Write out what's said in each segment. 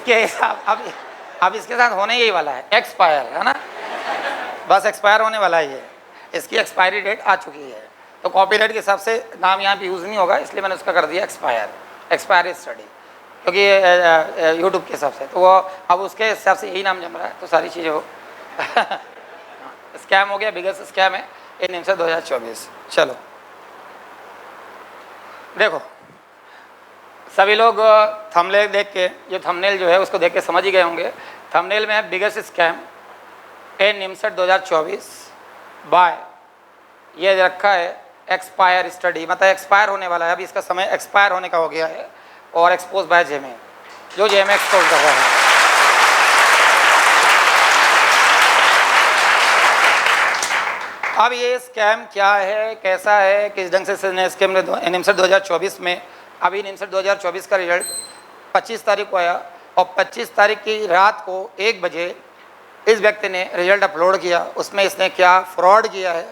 इसके हिसाब अब इसके साथ होने यही वाला है, एक्सपायर है ना, बस एक्सपायर होने वाला है ये, इसकी एक्सपायरी डेट आ चुकी है। तो कॉपीराइट के हिसाब से नाम यहाँ पे यूज़ नहीं होगा, इसलिए मैंने उसका कर दिया एक्सपायर स्टडी, क्योंकि ये यूट्यूब के हिसाब से तो वो अब उसके हिसाब से यही नाम जम रहा है, तो सारी चीज़ें हो स्कैम हो गया, बिगेस्ट स्कैम है इन निमसर 2024। चलो देखो, सभी लोग थंबनेल देख के, जो थंबनेल जो है उसको देख के समझ ही गए होंगे। थंबनेल में है बिगेस्ट स्कैम इन निमसर 2024 बाय, ये रखा है एक्सपायर स्टडी, मतलब एक्सपायर होने वाला है, अभी इसका समय एक्सपायर होने का हो गया है, और एक्सपोज बाय जेमे, जो जेमे एक्सपोज कर रहा है। अब ये स्कैम क्या है, कैसा है, किस ढंग से स्कैम ने निमसर 2024 में, अभी निमसर 2024 का रिजल्ट 25 तारीख को आया, और 25 तारीख की रात को 1 बजे इस व्यक्ति ने रिजल्ट अपलोड किया। उसमें इसने क्या फ्रॉड किया है,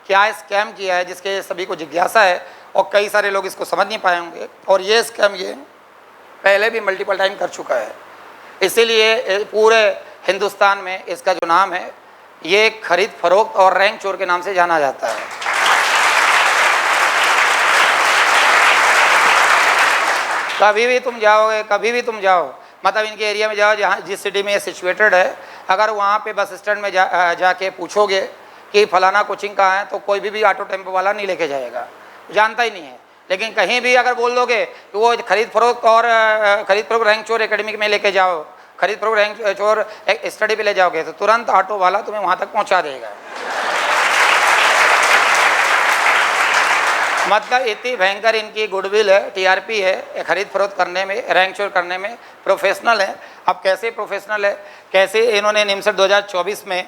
क्या स्कैम किया है, जिसके सभी को जिज्ञासा है, और कई सारे लोग इसको समझ नहीं पाए होंगे। और ये स्कैम ये पहले भी मल्टीपल टाइम कर चुका है, इसीलिए पूरे हिंदुस्तान में इसका जो नाम है, ये खरीद फरोख्त और रैंक चोर के नाम से जाना जाता है। कभी भी तुम जाओगे, कभी भी तुम जाओ, मतलब इनके एरिया में जाओ, जहाँ जिस सिटी में ये सिचुएटेड है, अगर वहाँ पे बस स्टैंड में जाके पूछोगे कि फलाना कोचिंग कहाँ है, तो कोई भी ऑटो टेम्पो वाला नहीं लेके जाएगा, जानता ही नहीं है। लेकिन कहीं भी अगर बोल दोगे कि वो खरीद फरोख्त और रैंक चोर एकेडमिक में लेके जाओ, खरीद फरोख्त रैंक चोर स्टडी पे ले जाओगे, तो तुरंत ऑटो वाला तुम्हें वहाँ तक पहुँचा देगा। मतलब इतनी भयंकर इनकी गुडविल है, टीआरपी है, खरीद फरोख्त करने में, रैंक चोर करने में प्रोफेशनल है। अब कैसे प्रोफेशनल है, कैसे इन्होंने निमसर 2024 में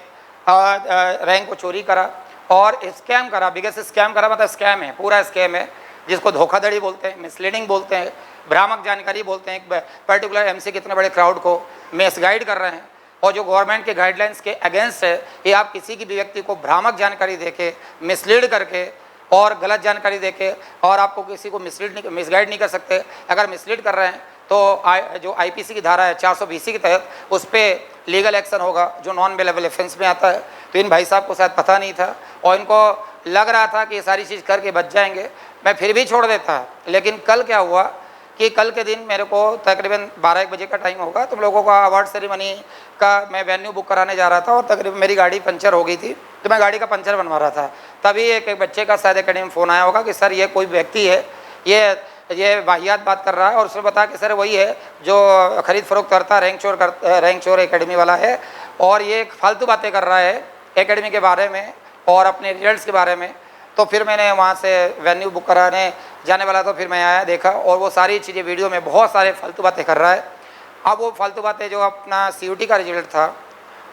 रैंक को चोरी करा और स्कैम करा, बिगेस्ट स्कैम करा, मतलब स्कैम है, पूरा स्कैम है, जिसको धोखाधड़ी बोलते हैं, मिसलीडिंग बोलते हैं, भ्रामक जानकारी बोलते हैं। एक पर्टिकुलर एमसी कितने बड़े क्राउड को मिसगाइड कर रहे हैं, और जो गवर्नमेंट के गाइडलाइंस के अगेंस्ट है, ये आप किसी की भी व्यक्ति को भ्रामक जानकारी देके, मिसलीड करके और गलत जानकारी देके, और आपको किसी को मिसगाइड नहीं कर सकते। अगर मिसलीड कर रहे हैं तो जो आईपीसी की धारा है 420 के तहत, उस पर लीगल एक्शन होगा, जो नॉन बेलेबल ऑफेंस में आता है। तो इन भाई साहब को शायद पता नहीं था, और इनको लग रहा था कि ये सारी चीज़ करके बच जाएंगे, मैं फिर भी छोड़ देता। लेकिन कल क्या हुआ कि कल के दिन मेरे को तकरीबन 12-1 बजे का टाइम होगा, तुम लोगों का अवार्ड सेरेमनी का मैं वेन्यू बुक कराने जा रहा था, और तकरीबन मेरी गाड़ी पंचर हो गई थी, तो मैं गाड़ी का पंचर बनवा रहा था। तभी एक बच्चे का शायद एकेडमी में फ़ोन आया होगा कि सर ये कोई व्यक्ति है, ये वाहियात बात कर रहा है, और उसने बताया कि सर वही है जो खरीद फरोख्त करता, रैंक चोर एकेडमी वाला है, और ये फालतू बातें कर रहा है एकेडमी के बारे में और अपने रिजल्ट्स के बारे में। तो फिर मैंने वहाँ से वेन्यू बुक कराने जाने वाला, तो फिर मैं आया, देखा, और वो सारी चीज़ें वीडियो में बहुत सारे फालतू बातें कर रहा है। अब वो फालतू बातें जो अपना CUT का रिजल्ट था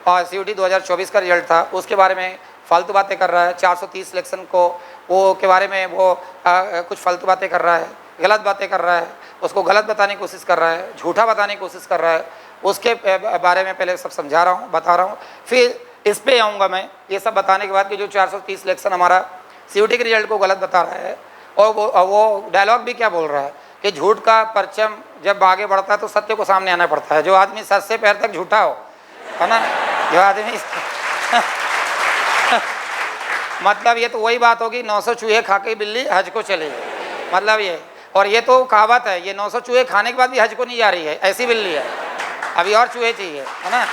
और CUT 2024 का रिजल्ट था, उसके बारे में फालतू बातें कर रहा है। 430 सिलेक्शन को वो के बारे में वो कुछ फालतू बातें कर रहा है, गलत बातें कर रहा है, उसको गलत बताने की कोशिश कर रहा है, झूठा बताने की कोशिश कर रहा है। उसके बारे में पहले सब समझा रहा हूँ, बता रहा हूँ, फिर इस पर आऊँगा मैं। ये सब बताने के बाद कि जो 430 सिलेक्शन हमारा CUT के रिजल्ट को गलत बता रहा है, और वो डायलॉग भी क्या बोल रहा है कि झूठ का परचम जब आगे बढ़ता है तो सत्य को सामने आना पड़ता है। जो आदमी सर से पैर तक झूठा हो, है ना, जो आदमी मतलब ये तो वही बात होगी, 900 चूहे खा के बिल्ली हज को चली, मतलब ये। और ये तो कहावत है, ये 900 चूहे खाने के बाद भी हज को नहीं जा रही है, ऐसी बिल्ली है, अभी और चूहे चाहिए, है ना।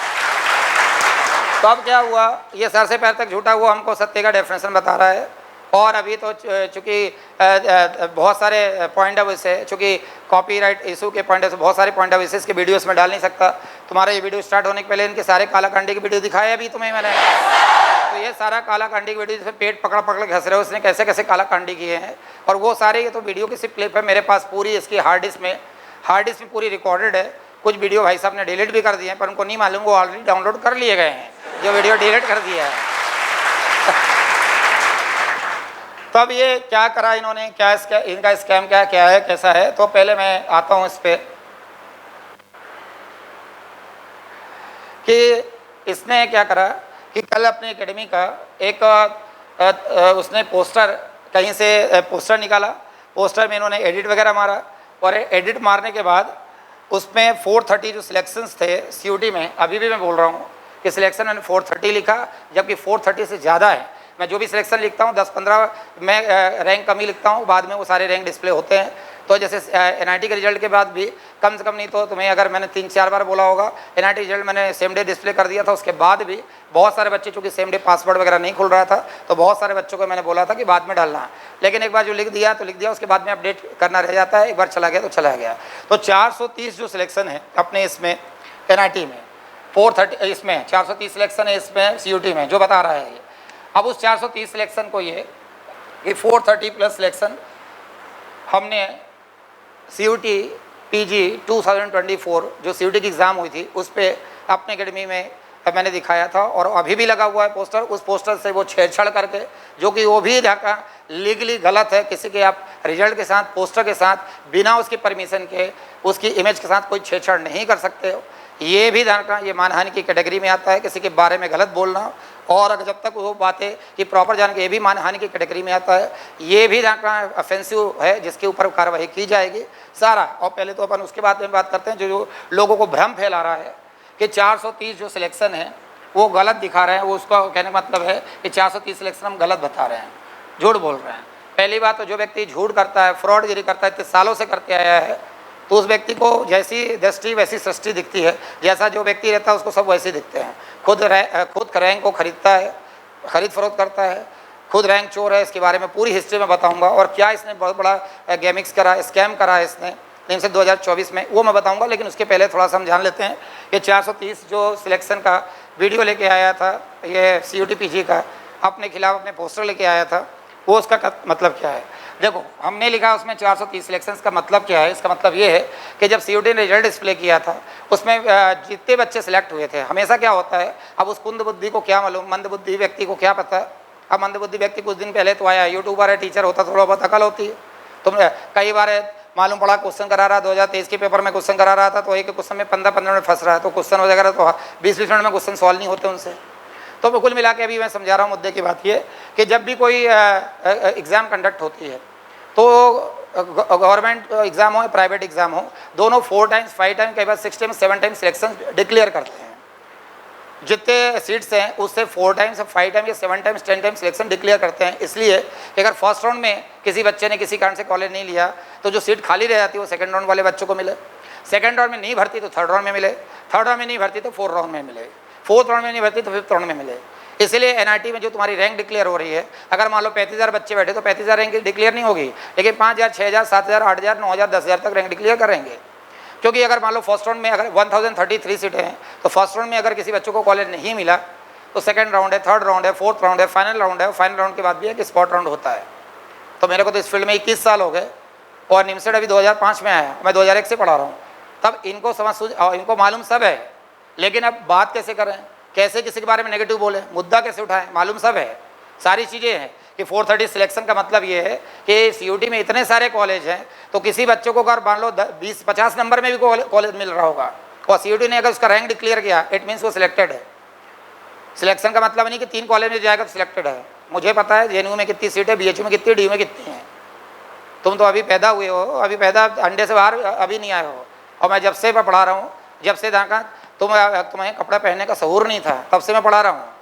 तो अब क्या हुआ, ये सर से पैर तक झूठा हुआ, हमको सत्य का डेफिनेशन बता रहा है। और अभी तो चूँकि बहुत सारे पॉइंट ऑफ व्यू से, चूँकि कॉपीराइट इशू के पॉइंट से बहुत सारे पॉइंट ऑफ व्यू इसके वीडियोस में डाल नहीं सकता। तुम्हारा ये वीडियो स्टार्ट होने के पहले इनके सारे कालाकांडी की वीडियो दिखाए अभी तुम्हें मैंने। तो ये सारा कालाकांडी की वीडियो, जिसमें पेट पकड़ पकड़ घस रहे हो, उसने कैसे कैसे कालाकांडी किए हैं, और वो सारे ये तो वीडियो की सिर्फ क्लिप है मेरे पास, पूरी इसकी हार्ड डिस्क में पूरी रिकॉर्डेड है। कुछ वीडियो भाई साहब ने डिलीट भी कर दिए हैं, पर उनको नहीं मालूम, वो ऑलरेडी डाउनलोड कर लिए गए हैं, जो वीडियो डिलीट कर दिया है। तो अब ये क्या करा इन्होंने, क्या इनका स्कैम क्या है, कैसा है। तो पहले मैं आता हूँ इस पे कि इसने क्या करा कि कल अपनी एकेडमी का एक उसने पोस्टर कहीं से पोस्टर निकाला, पोस्टर में इन्होंने एडिट वगैरह मारा, और एडिट मारने के बाद उसमें 430 जो सिलेक्शंस थे CUT में, अभी भी मैं बोल रहा हूँ कि सिलेक्शन मैंने 430 लिखा, जबकि 430 से ज़्यादा है। मैं जो भी सिलेक्शन लिखता हूँ 10-15 मैं रैंक कम ही लिखता हूँ, बाद में वो सारे रैंक डिस्प्ले होते हैं। तो जैसे NIT के रिजल्ट के बाद भी कम से कम नहीं तो तुम्हें अगर मैंने 3-4 बार बोला होगा, NIT रिजल्ट मैंने सेम डे डिस्प्ले कर दिया था, उसके बाद भी बहुत सारे बच्चे, चूँकि सेम डे पासवर्ड वगैरह नहीं खुल रहा था, तो बहुत सारे बच्चों को मैंने बोला था कि बाद में डालना, लेकिन एक बार जो लिख दिया तो लिख दिया, उसके बाद में अपडेट करना रह जाता है, एक बार चला गया तो चला गया। तो 430 जो सिलेक्शन है अपने इसमें NIT में, 430 इसमें 430 सिलेक्शन है इसमें CUT में जो बता रहा है ये। अब उस 430 सिलेक्शन को ये 430 प्लस सिलेक्शन हमने CUT PG 2024 जो CUT की एग्ज़ाम हुई थी उस पर अपने एकेडमी में मैंने दिखाया था, और अभी भी लगा हुआ है पोस्टर। उस पोस्टर से वो छेड़छाड़ करके, जो कि वो भी ढाका लीगली गलत है, किसी के आप रिजल्ट के साथ, पोस्टर के साथ, बिना उसकी परमिशन के, उसकी इमेज के साथ कोई छेड़छाड़ नहीं कर सकते हो। ये भी ढाका, ये मानहानि की कैटेगरी में आता है, किसी के बारे में गलत बोलना, और अगर जब तक वो बातें कि प्रॉपर जान के, ये भी मानहानि की कैटेगरी में आता है। ये भी ढाका ऑफेंसिव है, जिसके ऊपर कार्रवाई की जाएगी सारा। और पहले तो अपन उसके बाद में बात करते हैं जो लोगों को भ्रम फैला रहा है कि 430 जो सिलेक्शन है वो गलत दिखा रहे हैं। वो उसका कहने का मतलब है कि 430 सिलेक्शन हम गलत बता रहे हैं, झूठ बोल रहे हैं। पहली बात तो जो व्यक्ति झूठ करता है, फ्रॉडगिरी करता है, इतने सालों से करते आया है, तो उस व्यक्ति को जैसी दृष्टि वैसी सृष्टि दिखती है। जैसा जो व्यक्ति रहता है उसको सब वैसे दिखते हैं। खुद रैंक को खरीदता है, खरीद फरोख्त करता है, खुद रैंक चोर है। इसके बारे में पूरी हिस्ट्री में बताऊंगा, और क्या इसने बहुत बड़ा गेमिक्स करा, स्कैम करा है इसने निम्स 2024 में, वो मैं बताऊंगा। लेकिन उसके पहले थोड़ा सा हम जान लेते हैं कि 430 जो सिलेक्शन का वीडियो लेके आया था ये CUT PG का, अपने खिलाफ अपने पोस्टर लेके आया था, वो उसका मतलब क्या है। देखो, हमने लिखा उसमें 430 सिलेक्शंस का मतलब क्या है। इसका मतलब ये है कि जब CUT ने रिजल्ट डिस्प्ले किया था उसमें जितने बच्चे सिलेक्ट हुए थे, हमेशा क्या होता है, अब उस कुंद बुद्धि को क्या मालूम, मंद बुद्धि व्यक्ति को क्या पता। अब मंद बुद्धि व्यक्ति कुछ दिन पहले तो आया, यूट्यूबर है, टीचर होता, थोड़ा बहुत अकल होती है। तुम कई बार मालूम पड़ा क्वेश्चन करा रहा, 2023 के पेपर में क्वेश्चन करा रहा था, तो एक क्वेश्चन में 15-15 मिनट फंस रहा है, तो क्वेश्चन हो जाएगा, तो 20-20 मिनट में क्वेश्चन सॉल्व नहीं होते उनसे। तो कुल मिला के अभी मैं समझा रहा हूँ मुद्दे की बात ये कि जब भी कोई एग्ज़ाम कंडक्ट होती है, तो गवर्नमेंट एग्ज़ाम हो या प्राइवेट एग्ज़ाम हो, दोनों 4 टाइम्स 5 टाइम्स कई बार 6 टाइम्स 7 टाइम्स सिलेक्शन डिक्लेयर करते हैं। जितने सीट्स हैं उससे 4 टाइम्स 5 टाइम्स या 7 टाइम्स 10 टाइम्स सिलेक्शन डिक्लेयर करते हैं। इसलिए कि अगर फर्स्ट राउंड में किसी बच्चे ने किसी कारण से कॉलेज नहीं लिया तो जो सीट खाली रह जाती है वो सेकंड राउंड वाले बच्चों को मिले, सेकंड राउंड में नहीं भर्ती तो थर्ड राउंड में मिले, थर्ड राउंड में नहीं भर्ती तो फोर्थ राउंड में मिले, फोर्थ राउंड में नहीं भर्ती तो फिफ्थ राउंड में मिले। इसलिए NIT में जो तुम्हारी रैंक डिक्लेयर हो रही है, अगर मान लो 35,000 बच्चे बैठे तो 35,000 रैंक डिक्लेयर नहीं होगी, लेकिन 5,000, 6,000, 7,000, 8,000, 9,000, 10,000 तक रैंक डिक्लेयर करेंगे। क्योंकि अगर मान लो फर्स्ट राउंड में अगर 1033 सीटें हैं, तो फर्स्ट राउंड में अगर किसी बच्चों को कॉलेज नहीं मिला तो सेकंड राउंड है, थर्ड राउंड है, फोर्थ राउंड है, फाइनल राउंड है। फाइनल राउंड के बाद भी है कि स्पॉट राउंड होता है। तो मेरे को तो इस फील्ड में 21 साल हो गए, और निमसेट अभी 2005 में आया, मैं 2001 से पढ़ा रहा हूँ। तब इनको इनको मालूम सब है, लेकिन अब बात कैसे करें, कैसे किसी के बारे में नेगेटिव बोले, मुद्दा कैसे उठाएं, मालूम सब है, सारी चीज़ें हैं। कि 430 सिलेक्शन का मतलब ये है कि CUT में इतने सारे कॉलेज हैं, तो किसी बच्चों को अगर मान लो 20-50 नंबर में भी कॉलेज मिल रहा होगा, और CUT ने अगर उसका रैंक डिक्लेयर किया, इट मीन्स वो सिलेक्टेड है। सिलेक्शन का मतलब नहीं कि 3 कॉलेज में जाएगा तो सिलेक्टेड है। मुझे पता है JNU में कितनी सीट है, BHU में कितनी, DU में कितनी है। तुम तो अभी पैदा हुए हो, अभी पैदा अंडे से बाहर अभी नहीं आए हो, और मैं जब से मैं पढ़ा रहा हूँ, जब से तुम्हें कपड़ा पहनने का शऊर नहीं था, तब से मैं पढ़ा रहा हूँ।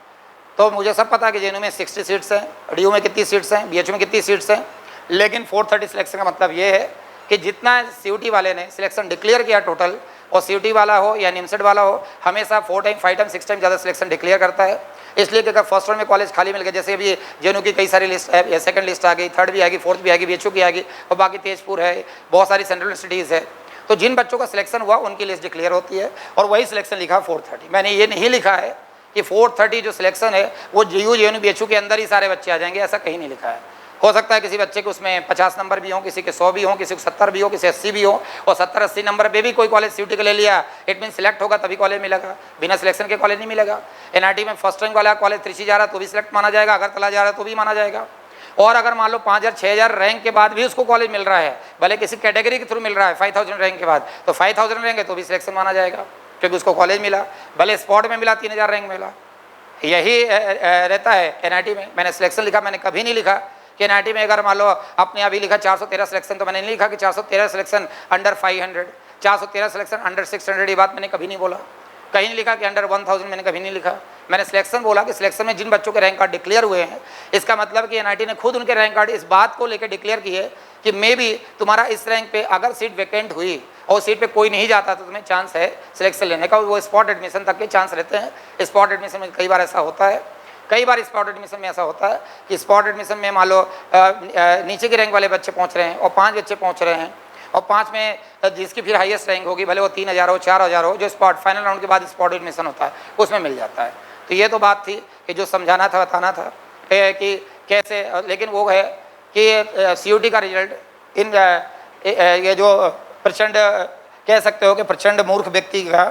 तो मुझे सब पता है कि JNU में 60 सीट्स हैं, DU में कितनी सीट्स हैं, BHU में कितनी सीट्स हैं। लेकिन 430 सिलेक्शन का मतलब ये है कि जितना CUT वाले ने सिलेक्शन डिक्लेयर किया टोटल, और CUT वाला हो या निमसेट वाला हो, हमेशा 4 टाइम 5 टाइम 6 टाइम ज़्यादा सिलेक्शन डिक्लेयर करता है। इसलिए कि अगर फर्स्ट राउंड में कॉलेज खाली मिल गए, जैसे अभी JNU की कई सारी लिस्ट है, या सेकंड लिस्ट आ गई, थर्ड भी आएगी, फोर्थ भी आएगी, BHU की आएगी, और बाकी तेजपुर है, बहुत सारी सेंट्रल यूनिवर्सिटीज़ है, तो जिन बच्चों का सिलेक्शन हुआ उनकी लिस्ट डिक्लेयर होती है, और वही सिलेक्शन लिखा 430। मैंने ये नहीं लिखा है कि 430 जो सिलेक्शन है वो JU JNU BHU के अंदर ही सारे बच्चे आ जाएंगे, ऐसा कहीं नहीं लिखा है। हो सकता है किसी बच्चे के उसमें 50 नंबर भी हों, किसी के 100 भी हों, किसी को 70 भी हो, किसी 80 भी हो, और 70-80 नंबर पे भी कोई कॉलेज CUT के ले लिया, इट मीन सिलेक्ट होगा तभी कॉलेज मिलेगा, बिना सिलेक्शन के कॉलेज नहीं मिलेगा। NIT में फर्स्ट रैंक वाला कॉलेज त्रिची जा रहा तो भी सिलेक्ट माना जाएगा, अगर तला जा रहा है तो भी माना जाएगा। और अगर मान लो 5,000 6,000 रैंक के बाद भी उसको कॉलेज मिल रहा है, भले किसी कैटेगरी के थ्रू मिल रहा है 5,000 रैंक के बाद, तो 5,000 रैंक है तो भी सिलेक्शन माना जाएगा, क्योंकि उसको कॉलेज मिला, भले स्पॉट में मिला, 3,000 रैंक मिला। यही रहता है NIT में। मैंने सिलेक्शन लिखा, मैंने कभी नहीं लिखा कि NIT में अगर मान लो आपने अभी लिखा 413 सिलेक्शन, तो मैंने नहीं लिखा कि 413 सिलेक्शन अंडर 500, 413 सिलेक्शन, अंडर 600 ये बात मैंने कभी नहीं बोला, कहीं नहीं लिखा कि अंडर 1000 मैंने कभी नहीं लिखा। मैंने सिलेक्शन बोला कि सिलेक्शन में जिन बच्चों के रैंक कार्ड डिक्लेयर हुए हैं, इसका मतलब कि एनआईटी ने खुद उनके रैंक कार्ड इस बात को लेकर डिक्लेयर किए कि मे भी तुम्हारा इस रैंक पे अगर सीट वैकेंट हुई और सीट पे कोई नहीं जाता तो तुम्हें चांस है सिलेक्शन लेने का, वो स्पॉट एडमिशन तक के चांस रहते हैं। स्पॉट एडमिशन में कई बार ऐसा होता है, कई बार स्पॉट एडमिशन में ऐसा होता है कि स्पॉट एडमिशन में मान लो नीचे के रैंक वाले बच्चे पहुँच रहे हैं और 5 बच्चे पहुँच रहे हैं, और 5 में जिसकी फिर हाईएस्ट रैंक होगी, भले वो 3000 हो 4000 हो, जो स्पॉट फाइनल राउंड के बाद स्पॉट एडमिशन होता है उसमें मिल जाता है। तो ये तो बात थी कि जो समझाना था बताना था कि कैसे, लेकिन वो है कि सीयूटी का रिजल्ट इन ये जो प्रचंड कह सकते हो कि प्रचंड मूर्ख व्यक्ति का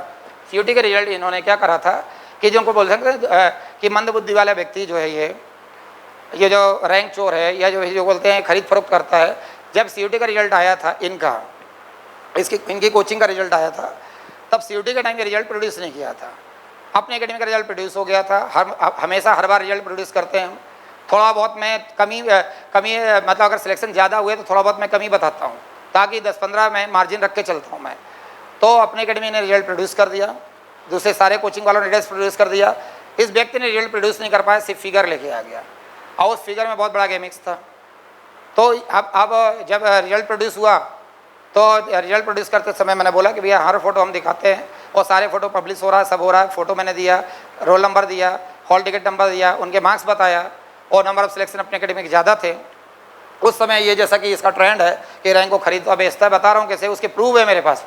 सीयूटी का रिजल्ट इन्होंने क्या करा था कि जो उनको बोल सकते हैं कि मंदबुद्धि वाला व्यक्ति जो है ये जो रैंक चोर है या जो बोलते हैं खरीद फरोख्त करता है, जब सीयूटी का रिजल्ट आया था इनकी कोचिंग का रिजल्ट आया था, तब सीयूटी के टाइम का रिजल्ट प्रोड्यूस नहीं किया था, अपने एकेडमी का रिजल्ट प्रोड्यूस हो गया था। हमेशा हर बार रिजल्ट प्रोड्यूस करते हैं। थोड़ा बहुत मैं कमी मतलब अगर सिलेक्शन ज़्यादा हुए तो थोड़ा बहुत मैं कमी बताता हूँ, ताकि 10-15 मैं मार्जिन रख के चलता हूँ मैं। तो अपने एकेडमी ने रिजल्ट प्रोड्यूस कर दिया, दूसरे सारे कोचिंग वालों ने रिजल्ट प्रोड्यूस कर दिया, इस व्यक्ति ने रिजल्ट प्रोड्यूस नहीं कर पाया, सिर्फ फिगर लेके आ गया, और उस फिगर में बहुत बड़ा गेमिक्स था। तो अब जब रिजल्ट प्रोड्यूस हुआ तो रिजल्ट प्रोड्यूस करते समय मैंने बोला कि भैया हर फोटो हम दिखाते हैं और सारे फोटो पब्लिश हो रहा है, सब हो रहा है। फोटो मैंने दिया, रोल नंबर दिया, हॉल टिकट नंबर दिया, उनके मार्क्स बताया, और नंबर ऑफ सिलेक्शन अपने एकेडमी के ज़्यादा थे उस समय। ये जैसा कि इसका ट्रेंड है कि रैंक को खरीदता बेचता है, बता रहा हूँ कैसे, उसके प्रूफ है मेरे पास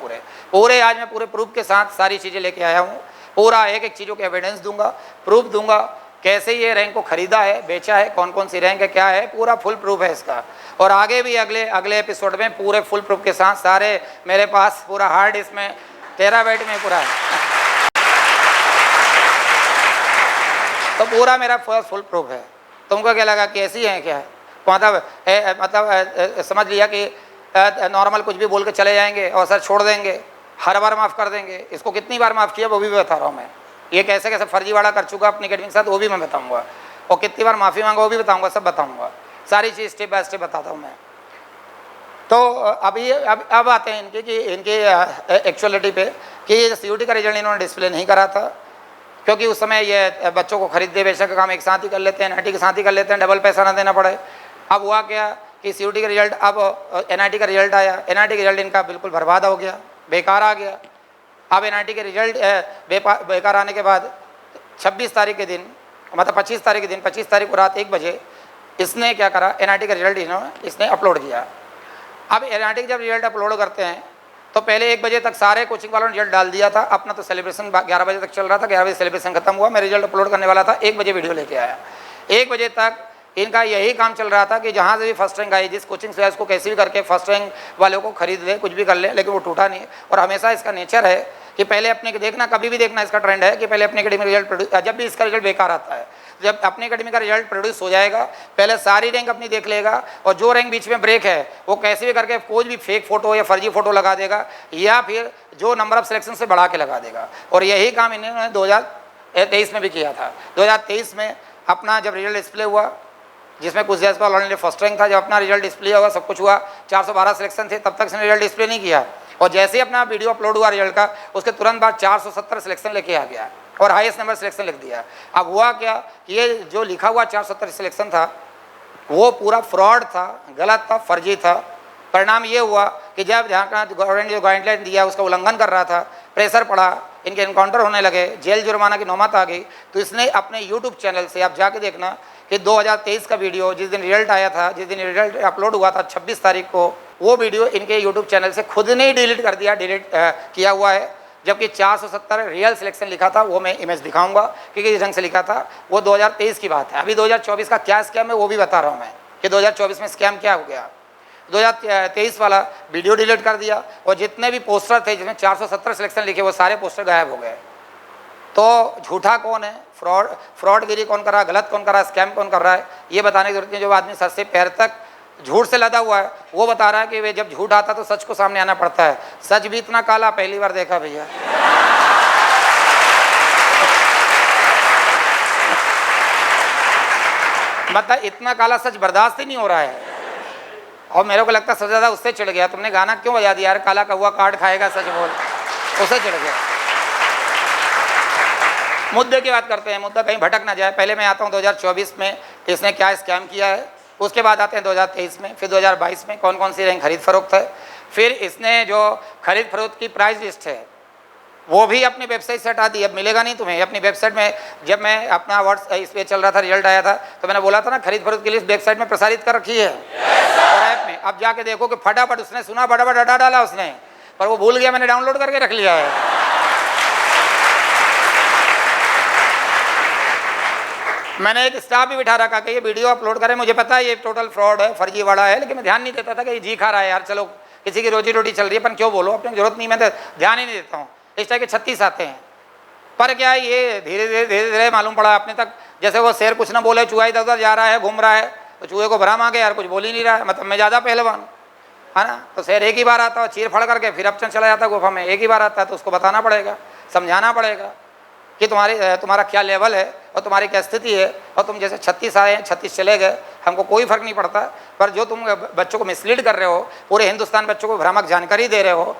पूरे आज मैं पूरे प्रूफ के साथ सारी चीज़ें लेके आया हूँ। पूरा एक एक चीज़ों के एविडेंस दूंगा, प्रूफ दूंगा, कैसे ये रैंक को खरीदा है, बेचा है, कौन कौन सी रैंक है, क्या है, पूरा फुल प्रूफ है इसका। और आगे भी अगले एपिसोड में पूरे फुल प्रूफ के साथ सारे मेरे पास पूरा हार्ड डिस्क में टेराबाइट में पूरा है। तो पूरा मेरा फुल प्रूफ है। तुमको क्या लगा कि ऐसी है क्या? मतलब समझ लिया कि नॉर्मल कुछ भी बोल के चले जाएंगे और सर छोड़ देंगे, हर बार माफ़ कर देंगे। इसको कितनी बार माफ़ किया वो भी बता रहा हूँ मैं। ये कैसे कैसे फर्जीवाड़ा कर चुका अपनी एकेडमी के साथ वो भी मैं बताऊँगा, और कितनी बार माफ़ी मांगा वो भी बताऊँगा, सब बताऊँगा, सारी चीज़ स्टेप बाय स्टेप बताता हूँ मैं। तो अब आते हैं इनके एक्चुअलिटी पे कि ये सीयूटी का रिजल्ट इन्होंने डिस्प्ले नहीं करा था, क्योंकि उस समय ये बच्चों को खरीदे बेचने का काम एक साथ ही कर लेते हैं, एनआईटी के साथ ही कर लेते हैं, डबल पैसा ना देना पड़े। अब हुआ क्या कि सीयूटी का रिजल्ट, अब एनआईटी का रिजल्ट आया, एनआईटी का रिजल्ट इनका बिल्कुल बर्बाद हो गया, बेकार आ गया। अब एनआईटी के रिजल्ट बेकार आने के बाद 26 तारीख के दिन, मतलब 25 तारीख के दिन, 25 तारीख को रात 1 बजे इसने क्या करा, एनआईटी का रिजल्ट इसने अपलोड किया। अब एनआईटी का जब रिजल्ट अपलोड करते हैं तो पहले 1 बजे तक सारे कोचिंग वालों ने रिजल्ट डाल दिया था अपना, तो सेलिब्रेशन 11 बजे तक चल रहा था। 11 बजे सेलिब्रेशन खत्म हुआ, मैं रिजल्ट अपलोड करने वाला था, 1 बजे वीडियो लेके आया। 1 बजे तक इनका यही काम चल रहा था कि जहाँ से भी फर्स्ट रैंक आई, जिस कोचिंग से उसको कैसे भी करके फर्स्ट रैंक वालों को खरीद ले, कुछ भी कर ले, लेकिन वो टूटा नहीं। और हमेशा इसका नेचर है कि पहले अपने देखना, कभी भी देखना, इसका ट्रेंड है कि पहले अपने एकेडमी रिजल्ट प्रोड्यूस, जब भी इसका रिजल्ट बेकार आता है, जब अपने एकेडमी का रिजल्ट प्रोड्यूस हो जाएगा, पहले सारी रैंक अपनी देख लेगा, और जो रैंक बीच में ब्रेक है वो कैसे भी करके कोई भी फेक फोटो या फर्जी फोटो लगा देगा, या फिर जो नंबर ऑफ सिलेक्शन से बढ़ा के लगा देगा। और यही काम इन्होंने 2023 में भी किया था। 2023 में अपना जब रिजल्ट डिस्प्ले हुआ, जिसमें कुछ Jaspal all India first rank था, जब अपना रिजल्ट डिस्प्ले हुआ, सब कुछ हुआ, 412 सिलेक्शन थे, तब तक इसने रिजल्ट डिस्प्ले नहीं किया। और जैसे ही अपना वीडियो अपलोड हुआ रिजल्ट का, उसके तुरंत बाद 470 सिलेक्शन लेके आ गया और हाईएस्ट नंबर सिलेक्शन लिख दिया। अब हुआ क्या, ये जो लिखा हुआ 470 सिलेक्शन था वो पूरा फ्रॉड था, गलत था, फर्जी था। परिणाम ये हुआ कि जब जहाँ का गवर्नमेंट जो गाइडलाइन दिया उसका उल्लंघन कर रहा था, प्रेशर पड़ा, इनके इनकाउंटर होने लगे, जेल जुर्माना की नौबत आ गई। तो इसने अपने यूट्यूब चैनल से, आप जाके देखना कि 2023 का वीडियो, जिस दिन रिजल्ट आया था, जिस दिन रिजल्ट अपलोड हुआ था 26 तारीख को, वो वीडियो इनके यूट्यूब चैनल से खुद ने ही डिलीट कर दिया, डिलीट किया हुआ है। जबकि 470 रियल सिलेक्शन लिखा था, वो मैं इमेज दिखाऊंगा कि किस ढंग से लिखा था। वो 2023 की बात है। अभी 2024 का क्या स्कैम है वो भी बता रहा हूँ मैं कि 2024 में स्कैम क्या हो गया। 2023 वाला वीडियो डिलीट कर दिया, और जितने भी पोस्टर थे जिसमें 470 सिलेक्शन लिखे, वो सारे पोस्टर गायब हो गए। तो झूठा कौन है, फ्रॉडगिरी कौन कर रहा है, गलत कौन कर रहा है, स्कैम कौन कर रहा है, ये बताने की जरूरत नहीं। जो आदमी सर से पैर तक झूठ से लदा हुआ है वो बता रहा है कि वे जब झूठ आता तो सच को सामने आना पड़ता है। सच भी इतना काला पहली बार देखा भैया। मतलब इतना काला सच बर्दाश्त ही नहीं हो रहा है। और मेरे को लगता है सबसे ज़्यादा उससे चिढ़ गया, तुमने गाना क्यों बजा दिया यार, काला कौवा काट खाएगा सच बोल, उससे चिढ़ गया। मुद्दे की बात करते हैं, मुद्दा कहीं भटक ना जाए। पहले मैं आता हूँ 2024 में इसने क्या स्कैम किया है, उसके बाद आते हैं 2023 में, फिर 2022 में कौन कौन सी रैंक खरीद फरोख्त है, फिर इसने जो खरीद फरोख्त की प्राइस लिस्ट है वो भी अपनी वेबसाइट से हटा दी, अब मिलेगा नहीं तुम्हें। अपनी वेबसाइट में जब मैं अपना वर्ड्स इस पे चल रहा था, रिजल्ट आया था, तो मैंने बोला था ना खरीद फरोख्त की लिस्ट वेबसाइट में प्रसारित कर रखी है और ऐप में। अब जाके देखो कि फटाफट उसने सुना, फटाफट हटा डाला उसने, पर वो भूल गया, मैंने डाउनलोड करके रख लिया है। मैंने एक स्टाफ भी बिठा रखा कि ये वीडियो अपलोड करें, मुझे पता है ये टोटल फ्रॉड है, फर्जी वाला है, लेकिन मैं ध्यान नहीं देता था कि ये जी खा रहा है यार, चलो किसी की रोजी रोटी चल रही है, पर क्यों बोलो, अपनी जरूरत नहीं, मैं तो ध्यान ही नहीं देता हूँ। इस टाइप के 36 आते हैं, पर क्या है ये धीरे धीरे मालूम पड़ा अपने तक, जैसे वो शेर कुछ ना बोले, चूहा इधर उधर जा रहा है, घूम रहा है, तो चूहे को भ्रम आ गया यार, कुछ बोल ही नहीं रहा है, मतलब मैं ज़्यादा पहलवान है ना, तो शेर एक ही बार आता है, चीर फड़ करके फिर अपचन चला जाता है गुफा में, एक ही बार आता है, तो उसको बताना पड़ेगा, समझाना पड़ेगा कि तुम्हारा क्या लेवल है और तुम्हारी क्या स्थिति है, और तुम जैसे 36 आए हैं 36 चले गए, हमको कोई फर्क नहीं पड़ता, पर जो तुम बच्चों को मिसलीड कर रहे हो, पूरे हिंदुस्तान बच्चों को भ्रामक जानकारी दे रहे हो,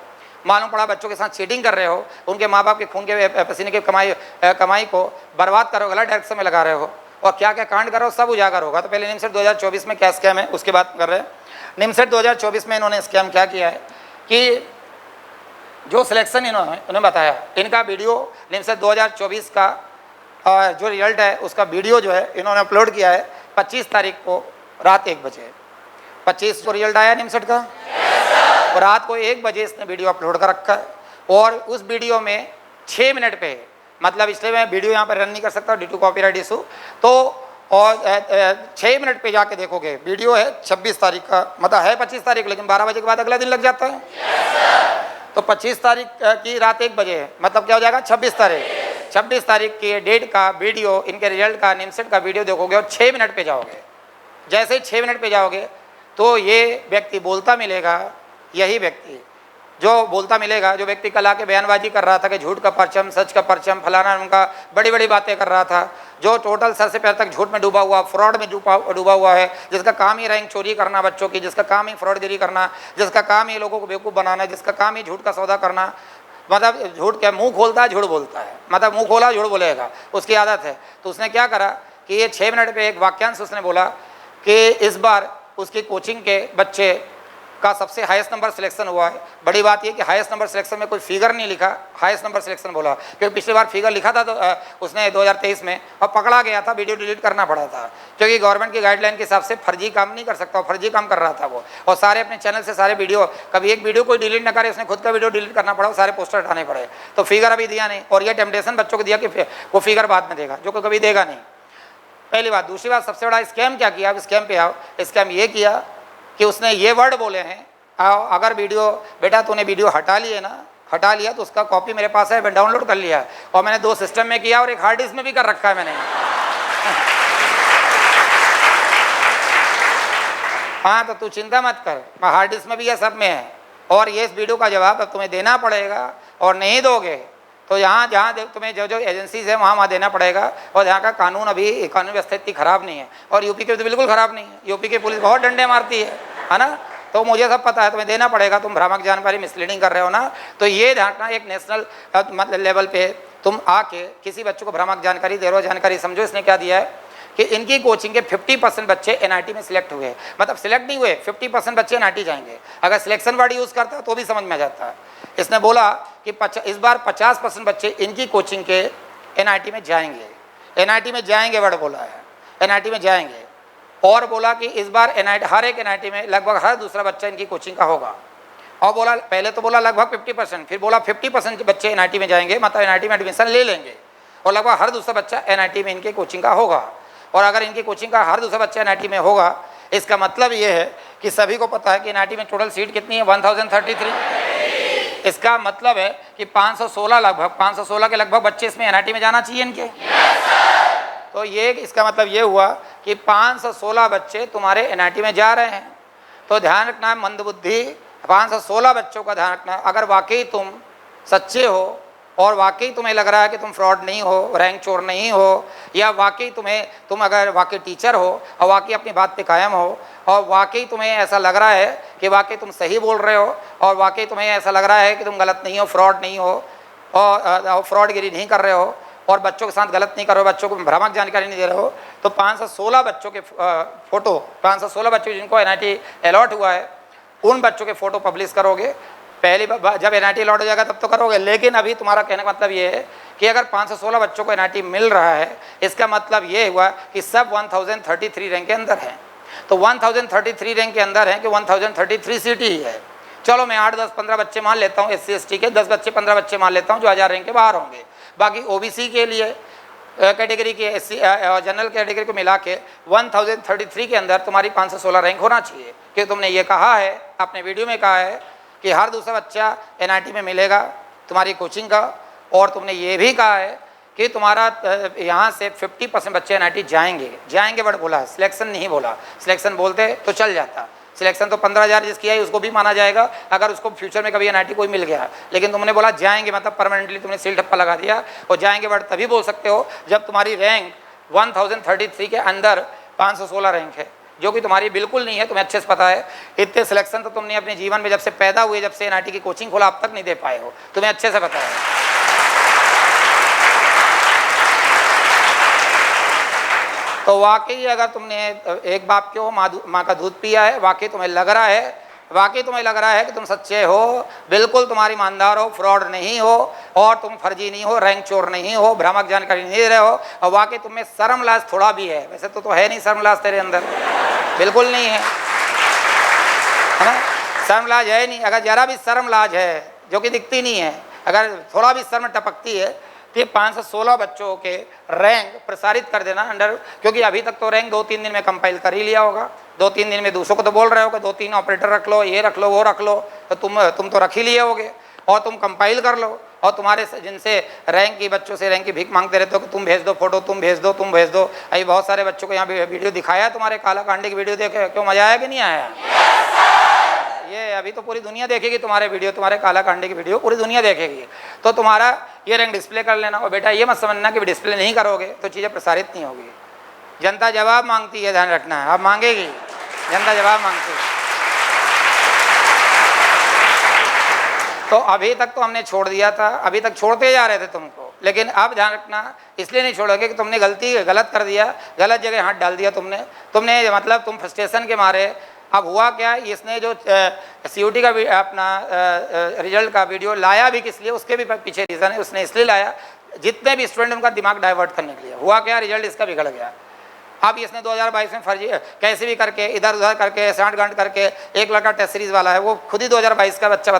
मालूम पड़ा बच्चों के साथ चीटिंग कर रहे हो, उनके माँ बाप के खून के पसीने की कमाई को बर्बाद करो, गलत डायरेक्शन में लगा रहे हो, और क्या क्या कांड कर रहे हो सब उजागर होगा। तो पहले निमसेट 2024 में क्या स्कैम है उसकी बात कर रहे हैं। निमसेट 2024 में इन्होंने स्कैम क्या किया है कि जो सिलेक्शन इन्होंने बताया, इनका वीडियो निमसेट 2024 का जो रिजल्ट है उसका वीडियो जो है इन्होंने अपलोड किया है 25 तारीख को रात 1 बजे। 25 को रिजल्ट आया निमसेट का, और रात को 1 बजे इसने वीडियो अपलोड कर रखा है, और उस वीडियो में 6 मिनट पे, मतलब इसलिए मैं वीडियो यहाँ पर रन नहीं कर सकता ड्यू टू कॉपीराइट इशू, तो और 6 मिनट पे जाके देखोगे वीडियो है 26 तारीख का, मतलब है 25 तारीख, लेकिन 12 बजे के बाद अगला दिन लग जाता है, तो 25 तारीख की रात 1 बजे है, मतलब क्या हो जाएगा 26 तारीख। 26 तारीख की डेट का वीडियो, इनके रिजल्ट का, निमसेट का वीडियो देखोगे और 6 मिनट पे जाओगे, जैसे ही 6 मिनट पे जाओगे तो ये व्यक्ति बोलता मिलेगा, यही व्यक्ति जो बोलता मिलेगा, जो व्यक्ति कल आके बयानबाजी कर रहा था कि झूठ का परचम, सच का परचम, फलाना उनका बड़ी बड़ी बातें कर रहा था, जो टोटल सर से पैर तक झूठ में डूबा हुआ, फ्रॉड में डूबा हुआ है, जिसका काम ही रैंक चोरी करना बच्चों की, जिसका काम ही फ्रॉडगिरी करना, जिसका काम ही लोगों को बेवकूफ़ बनाना, जिसका काम ही झूठ का सौदा करना, मतलब झूठ क्या, मुंह खोलता है झूठ बोलता है, मतलब मुंह खोला झूठ बोलेगा, उसकी आदत है। तो उसने क्या करा कि ये 6 मिनट पे एक वाक्यांश उसने बोला कि इस बार उसकी कोचिंग के बच्चे का सबसे हाईएस्ट नंबर सिलेक्शन हुआ है। बड़ी बात ये कि हाईएस्ट नंबर सिलेक्शन में कोई फिगर नहीं लिखा, हाईएस्ट नंबर सिलेक्शन बोला, क्योंकि पिछली बार फिगर लिखा था तो उसने 2023 में, और पकड़ा गया था, वीडियो डिलीट करना पड़ा था, क्योंकि गवर्नमेंट की गाइडलाइन के हिसाब से फर्जी काम नहीं कर सकता, फर्जी काम कर रहा था वो, और सारे अपने चैनल से सारे वीडियो, कभी एक वीडियो कोई डिलीट ना करे, उसने खुद का वीडियो डिलीट करना पड़ा, सारे पोस्टर हटाने पड़े, तो फिगर अभी दिया नहीं, और यह टेम्पटेशन बच्चों को दिया कि वो फिगर बाद में देगा, जो कोई कभी देगा नहीं, पहली बात। दूसरी बात, सबसे बड़ा स्कैम क्या किया, अब स्कैम पे आओ, स्कैम ये किया कि उसने ये वर्ड बोले हैं, अगर वीडियो बेटा तूने वीडियो हटा लिया तो उसका कॉपी मेरे पास है, मैं डाउनलोड कर लिया, और मैंने 2 सिस्टम में किया और एक हार्ड डिस्क में भी कर रखा है मैंने। हाँ, तो तू चिंता मत कर, हार्ड डिस्क में भी है, सब में है, और ये इस वीडियो का जवाब अब तुम्हें देना पड़ेगा, और नहीं दोगे तो यहाँ जहाँ तुम्हें जो एजेंसीज है वहाँ देना पड़ेगा, और यहाँ का कानून अभी कानून व्यवस्था इतनी खराब नहीं है, और यूपी की तो बिल्कुल ख़राब नहीं है, यूपी की पुलिस बहुत डंडे मारती है ना, तो मुझे सब पता है, तुम्हें देना पड़ेगा, तुम भ्रामक जानकारी मिसलीडिंग कर रहे हो ना, तो ये ध्यान, एक नेशनल मतलब लेवल पे तुम आके किसी बच्चों को भ्रामक जानकारी दे रहे हो। जानकारी समझो इसने क्या दिया है कि इनकी कोचिंग के 50% बच्चे एनआईटी में सिलेक्ट हुए, मतलब सिलेक्ट नहीं हुए, 50% बच्चे एनआईटी जाएंगे। अगर सिलेक्शन वर्ड यूज़ करता तो भी समझ में आ जाता है। इसने बोला कि इस बार 50% बच्चे इनकी कोचिंग के एनआईटी में जाएंगे, एनआईटी में जाएंगे वर्ड बोला है, एनआईटी में जाएंगे, और बोला कि इस बार एनआईटी, हर एक एनआईटी में लगभग हर दूसरा बच्चा इनकी कोचिंग का होगा, और बोला पहले तो बोला लगभग 50%, फिर बोला 50% बच्चे एनआईटी में जाएंगे, मतलब एनआईटी में एडमिशन ले लेंगे, और लगभग हर दूसरा बच्चा एनआईटी में इनके कोचिंग का होगा। और अगर इनकी कोचिंग का हर दूसरा बच्चा एनआईटी में होगा, इसका मतलब ये है कि सभी को पता है कि एनआईटी में टोटल सीट कितनी है, 1033। इसका मतलब है कि 516 लगभग 516 के लगभग बच्चे इसमें एनआईटी में जाना चाहिए इनके। तो ये इसका मतलब ये हुआ कि 516 बच्चे तुम्हारे एनआईटी में जा रहे हैं। तो ध्यान रखना, मंदबुद्धि 516 बच्चों का ध्यान रखना। अगर वाकई तुम सच्चे हो और वाकई तुम्हें लग रहा है कि तुम फ्रॉड नहीं हो, रैंक चोर नहीं हो, या वाकई तुम अगर वाकई टीचर हो और वाकई अपनी बात पे कायम हो, और वाकई तुम्हें ऐसा लग रहा है कि वाकई तुम सही बोल रहे हो, और वाकई तुम्हें ऐसा लग रहा है कि तुम गलत नहीं हो, फ्रॉड नहीं हो, और फ्रॉडगिरी नहीं कर रहे हो, और बच्चों के साथ गलत नहीं कर रहे हो, बच्चों को भ्रामक जानकारी नहीं दे रहे हो, तो 516 बच्चों के फ़ोटो, 516 बच्चों जिनको NIT अलॉट हुआ है, उन बच्चों के फ़ोटो पब्लिश करोगे। पहली बार जब NIT अलॉट हो जाएगा तब तो करोगे, लेकिन अभी तुम्हारा कहने का मतलब ये है कि अगर 516 बच्चों को NIT मिल रहा है, इसका मतलब ये हुआ कि सब 1033 रैंक के अंदर हैं। तो 1033 रैंक के अंदर हैं कि 1033 सीट ही है। चलो मैं 8, 10, 15 बच्चे मान लेता हूँ, SC ST के 10 बच्चे 15 बच्चे मान लेता हूँ जो 1000 रैंक के बाहर होंगे। बाकी OBC के लिए कैटेगरी के SC जनरल कैटेगरी को मिला के 1033 के अंदर तुम्हारी 516 रैंक होना चाहिए, क्योंकि तुमने ये कहा है, अपने वीडियो में कहा है कि हर दूसरा बच्चा NIT में मिलेगा तुम्हारी कोचिंग का, और तुमने ये भी कहा है कि तुम्हारा यहाँ से 50% बच्चे NIT जाएंगे बट बोला, सिलेक्शन नहीं बोला। सिलेक्शन बोलते तो चल जाता, सिलेक्शन तो 15,000 जिसकी है उसको भी माना जाएगा अगर उसको फ्यूचर में कभी NIT कोई मिल गया, लेकिन तुमने बोला जाएंगे, मतलब परमानेंटली तुमने सील ठप्पा लगा दिया। और जाएंगे बट तभी बोल सकते हो जब तुम्हारी रैंक 1033 के अंदर 516 रैंक है, जो कि तुम्हारी बिल्कुल नहीं है, तुम्हें अच्छे से पता है। इतने सिलेक्शन तो तुमने अपने जीवन में जब से पैदा हुए, जब से NIT की कोचिंग खोला, अब तक नहीं दे पाए हो, तुम्हें अच्छे से पता है। तो वाकई अगर तुमने एक बाप के हो, माँ का दूध पिया है, वाकई तुम्हें लग रहा है कि तुम सच्चे हो, बिल्कुल तुम्हारी ईमानदार हो, फ्रॉड नहीं हो, और तुम फर्जी नहीं हो, रैंक चोर नहीं हो, भ्रामक जानकारी नहीं दे रहे हो, और वाकई तुम में शर्म लाज थोड़ा भी है। वैसे तो है नहीं शर्म लाज तेरे अंदर, बिल्कुल नहीं है ना, शर्म लाज है नहीं। अगर जरा भी शर्म लाज है, जो कि दिखती नहीं है, अगर थोड़ा भी शर्म टपकती है तो ये 516 बच्चों के रैंक प्रसारित कर देना अंडर, क्योंकि अभी तक तो रैंक 2-3 दिन में कंपाइल कर ही लिया होगा, 2-3 दिन में दूसरों को तो बोल रहे हो कि 2-3 ऑपरेटर रख लो, ये रख लो, वो रख लो, तो तुम तो रख ही लिए होगे, और तुम कंपाइल कर लो। और तुम्हारे जिनसे रैंक की बच्चों से रैंक की भीख मांगते रहते हो कि तुम भेज दो फोटो, तुम भेज दो। अभी बहुत सारे बच्चों को यहाँ वीडियो दिखाया, तुम्हारे काला कांडे की वीडियो देखे, क्यों मजा आया कि नहीं आया? ये अभी तो पूरी दुनिया देखेगी तुम्हारे वीडियो, तुम्हारे काला कांडे की वीडियो पूरी दुनिया देखेगी। तो तुम्हारा ये रैंक डिस्प्ले कर लेना। और बेटा ये मत समझना कि डिस्प्ले नहीं करोगे तो चीज़ें प्रसारित नहीं होगी। जनता जवाब मांगती है, ध्यान रखना है, अब मांगेगी, जनता जवाब मांगती है। तो अभी तक तो हमने छोड़ दिया था, अभी तक छोड़ते जा रहे थे तुमको, लेकिन अब ध्यान रखना, इसलिए नहीं छोड़ोगे कि तुमने गलत कर दिया, गलत जगह हाथ डाल दिया तुमने मतलब तुम फ्रस्ट्रेशन के मारे। अब हुआ क्या, इसने जो CUT का अपना रिजल्ट का वीडियो लाया भी किस लिए, उसके भी पीछे रीज़न है। उसने इसलिए लाया जितने भी स्टूडेंट उनका दिमाग डाइवर्ट करने के लिए। हुआ क्या, रिजल्ट इसका बिगड़ गया। अब इसने 2022 में फर्जी कैसे भी करके इधर उधर करके सांठ गांठ करके, एक लड़का टेस्ट सीरीज़ वाला है, वो खुद ही 2022 का बच्चा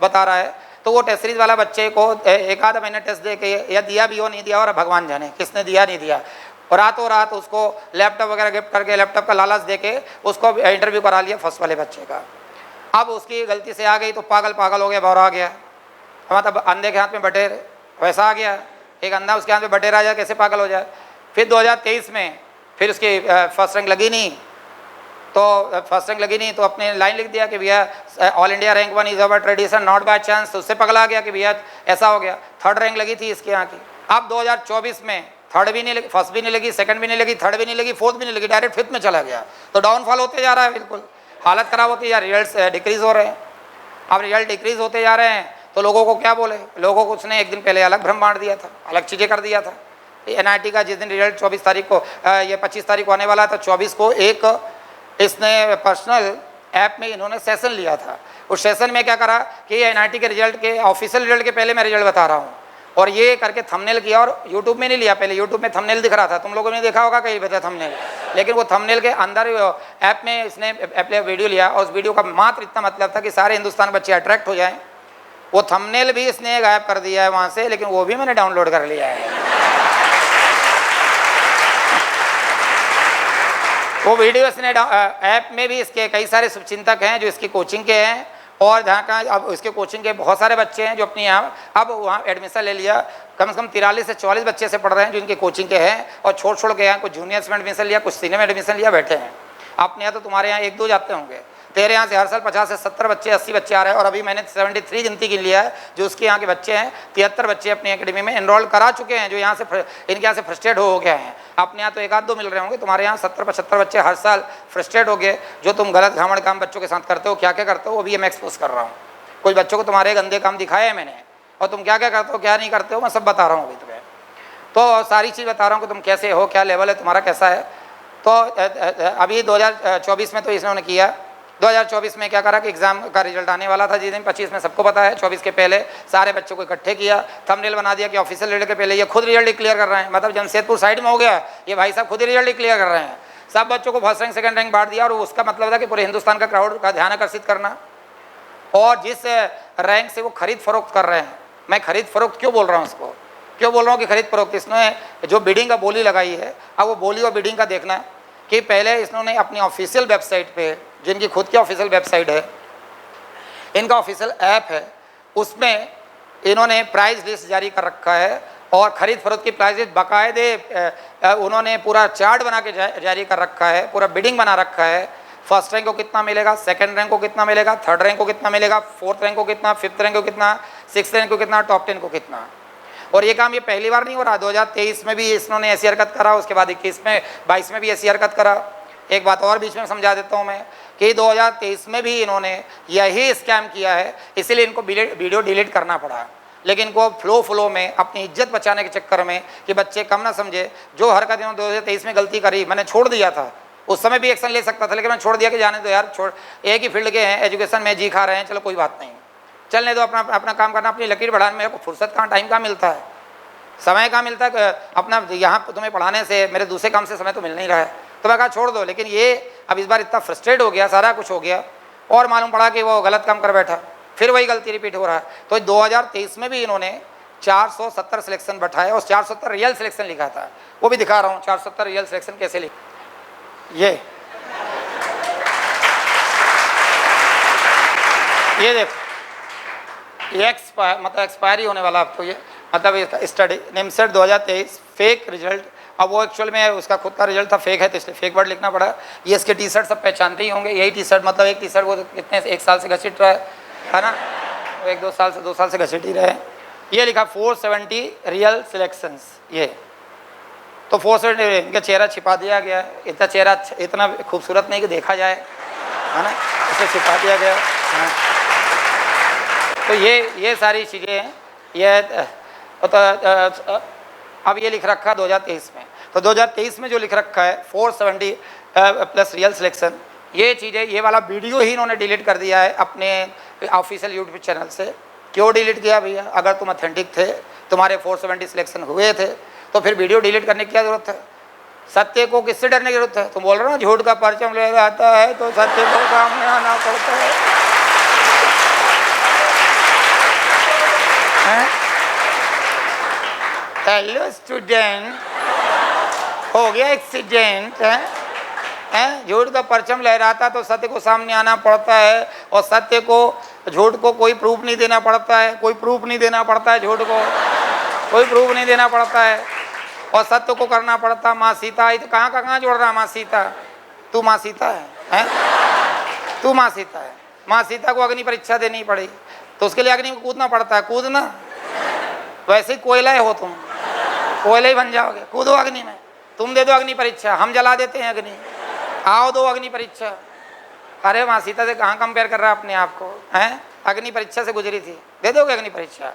बता रहा है, तो वो टेस्ट सीरीज़ वाला बच्चे को एक आधा महीना टेस्ट दे के या दिया भी हो नहीं दिया, और भगवान जाने किसने दिया नहीं दिया, और रातों रात उसको लैपटॉप वगैरह गिफ्ट करके, लैपटॉप का लालच देके उसको इंटरव्यू करा लिया फर्स्ट वाले बच्चे का। अब उसकी गलती से आ गई तो पागल हो गया, बौरा आ गया। मतलब अंधे के हाथ में बटेर वैसा आ गया, एक अंधा उसके हाथ में बटेर आ जाए, कैसे पागल हो जाए। फिर 2023 में फिर उसकी फर्स्ट रैंक लगी नहीं, तो अपने लाइन लिख दिया कि भैया all India rank 1 is our tradition not by chance. तो उससे पगला गया कि भैया ऐसा हो गया। थर्ड रैंक लगी थी इसके यहाँ की। अब 2024 में थर्ड भी नहीं लगी, फर्स्ट भी नहीं लगी, सेकंड भी नहीं लगी, थर्ड भी नहीं लगी, फोर्थ भी नहीं लगी, डायरेक्ट फिफ्थ में चला गया। तो डाउनफॉल होते जा रहा है, बिल्कुल हालत ख़राब होती है, रिजल्ट डिक्रीज़ हो रहे हैं। अब रिजल्ट डिक्रीज़ होते जा रहे हैं तो लोगों को क्या बोले, लोगों को उसने एक दिन पहले अलग भ्रम बांट दिया था, अलग चीज़ें कर दिया था। NIT का जिस दिन रिजल्ट 24 तारीख को ये 25 तारीख को आने वाला था, 24 को एक इसने पर्सनल ऐप में इन्होंने सेशन लिया था। उस सेशन में क्या करा कि NIT के रिजल्ट के ऑफिशियल रिजल्ट के पहले मैं रिजल्ट बता रहा हूँ, और ये करके थंबनेल किया, और यूट्यूब में नहीं लिया, पहले यूट्यूब में थंबनेल दिख रहा था, तुम लोगों ने देखा होगा कहीं भी थंबनेल, लेकिन वो थंबनेल के अंदर ऐप में इसने वीडियो लिया, और उस वीडियो का मात्र इतना मतलब था कि सारे हिंदुस्तान बच्चे अट्रैक्ट हो जाएं। वो थंबनेल भी इसने गायब कर दिया है वहाँ से, लेकिन वो भी मैंने डाउनलोड कर लिया है। वो वीडियो इसने ऐप में भी, इसके कई सारे शुभचिंतक हैं जो इसकी कोचिंग के हैं, और जहाँ का अब इसके कोचिंग के बहुत सारे बच्चे हैं जो अपनी यहाँ अब वहाँ एडमिशन ले लिया। कम से कम 43 से 44 बच्चे से पढ़ रहे हैं जो इनके कोचिंग के हैं, और छोड़ के यहाँ कुछ जूनियर्स में एडमिशन लिया, कुछ सीनियर में एडमिशन लिया, बैठे हैं। अपने यहाँ तो तुम्हारे यहाँ 1-2 जाते होंगे, तेरे यहाँ से हर साल 50 से 70 बच्चे 80 बच्चे आ रहे हैं, और अभी मैंने 73 गिनती गिन लिया है जो उसके यहाँ के बच्चे हैं। 73 बच्चे अपनी एकेडमी में एनरोल करा चुके हैं जो यहाँ से इनके यहाँ से फ्रस्ट्रेट हो गए हैं। अपने यहाँ तो एक आध दो मिल रहे होंगे, तुम्हारे यहाँ 70-75 बच्चे हर साल फ्रस्ट्रेट हो गए। जो तुम गलत घामड़ काम बच्चों के साथ करते हो, क्या क्या करते हो, वो भी मैं एक्सपोज कर रहा हूँ। कुछ बच्चों को तुम्हारे गंदे काम दिखाए हैं मैंने, और तुम क्या क्या करते हो क्या नहीं करते हो मैं सब बता रहा हूँ अभी तुम्हें। तो सारी चीज़ बता रहा हूँ कि तुम कैसे हो, क्या लेवल है तुम्हारा, कैसा है। तो अभी 2024 में तो इन्होंने किया। 2024 में क्या करा कि एग्जाम का रिजल्ट आने वाला था जिस दिन 25 में, सबको पता है। 24 के पहले सारे बच्चों को इकट्ठे किया, थंबनेल बना दिया कि ऑफिशियल रिजल्ट के पहले ये खुद रिजल्ट डिक्लेयर कर रहे हैं। मतलब जमशेदपुर साइड में हो गया, ये भाई साहब खुद ही रिजल्ट डिक्लेयर कर रहे हैं। सब बच्चों को फर्स्ट रैंक सेकंड रैंक बांट दिया, और उसका मतलब था कि पूरे हिंदुस्तान का क्राउड का ध्यान आकर्षित करना। और जिस रैंक से वो खरीद फरोख्त कर रहे हैं, मैं खरीद फरोख्त क्यों बोल रहा हूँ उसको, क्यों बोल रहा हूँ कि खरीद फरोख्त, इसने जो बिडिंग का बोली लगाई है, अब वो बोली और बिडिंग का देखना है कि पहले इन्होंने अपनी ऑफिशियल वेबसाइट पे, जिनकी खुद की ऑफिशियल वेबसाइट है, इनका ऑफिशियल ऐप है, उसमें इन्होंने प्राइस लिस्ट जारी कर रखा है, और खरीद फरोख्त की प्राइस लिस्ट बाकायदे उन्होंने पूरा चार्ट बना के जारी कर रखा है, पूरा बिडिंग बना रखा है। फर्स्ट रैंक को कितना मिलेगा, सेकंड रैंक को कितना मिलेगा, थर्ड रैंक को कितना मिलेगा, फोर्थ रैंक को कितना, फिफ्थ रैंक को कितना, सिक्स्थ रैंक को कितना, टॉप 10 को कितना। और ये काम ये पहली बार नहीं हो रहा, 2023 में भी इन्होंने ऐसी हरकत करा, उसके बाद 21 में 22 में भी ऐसी हरकत करा। एक बात और बीच में समझा देता हूँ मैं कि 2023 में भी इन्होंने यही स्कैम किया है, इसीलिए इनको वीडियो डिलीट करना पड़ा। लेकिन इनको फ्लो में अपनी इज्जत बचाने के चक्कर में कि बच्चे कम ना समझे, जो हरकत इन्होंने 2023 में गलती करी, मैंने छोड़ दिया था। उस समय भी एक्शन ले सकता था, लेकिन मैंने छोड़ दिया कि जाने दो यार, छोड़, एक ही फील्ड के हैं, एजुकेशन में जी खा रहे हैं, चलो कोई बात नहीं, चलने दो, अपना काम करना, अपनी लकीर बढ़ाने। मेरे को फुर्सत कहाँ, टाइम कहाँ मिलता है, समय कहाँ मिलता है अपना यहाँ तुम्हें पढ़ाने से, मेरे दूसरे काम से समय तो मिल नहीं रहा है। तो मैं कहा छोड़ दो। लेकिन ये अब इस बार इतना फ्रस्ट्रेट हो गया, सारा कुछ हो गया, और मालूम पड़ा कि वो गलत काम कर बैठा, फिर वही गलती रिपीट हो रहा है। तो 2023 में भी इन्होंने 470 सिलेक्शन बैठाए, और 470 रियल सिलेक्शन लिखा था, वो भी दिखा रहा हूँ 470 रियल सिलेक्शन कैसे लिखा। ये देखो, ये मतलब एक्सपायरी होने वाला अब तो, ये मतलब स्टडी निमसेट 2023 फेक रिजल्ट। अब वो एक्चुअल में उसका खुद का रिजल्ट था, फेक है, तो इसलिए फेक वर्ड लिखना पड़ा। ये इसके टी शर्ट सब पहचानते ही होंगे, यही टी शर्ट, मतलब एक टी शर्ट वो कितने एक साल से घसीट रहा है ना, वो 2 साल से घसीट ही रहे। ये लिखा 470 रियल सिलेक्शंस। ये तो 470, इनका चेहरा छिपा दिया गया, इतना चेहरा इतना खूबसूरत नहीं कि देखा जाए, है ना, इसे छिपा दिया गया। हाँ। तो ये सारी चीज़ें हैं। ये तो अब ये लिख रखा 2023 में, तो 2023 में जो लिख रखा है 470 प्लस रियल सिलेक्शन, ये चीज़ें, ये वाला वीडियो ही इन्होंने डिलीट कर दिया है अपने ऑफिशियल यूट्यूब चैनल से। क्यों डिलीट किया भैया? अगर तुम ऑथेंटिक थे, तुम्हारे 470 सिलेक्शन हुए थे, तो फिर वीडियो डिलीट करने की क्या जरूरत है? सत्य को किससे डरने की जरूरत है? तुम बोल रहे हो ना झूठ का परचम ले आता है तो सत्य को सामने आना पड़ता है। हेलो स्टूडेंट, हो गया एक्सीडेंट है? झूठ का परचम लहराता तो सत्य को सामने आना पड़ता है, और सत्य को, झूठ को कोई प्रूफ नहीं देना पड़ता है, कोई प्रूफ नहीं देना पड़ता है, झूठ को कोई प्रूफ नहीं देना पड़ता है, और सत्य को करना पड़ता। माँ सीता आई तो कहाँ जोड़ रहा? माँ सीता, तू माँ सीता है? तू माँ सीता है। माँ सीता को अग्नि परीक्षा देनी पड़ी, तो उसके लिए अग्नि में कूदना पड़ता है, कूदना। वैसे ही कोयला हो तुम, कोयला ही बन जाओगे, कूदो अग्नि में। तुम दे दो अग्नि परीक्षा, हम जला देते हैं अग्नि, आओ दो अग्नि परीक्षा। अरे माँ सीता से कहाँ कंपेयर कर रहा है अपने आप को, हैं? अग्नि परीक्षा से गुजरी थी, दे दोगे अग्नि परीक्षा?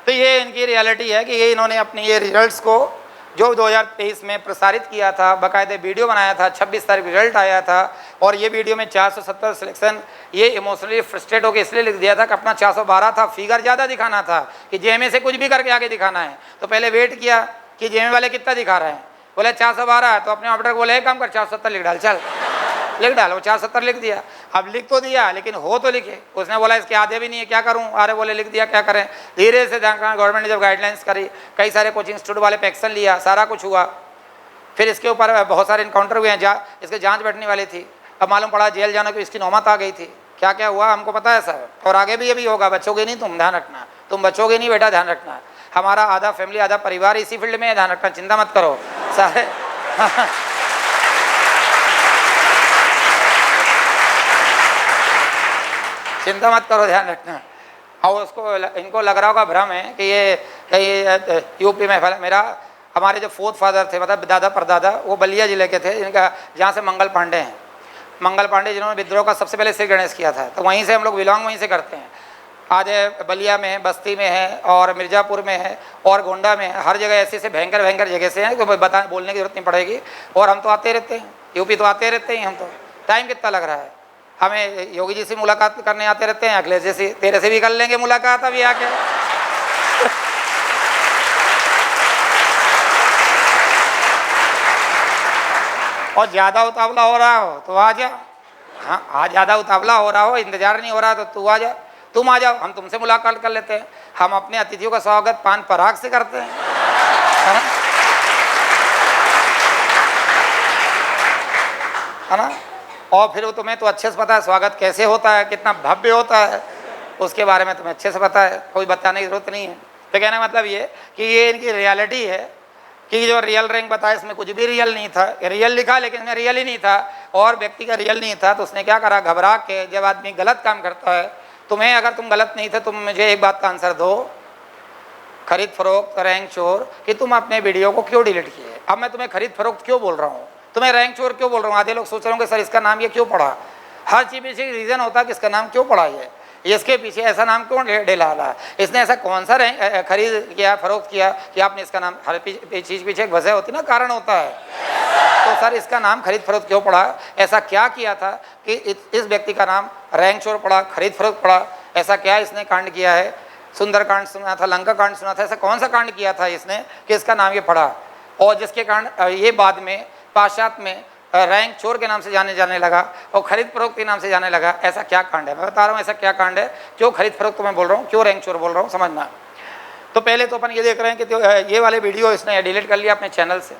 तो ये इनकी रियलिटी है कि ये इन्होंने अपने ये रिजल्ट्स को जो 2023 में प्रसारित किया था, बाकायदे वीडियो बनाया था, 26 तारीख रिजल्ट आया था, और ये वीडियो में 470 सिलेक्शन, ये इमोशनली फ्रस्ट्रेट होकर इसलिए लिख दिया था कि अपना 412 था, फिगर ज़्यादा दिखाना था कि जेएमए से कुछ भी करके आगे दिखाना है। तो पहले वेट किया कि जेएमए वाले कितना दिखा रहे हैं, बोले 412, तो अपने ऑपरेटर को बोले एक काम कर 470 लिख डाल, चल लिख डाल। वो 470 लिख दिया। अब लिख तो दिया, लेकिन हो तो लिखे। उसने बोला इसके आधे भी नहीं है, क्या करूं? अरे बोले लिख दिया, क्या करें? धीरे से गवर्नमेंट ने जब गाइडलाइंस करी, कई सारे कोचिंग इंस्टीट्यूट वाले पे एक्शन लिया, सारा कुछ हुआ। फिर इसके ऊपर बहुत सारे इनकाउंटर हुए हैं, इसके जाँच बैठने वाली थी। अब मालूम पड़ा जेल जाने की इसकी नौबत आ गई थी। क्या क्या हुआ हमको पता है सर, और आगे भी ये भी होगा। बचोगे नहीं तुम, ध्यान रखना। तुम बचोगे नहीं बेटा, ध्यान रखना। हमारा आधा फैमिली, आधा परिवार इसी फील्ड में है, ध्यान रखना, चिंता मत करो सारे। चिंता मत करो, ध्यान रखना। और उसको इनको लग रहा होगा भ्रम है कि ये कहीं यूपी में फैला। मेरा हमारे जो फोर्थ फादर थे, मतलब दादा परदादा, वो बलिया जिले के थे, इनका जहाँ से मंगल पांडे हैं, मंगल पांडे जिन्होंने विद्रोह का सबसे पहले श्री गणेश किया था, तो वहीं से हम लोग बिलोंग वहीं से करते हैं। आज बलिया में है, बस्ती में है, और मिर्ज़ापुर में है, और गोंडा में है, हर जगह ऐसे ऐसे भयंकर भयंकर जगह से हैं, तो बोलने की जरूरत नहीं पड़ेगी। और हम तो आते रहते हैं, यूपी तो आते रहते हैं हम तो। टाइम कितना लग रहा है हमें? योगी जी से मुलाकात करने आते रहते हैं, अखिलेश जी से, तेरे से भी कर लेंगे मुलाकात अभी आके। और ज़्यादा उतावला हो रहा हो तो आ जा। हाँ, आज ज़्यादा उतावला हो रहा हो, इंतजार नहीं हो रहा तो तू आ जा, तुम आ जाओ, हम तुमसे मुलाकात कर लेते हैं। हम अपने अतिथियों का स्वागत पान पराग से करते हैं, है ना? और फिर वो तुम्हें तो अच्छे से पता है स्वागत कैसे होता है, कितना भव्य होता है, उसके बारे में तुम्हें अच्छे से पता है, कोई बताने की जरूरत नहीं है। तो कहने का मतलब ये कि ये इनकी रियलिटी है कि जो रियल रैंक बताया इसमें कुछ भी रियल नहीं था। रियल लिखा लेकिन इसमें रियल ही नहीं था, और व्यक्ति का रियल नहीं था। तो उसने क्या करा, घबरा के, जब आदमी गलत काम करता है, तुम्हें अगर तुम गलत नहीं थे, तुम मुझे एक बात का आंसर दो, खरीद फरोख्त रैंक चोर, कि तुम अपने वीडियो को क्यों डिलीट किए? अब मैं तुम्हें खरीद फरोख्त क्यों बोल रहा हूँ, तुम्हें रैंक चोर क्यों बोल रहा हूँ? आधे लोग सोच रहे होंगे सर इसका नाम ये क्यों पड़ा। हर चीज़ पीछे रीज़न होता है कि इसका नाम क्यों पड़ा, ये इसके पीछे ऐसा नाम क्यों डाला, इसने ऐसा कौन सा रैंक खरीद किया, फरोख्त किया कि आपने इसका नाम, हर चीज़ पीछे एक वजह होती है ना, कारण होता है। तो सर इसका नाम खरीद फरोख्त क्यों पड़ा, ऐसा क्या किया था कि इस व्यक्ति का नाम रैंक चोर पड़ा, खरीद फरोख्त पड़ा, ऐसा क्या इसने कांड किया है? सुंदर कांड सुना था, लंका कांड सुना था, ऐसा कौन सा कांड किया था इसने कि इसका नाम ये पड़ा, और जिसके कारण ये बाद में पाश्चात्य में रैंक चोर के नाम से जाने लगा और खरीद फरोख्त के नाम से जाने लगा। ऐसा क्या कांड है? मैं बता रहा हूँ ऐसा क्या कांड है, क्यों खरीद फरोख्त तो मैं बोल रहा हूँ, क्यों रैंक चोर बोल रहा हूँ, समझना। तो पहले तो अपन ये देख रहे हैं कि ये वाले वीडियो इसने डिलीट कर लिया अपने चैनल से।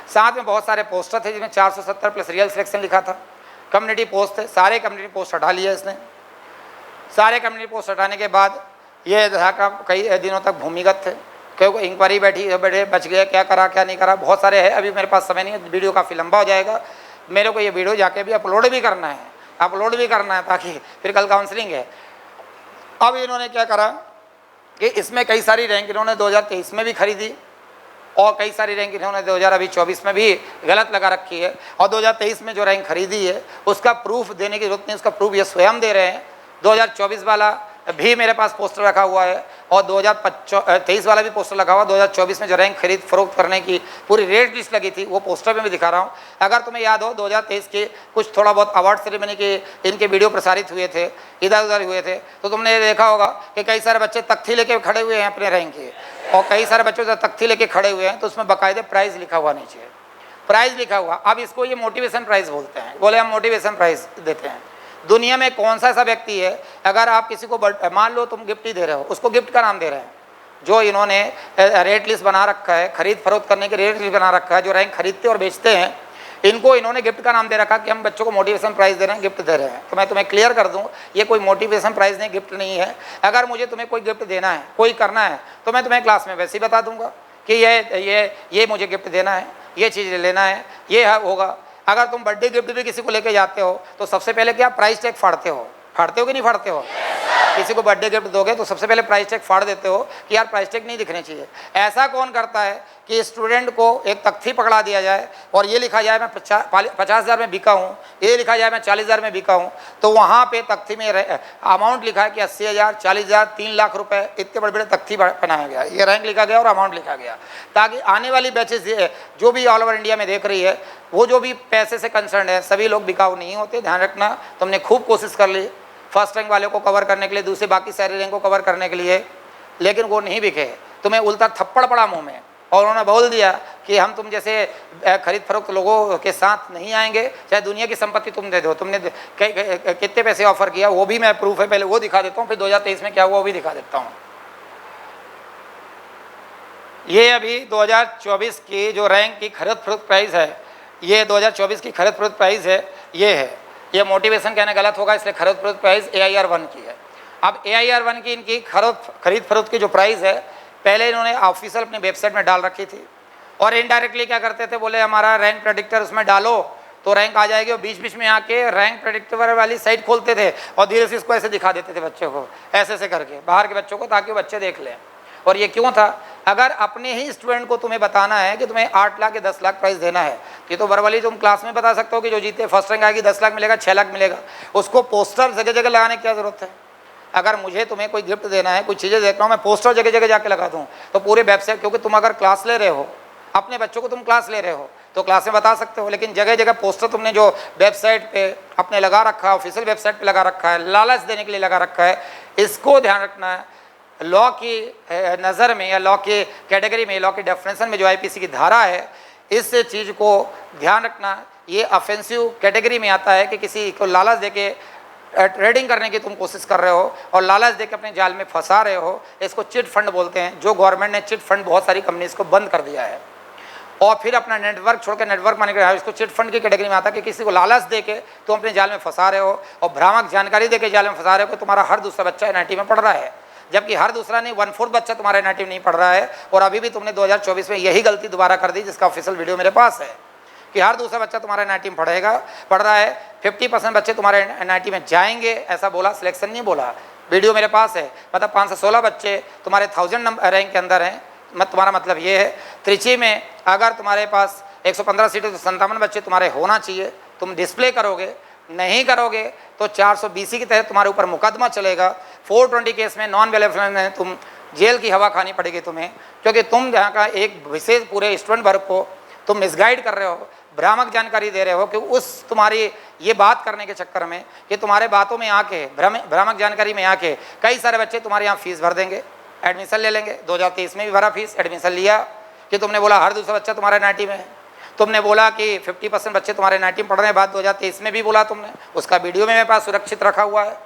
साथ में बहुत सारे पोस्टर थे जिसमें 470 प्लस रियल सिलेक्शन लिखा था, कम्युनिटी पोस्ट थे, सारे कम्युनिटी पोस्ट हटा लिया इसने। सारे कम्युनिटी पोस्ट हटाने के बाद ये कई दिनों तक भूमिगत थे, क्योंकि इंक्वायरी बैठे बच गए, क्या करा क्या नहीं करा, बहुत सारे है। अभी मेरे पास समय नहीं है, वीडियो काफ़ी लंबा हो जाएगा, मेरे को ये वीडियो जाके भी अपलोड भी करना है, ताकि फिर कल काउंसलिंग है। अब इन्होंने क्या करा कि इसमें कई सारी रैंक इन्होंने 2023 में भी खरीदी, और कई सारी रैंक इन्होंने 2024 में भी गलत लगा रखी है, और 2023 में जो रैंक खरीदी है उसका प्रूफ देने की जरूरत नहीं, उसका प्रूफ ये स्वयं दे रहे हैं। 2024 वाला भी मेरे पास पोस्टर रखा हुआ है, और 2023 वाला भी पोस्टर लगा हुआ। 2024 में जो रैंक खरीद फरोख्त करने की पूरी रेट लिस्ट लगी थी वो पोस्टर में भी दिखा रहा हूँ। अगर तुम्हें याद हो 2023 के कुछ थोड़ा बहुत अवार्ड सेरेमनी के इनके वीडियो प्रसारित हुए थे, इधर उधर हुए थे, तो तुमने ये देखा होगा कि कई सारे बच्चे तख्ती लेके खड़े हुए हैं अपने रैंक के, और कई सारे बच्चों से तख्ती लेके खड़े हुए हैं, तो उसमें बाकायदे प्राइज़ लिखा हुआ नीचे, प्राइज़ लिखा हुआ। अब इसको ये मोटिवेशन प्राइज़ बोलते हैं, बोले हम मोटिवेशन प्राइज़ देते हैं। दुनिया में कौन सा ऐसा व्यक्ति है, अगर आप किसी को मान लो तुम गिफ्ट ही दे रहे हो, उसको गिफ्ट का नाम दे रहे हैं, जो इन्होंने रेट लिस्ट बना रखा है, खरीद फरोख्त करने के रेट लिस्ट बना रखा है, जो रैंक खरीदते और बेचते हैं, इनको इन्होंने गिफ्ट का नाम दे रखा कि हम बच्चों को मोटिवेशन प्राइज़ दे रहे हैं, गिफ्ट दे रहे हैं। तो मैं तुम्हें क्लियर कर दूं, ये कोई मोटिवेशन प्राइज़ नहीं, गिफ्ट नहीं है। अगर मुझे तुम्हें कोई गिफ्ट देना है, कोई करना है, तो मैं तुम्हें क्लास में वैसे ही बता दूंगा कि ये मुझे गिफ्ट देना है, ये चीज़ लेना है, ये होगा। अगर तुम बर्थडे गिफ्ट भी किसी को लेके जाते हो तो सबसे पहले क्या प्राइस टैग फाड़ते हो कि नहीं फाड़ते हो? किसी को बर्थडे गिफ्ट दोगे तो सबसे पहले प्राइस टैग फाड़ देते हो कि यार प्राइस टैग नहीं दिखने चाहिए। ऐसा कौन करता है कि स्टूडेंट को एक तख्ती पकड़ा दिया जाए और ये लिखा जाए मैं 50,000 में बिका हूँ, ये लिखा जाए मैं 40,000 में बिका हूँ, तो वहाँ पे तख्ती में अमाउंट लिखा है कि 80,000, 40,000, 3 लाख रुपए, इतने बड़े बड़े तख्ती बनाया गया, ये रैंक लिखा गया और अमाउंट लिखा गया, ताकि आने वाली बैचेस जो भी ऑल ओवर इंडिया में देख रही है, वो जो भी पैसे से कंसर्न है, सभी लोग बिकाऊ नहीं होते। ध्यान रखना, तुमने खूब कोशिश कर ली फर्स्ट रैंक वाले को कवर करने के लिए, दूसरे बाकी सारे रैंक को कवर करने के लिए, लेकिन वो नहीं बिके। तुम्हें उल्टा थप्पड़ पड़ा मुंह में, और उन्होंने बोल दिया कि हम तुम जैसे खरीद फरोख्त लोगों के साथ नहीं आएंगे, चाहे दुनिया की संपत्ति तुम दे दो। तुमने कितने पैसे ऑफर किया वो भी मैं प्रूफ है, पहले वो दिखा देता हूँ, फिर 2023 में क्या हुआ वो भी दिखा देता हूँ। ये अभी 2024 की जो रैंक की खरीद फरोख्त प्राइस है, ये 2024 की खरीद फरोख्त प्राइस है, ये है। ये मोटिवेशन कहना गलत होगा, इसलिए खरीद फरोख्त प्राइस AIR1 की है। अब AIR1 की इनकी खरीद फरोख्त की जो प्राइस है, पहले इन्होंने ऑफिशियल अपनी वेबसाइट में डाल रखी थी, और इनडायरेक्टली क्या करते थे, बोले हमारा रैंक प्रेडिक्टर उसमें डालो तो रैंक आ जाएगी। और बीच बीच में आके रैंक प्रेडिक्टर वाली साइट खोलते थे और धीरे से इसको ऐसे दिखा देते थे बच्चों को, ऐसे ऐसे करके बाहर के बच्चों को, ताकि वो बच्चे देख लें। और ये क्यों था? अगर अपने ही स्टूडेंट को तुम्हें बताना है कि तुम्हें 8 लाख या 10 लाख प्राइस देना है, ये तो वर्बली तुम क्लास में बता सकते हो कि जो जीते फर्स्ट रैंक आएगी 10 लाख मिलेगा, 6 लाख मिलेगा। उसको पोस्टर जगह जगह लगाने की क्या जरूरत है? अगर मुझे तुम्हें कोई गिफ्ट देना है, कुछ चीज़ें देख रहा हूँ, मैं पोस्टर जगह जगह जाके लगा दूँ तो पूरे वेबसाइट, क्योंकि तुम अगर क्लास ले रहे हो, अपने बच्चों को तुम क्लास ले रहे हो तो क्लास में बता सकते हो, लेकिन जगह जगह पोस्टर तुमने जो वेबसाइट पे अपने लगा रखा है, ऑफिशियल वेबसाइट पे लगा रखा है, लालच देने के लिए लगा रखा है, इसको ध्यान रखना है। लॉ की नज़र में या लॉ की कैटेगरी में, लॉ की डेफिनेशन में जो आईपीसी की धारा है, इस चीज़ को ध्यान रखना। ये ऑफेंसिव कैटेगरी में आता है कि किसी को लालच देके ट्रेडिंग करने की तुम कोशिश कर रहे हो और लालच देके अपने जाल में फंसा रहे हो। इसको चिट फंड बोलते हैं। जो गवर्नमेंट ने चिट फंड बहुत सारी कंपनीज को बंद कर दिया है और फिर अपना नेटवर्क छोड़ के नेटवर्क माने कर, इसको चिट फंड की कैटेगरी में आता है कि किसी को लालच देके तुम अपने जाल में फंसा रहे हो और भ्रामक जानकारी देके जाल में फंसा रहे हो कि तुम्हारा हर दूसरा बच्चा एनआईटी में पढ़ रहा है, जबकि हर दूसरा नहीं 1/4 बच्चा तुम्हारा एनआईटी में नहीं पढ़ रहा है। और अभी भी तुमने 2024 में यही गलती दोबारा कर दी, जिसका ऑफिशियल वीडियो मेरे पास है, कि हर दूसरा बच्चा तुम्हारा एनआईटी में पढ़ रहा है। 50% बच्चे तुम्हारे एनआईटी में जाएंगे, ऐसा बोला, सिलेक्शन नहीं बोला, वीडियो मेरे पास है। मतलब 516 बच्चे तुम्हारे 1000 नंबर रैंक के अंदर हैं। तुम्हारा मतलब ये है त्रिची में अगर तुम्हारे पास 115 सीटें तो 57 बच्चे तुम्हारे होना चाहिए। तुम डिस्प्ले करोगे, नहीं करोगे तो 420 के तहत तुम्हारे ऊपर मुकदमा चलेगा। 420 केस में नॉन वेलेबल में तुम जेल की हवा खानी पड़ेगी तुम्हें, क्योंकि तुम यहाँ का एक विशेष पूरे स्टूडेंट वर्ग को तुम मिसगाइड कर रहे हो, भ्रामक जानकारी दे रहे हो कि उस तुम्हारी ये बात करने के चक्कर में कि तुम्हारे बातों में आके भ्रामक जानकारी में आके कई सारे बच्चे तुम्हारे यहाँ फीस भर देंगे, एडमिशन ले लेंगे। 2023 में भी भरा फीस, एडमिशन लिया कि तुमने बोला हर दूसरा बच्चा तुम्हारे एनआईटी में है, तुमने बोला कि 50% बच्चे तुम्हारे एनआईटी में पढ़ रहे हैं, बात 2023 में भी बोला तुमने, उसका वीडियो में मेरे पास सुरक्षित रखा हुआ है।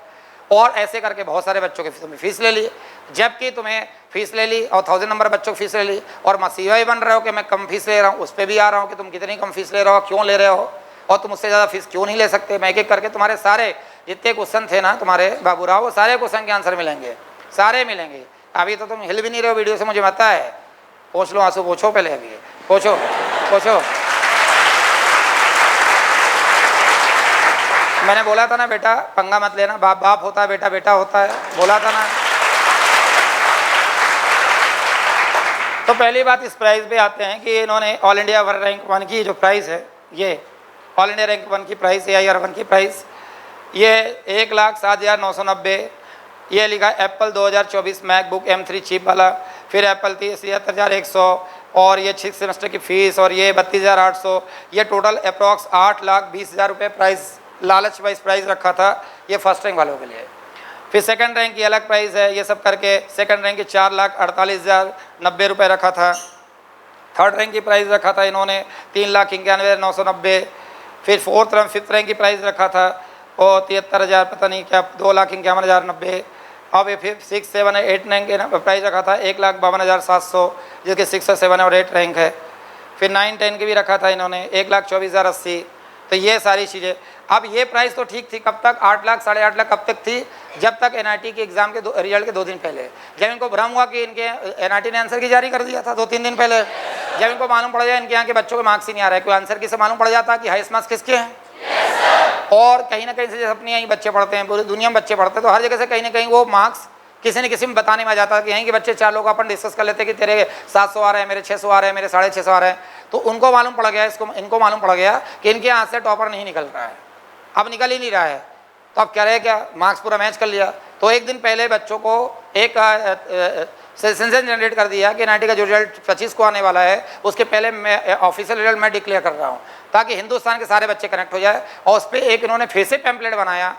और ऐसे करके बहुत सारे बच्चों की तुम्हें फीस ले ली, जबकि तुम्हें फीस ले ली और 1000 नंबर बच्चों की फीस ले ली और मसीहा ही बन रहे हो कि मैं कम फीस ले रहा हूँ। उस पर भी आ रहा हूँ कि तुम कितनी कम फीस ले रहे हो, क्यों ले रहे हो और तुम उससे ज़्यादा फीस क्यों नहीं ले सकते। मैं एक एक करके तुम्हारे सारे जितने क्वेश्चन थे ना तुम्हारे बाबूराव, वो सारे क्वेश्चन के आंसर मिलेंगे, सारे मिलेंगे। अभी तो तुम हिल भी नहीं रहे हो वीडियो से, मुझे पता है। पूछ लो आंसू, पूछो पहले, अभी पूछो पूछो। मैंने बोला था ना बेटा पंगा मत लेना, बाप बाप होता है, बेटा बेटा होता है, बोला था ना। तो पहली बात इस प्राइस पे आते हैं कि इन्होंने ऑल इंडिया रैंक 1 की जो प्राइस है, ये ऑल इंडिया रैंक 1 की प्राइस, AIR 1 की प्राइस ये 1,07,990। ये लिखा एप्पल 2024 मैकबुक M3 चिप वाला, फिर एप्पल 73,100 और ये 6 सेमेस्टर की फ़ीस और ये 32,800। ये टोटल अप्रॉक्स 8,20,000 रुपये प्राइस, लालच वाइज प्राइस रखा था ये फर्स्ट रैंक वालों के लिए। फिर सेकंड रैंक की अलग प्राइस है, ये सब करके सेकंड रैंक की 4,48,090 रुपये रखा था। थर्ड रैंक की प्राइस रखा था इन्होंने 3,91,990। फिर फोर्थ रैंक फिफ्थ रैंक की प्राइस रखा था और 73,000 पता नहीं क्या, 2,51,090। अब ये फिर 6, 7, 8 रैंक के प्राइस रखा था 1,52,700, जिसके 6 और 7 और 8 रैंक है। फिर 9, 10 की भी रखा था इन्होंने 1,24,080। तो ये सारी चीज़ें। अब ये प्राइस तो ठीक थी कब तक, 8 लाख 8.5 लाख कब तक थी, जब तक एनआईटी के एग्जाम के रिजल्ट के 2 दिन पहले, जब इनको भ्रम हुआ कि इनके एनआईटी ने आंसर की जारी कर दिया था 2-3 दिन पहले, जब इनको मालूम पड़ जाए इनके यहाँ के बच्चों के मार्क्स ही नहीं आ रहे, कोई आंसर की से मालूम पड़ जाता कि हाईएस्ट मार्क्स किसके हैं। और कहीं ना कहीं से अपने यहीं बच्चे पढ़ते हैं, पूरी दुनिया में बच्चे पढ़ते हैं, तो हर जगह से कहीं ना कहीं वो मार्क्स किसी न किसी में बताने में आ जाता है कि यहीं के बच्चे 4 लोग अपन डिस्कस कर लेते हैं कि तेरे 700 आ रहे हैं, मेरे 600 आ रहे हैं, मेरे 650 आ रहे हैं। तो उनको मालूम पड़ गया, इनको मालूम पड़ गया कि इनके यहाँ से टॉपर नहीं निकल रहा है, अब निकल ही नहीं रहा है। तो अब क्या रहे, क्या मार्क्स पूरा मैच कर लिया। तो एक दिन पहले बच्चों को एक सेंसेशन जनरेट कर दिया कि एनआईटी का जो रिजल्ट 25 को आने वाला है उसके पहले मैं ऑफिशियल रिजल्ट मैं डिक्लेयर कर रहा हूँ, ताकि हिंदुस्तान के सारे बच्चे कनेक्ट हो जाए। और उस पर एक इन्होंने फिर से पैम्पलेट बनाया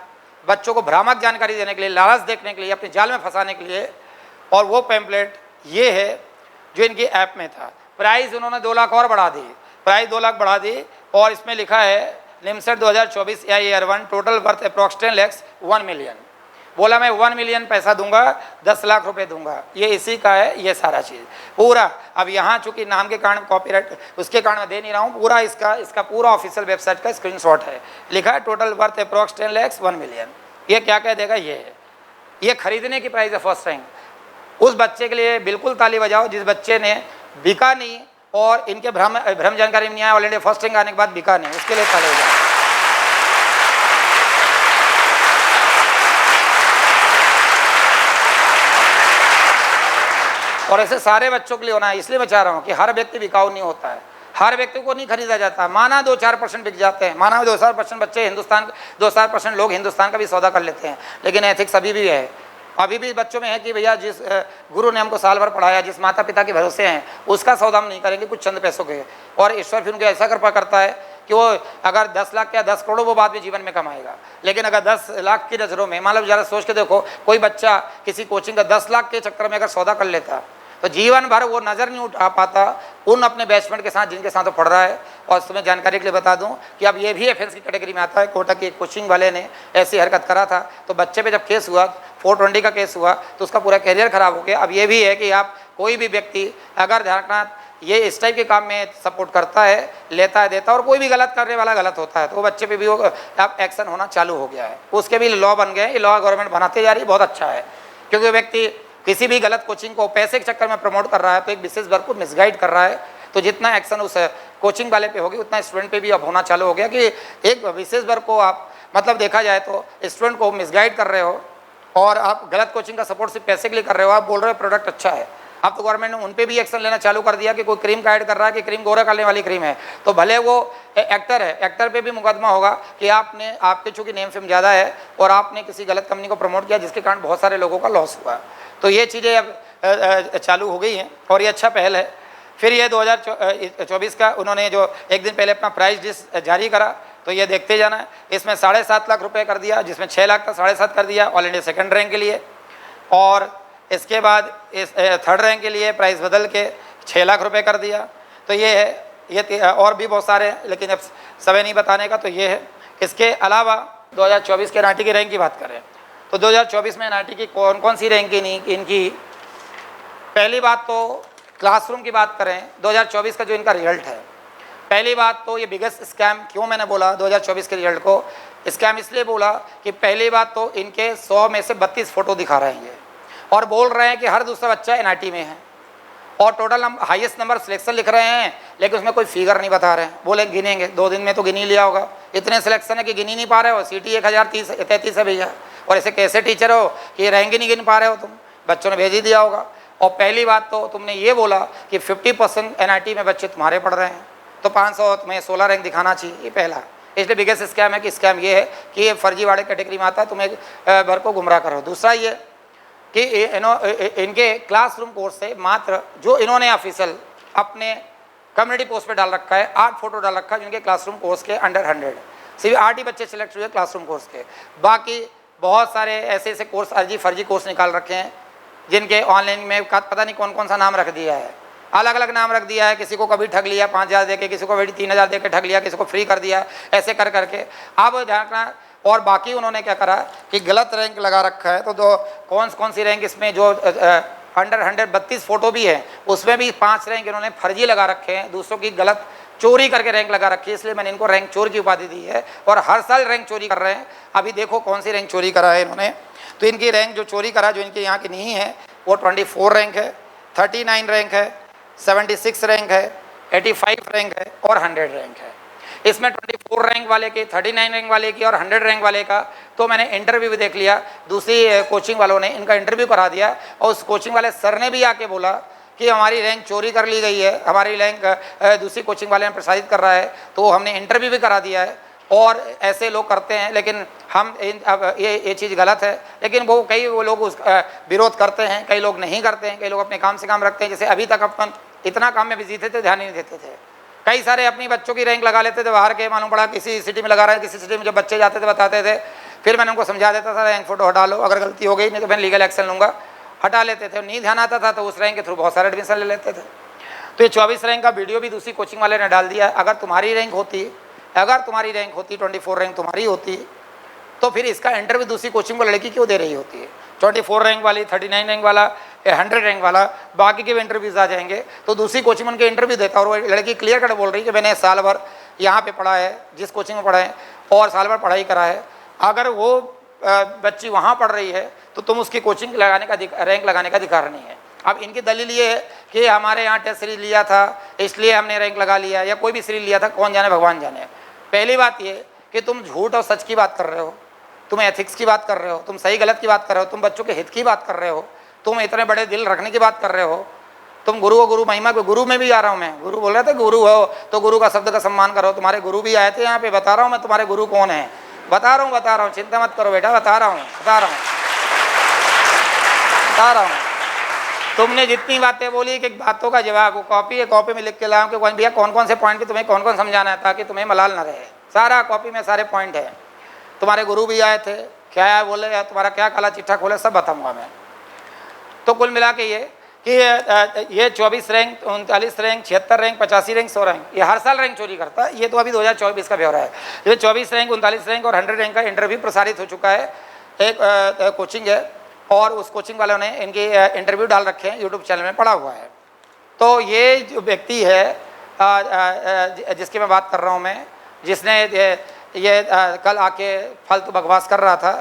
बच्चों को भ्रामक जानकारी देने के लिए, लालच देखने के लिए, अपने जाल में फंसाने के लिए। और वो पैम्पलेट ये है जो इनकी ऐप में था। प्राइस उन्होंने 2 लाख और बढ़ा दी, प्राइस 2 लाख बढ़ा दी और इसमें लिखा है NIMCET 2024 AIR 1 total worth approx 10 lakhs 1 million। बोला मैं 1 मिलियन पैसा दूंगा, 10 लाख रुपए दूंगा, ये इसी का है ये सारा चीज़ पूरा। अब यहाँ चूंकि नाम के कारण कॉपीराइट उसके कारण मैं दे नहीं रहा हूँ, पूरा इसका पूरा ऑफिशियल वेबसाइट का स्क्रीनशॉट है, लिखा है total worth approx 10 lakhs 1 million। ये क्या कह देगा, ये है, ये खरीदने की प्राइस है फर्स्ट रैंक। उस बच्चे के लिए बिल्कुल ताली बजाओ जिस बच्चे ने बिका नहीं और इनके भ्रम जानकारी में नहीं आया, ऑल इंडिया फर्स्ट रैंक आने के बाद बिका नहीं, उसके लिए ताली बजाएं। और ऐसे सारे बच्चों के लिए होना है। इसलिए मैं चाह रहा हूँ कि हर व्यक्ति बिकाऊ नहीं होता है, हर व्यक्ति को नहीं खरीदा जाता। माना 2-4% बिक जाते हैं, माना 2-4% बच्चे हिंदुस्तान, 2-4% लोग हिंदुस्तान का भी सौदा कर लेते हैं, लेकिन एथिक्स अभी भी है, अभी भी बच्चों में है कि भैया जिस गुरु ने हमको साल भर पढ़ाया, जिस माता पिता के भरोसे हैं, उसका सौदा हम नहीं करेंगे कुछ चंद पैसों के। और ईश्वर फिर उनको ऐसा कृपा करता है कि वो अगर 10 लाख या 10 करोड़ वो बाद में जीवन में कमाएगा, लेकिन अगर 10 लाख की नज़रों में, मान लो ज़रा सोच के देखो, कोई बच्चा किसी कोचिंग का 10 लाख के चक्कर में अगर सौदा कर लेता तो जीवन भर वो नज़र नहीं उठा पाता उन अपने बैचमेंट के साथ जिनके साथ वो पढ़ रहा है। और तुम्हें जानकारी के लिए बता दूं कि अब ये भी ऑफेंस की कैटेगरी में आता है। कोटा के कोचिंग वाले ने ऐसी हरकत करा था, तो बच्चे पे जब केस हुआ, 420 का केस हुआ, तो उसका पूरा करियर खराब हो गया। अब ये भी है कि आप कोई भी व्यक्ति अगर ध्यान रखना, ये इस टाइप के काम में सपोर्ट करता है, लेता है, देता है, और कोई भी गलत करने वाला गलत होता है, तो वो बच्चे पे भी वो अब एक्शन होना चालू हो गया है। उसके भी लॉ बन गए, ये लॉ गवर्नमेंट बनाते जा रही है, बहुत अच्छा है। क्योंकि व्यक्ति किसी भी गलत कोचिंग को पैसे के चक्कर में प्रमोट कर रहा है तो एक विशेष वर्ग को मिसगाइड कर रहा है, तो जितना एक्शन उस कोचिंग वाले पे होगी उतना स्टूडेंट पे भी अब होना चालू हो गया कि एक विशेष वर्ग को आप, मतलब देखा जाए तो स्टूडेंट को मिसगाइड कर रहे हो और आप गलत कोचिंग का सपोर्ट सिर्फ पैसे के लिए कर रहे हो। आप बोल रहे हो प्रोडक्ट अच्छा है, अब तो गवर्नमेंट ने उन पे भी एक्शन लेना चालू कर दिया कि कोई क्रीम का ऐड कर रहा है कि क्रीम गोरा करने वाली क्रीम है, तो भले वो एक्टर है, एक्टर पे भी मुकदमा होगा कि आपने, आपके चूंकि नेम फेम ज़्यादा है और आपने किसी गलत कंपनी को प्रमोट किया जिसके कारण बहुत सारे लोगों का लॉस हुआ। तो ये चीज़ें अब चालू हो गई हैं और ये अच्छा पहल है। फिर ये 2024 का उन्होंने जो एक दिन पहले अपना प्राइस लिस्ट जारी करा, तो ये देखते जाना है। इसमें 7.5 लाख रुपए कर दिया, जिसमें 6 लाख का 7.5 कर दिया ऑल इंडिया सेकंड रैंक के लिए, और इसके बाद इस थर्ड रैंक के लिए प्राइस बदल के 6 लाख रुपए कर दिया। तो ये है, ये और भी बहुत सारे हैं लेकिन अब समय नहीं बताने का, तो ये है। इसके अलावा 2024 के एनआईटी की रैंक की बात करें तो 2024 में एनआईटी की कौन कौन सी रैंक इनकी, पहली बात तो क्लासरूम की बात करें 2024 का जो इनका रिजल्ट है, पहली बात तो ये बिगेस्ट स्कैम, क्यों मैंने बोला 2024 के रिजल्ट को स्कैम इसलिए बोला कि पहली बात तो इनके 100 में से 32 फोटो दिखा रहे हैं ये, और बोल रहे हैं कि हर दूसरा बच्चा एनआईटी में है, और टोटल हम हाईएस्ट नंबर सिलेक्शन लिख रहे हैं, लेकिन उसमें कोई फिगर नहीं बता रहे हैं। बोले गिनेंगे, 2 दिन में तो गिन ही लिया होगा, इतने सिलेक्शन है कि गिन ही नहीं पा रहे हो। सीटी 1033 है भैया, और ऐसे कैसे टीचर हो कि रैंक ही नहीं गिन पा रहे हो तुम, बच्चों ने भेज ही दिया होगा। और पहली बात तो तुमने ये बोला कि 50% एनआईटी में बच्चे तुम्हारे पढ़ रहे हैं, तो 500 तुम्हें 16 रैंक दिखाना चाहिए, ये पहला। इसलिए बिगेस्ट स्कैम है कि स्कैम ये है कि ये फर्जीवाड़े कैटेगरी में आता है, तुम्हें भर को गुमराह करो। दूसरा ये कि इनके क्लासरूम कोर्स से मात्र जो इन्होंने ऑफिशियल अपने कम्युनिटी पोस्ट पे डाल रखा है 8 फोटो डाल रखा है जिनके क्लासरूम कोर्स के अंडर 100, सिर्फ 8 ही बच्चे सिलेक्ट हुए क्लासरूम कोर्स के। बाकी बहुत सारे ऐसे ऐसे कोर्स फर्जी कोर्स निकाल रखे हैं जिनके ऑनलाइन में पता नहीं कौन कौन सा नाम रख दिया है, अलग अलग नाम रख दिया है। किसी को कभी ठग लिया 5,000 दे के, किसी को कभी 3,000 दे के ठग लिया, किसी को फ्री कर दिया, ऐसे कर करके। अब ध्यान रखना, और बाकी उन्होंने क्या करा कि गलत रैंक लगा रखा है, तो दो कौन सी रैंक इसमें जो अंडर 132 फोटो भी है उसमें भी 5 रैंक इन्होंने फर्जी लगा रखे हैं, दूसरों की गलत चोरी करके रैंक लगा रखी है, इसलिए मैंने इनको रैंक चोर की उपाधि दी है। और हर साल रैंक चोरी कर रहे हैं। अभी देखो कौन सी रैंक चोरी करा है इन्होंने, तो इनकी रैंक जो चोरी करा जो इनके यहाँ की नहीं है वो 24 रैंक है, 39 रैंक है, 76 रैंक है, 85 रैंक है और 100 रैंक है। इसमें 24 रैंक वाले की, 39 रैंक वाले की और 100 रैंक वाले का तो मैंने इंटरव्यू भी देख लिया, दूसरी कोचिंग वालों ने इनका इंटरव्यू करा दिया, और उस कोचिंग वाले सर ने भी आके बोला कि हमारी रैंक चोरी कर ली गई है, हमारी रैंक दूसरी कोचिंग वाले ने प्रसारित कर रहा है, तो हमने इंटरव्यू भी करा दिया है। और ऐसे लोग करते हैं, लेकिन हम अब ये चीज़ गलत है, लेकिन वो कई वो लोग उस विरोध करते हैं, कई लोग नहीं करते हैं, कई लोग अपने काम से काम रखते हैं। जैसे अभी तक अपन इतना काम में बिजी थे, ध्यान ही नहीं देते थे। कई सारे अपनी बच्चों की रैंक लगा लेते थे बाहर के, मालूम पड़ा किसी सिटी में लगा रहे हैं, किसी सिटी में जब बच्चे जाते थे बताते थे, फिर मैंने उनको समझा देता था रैंक फोटो हटा लो, अगर गलती हो गई नहीं तो मैं लीगल एक्शन लूँगा, हटा लेते थे। नहीं ध्यान आता था तो उस रैंक के थ्रू बहुत सारे एडमिशन ले लेते थे। तो ये 24 रैंक का वीडियो भी दूसरी कोचिंग वाले ने डाल दिया। अगर तुम्हारी रैंक होती 24 रैंक तुम्हारी होती तो फिर इसका इंटरव्यू दूसरी कोचिंग को लड़की क्यों दे रही होती है? 24 रैंक वाली, 39 रैंक वाला, 100 रैंक वाला, बाकी के भी इंटरव्यूज आ जाएंगे, तो दूसरी कोचिंग में उनके इंटरव्यू देता, और वो लड़की क्लियर कट बोल रही कि मैंने साल भर यहाँ पे पढ़ा है, जिस कोचिंग में पढ़ा है, और साल भर पढ़ाई करा है। अगर वो बच्ची वहाँ पढ़ रही है तो तुम उसकी कोचिंग लगाने का रैंक लगाने का अधिकार नहीं है। अब इनकी दलील ये है कि हमारे यहाँ टेस्ट सीरीज लिया था इसलिए हमने रैंक लगा लिया, या कोई भी सीरीज लिया था, कौन जाने भगवान जाने। पहली बात ये कि तुम झूठ और सच की बात कर रहे हो, तुम एथिक्स की बात कर रहे हो, तुम सही गलत की बात कर रहे हो, तुम बच्चों के हित की बात कर रहे हो, तुम इतने बड़े दिल रखने की बात कर रहे हो, तुम गुरु हो, गुरु महिमा को, गुरु में भी आ रहा हूँ मैं, गुरु बोल रहे थे गुरु हो तो गुरु का शब्द का सम्मान करो, तुम्हारे गुरु भी आए थे यहाँ पे, बता रहा हूँ मैं तुम्हारे गुरु कौन है, बता रहा हूँ, चिंता मत करो बेटा, बता रहा हूँ। तुमने जितनी बातें बोली कि बातों का जवाब, वो कॉपी है, कॉपी में लिख के लाऊं कि भैया कौन कौन से पॉइंट पे तुम्हें कौन कौन समझाना है, ताकि तुम्हें मलाल ना रहे। सारा कॉपी में सारे पॉइंट है। तुम्हारे गुरु भी आए थे, क्या है बोले, या तुम्हारा क्या काला चिट्ठा खोले, सब बताऊंगा मैं। तो कुल मिला के ये कि ये 24 rank, 39 rank, 76 rank, 85 rank, 100 rank, ये हर साल रैंक चोरी करता है। ये तो अभी 2024 का ब्यौरा है। ये 24 रैंक, 39 रैंक और 100 रैंक का इंटरव्यू प्रसारित हो चुका है। एक कोचिंग है और उस कोचिंग वालों ने इनके इंटरव्यू डाल रखे हैं, यूट्यूब चैनल में पड़ा हुआ है। तो ये जो व्यक्ति है जिसकी मैं बात कर रहा हूँ मैं, जिसने ये कल आके फालतू बकवास कर रहा था,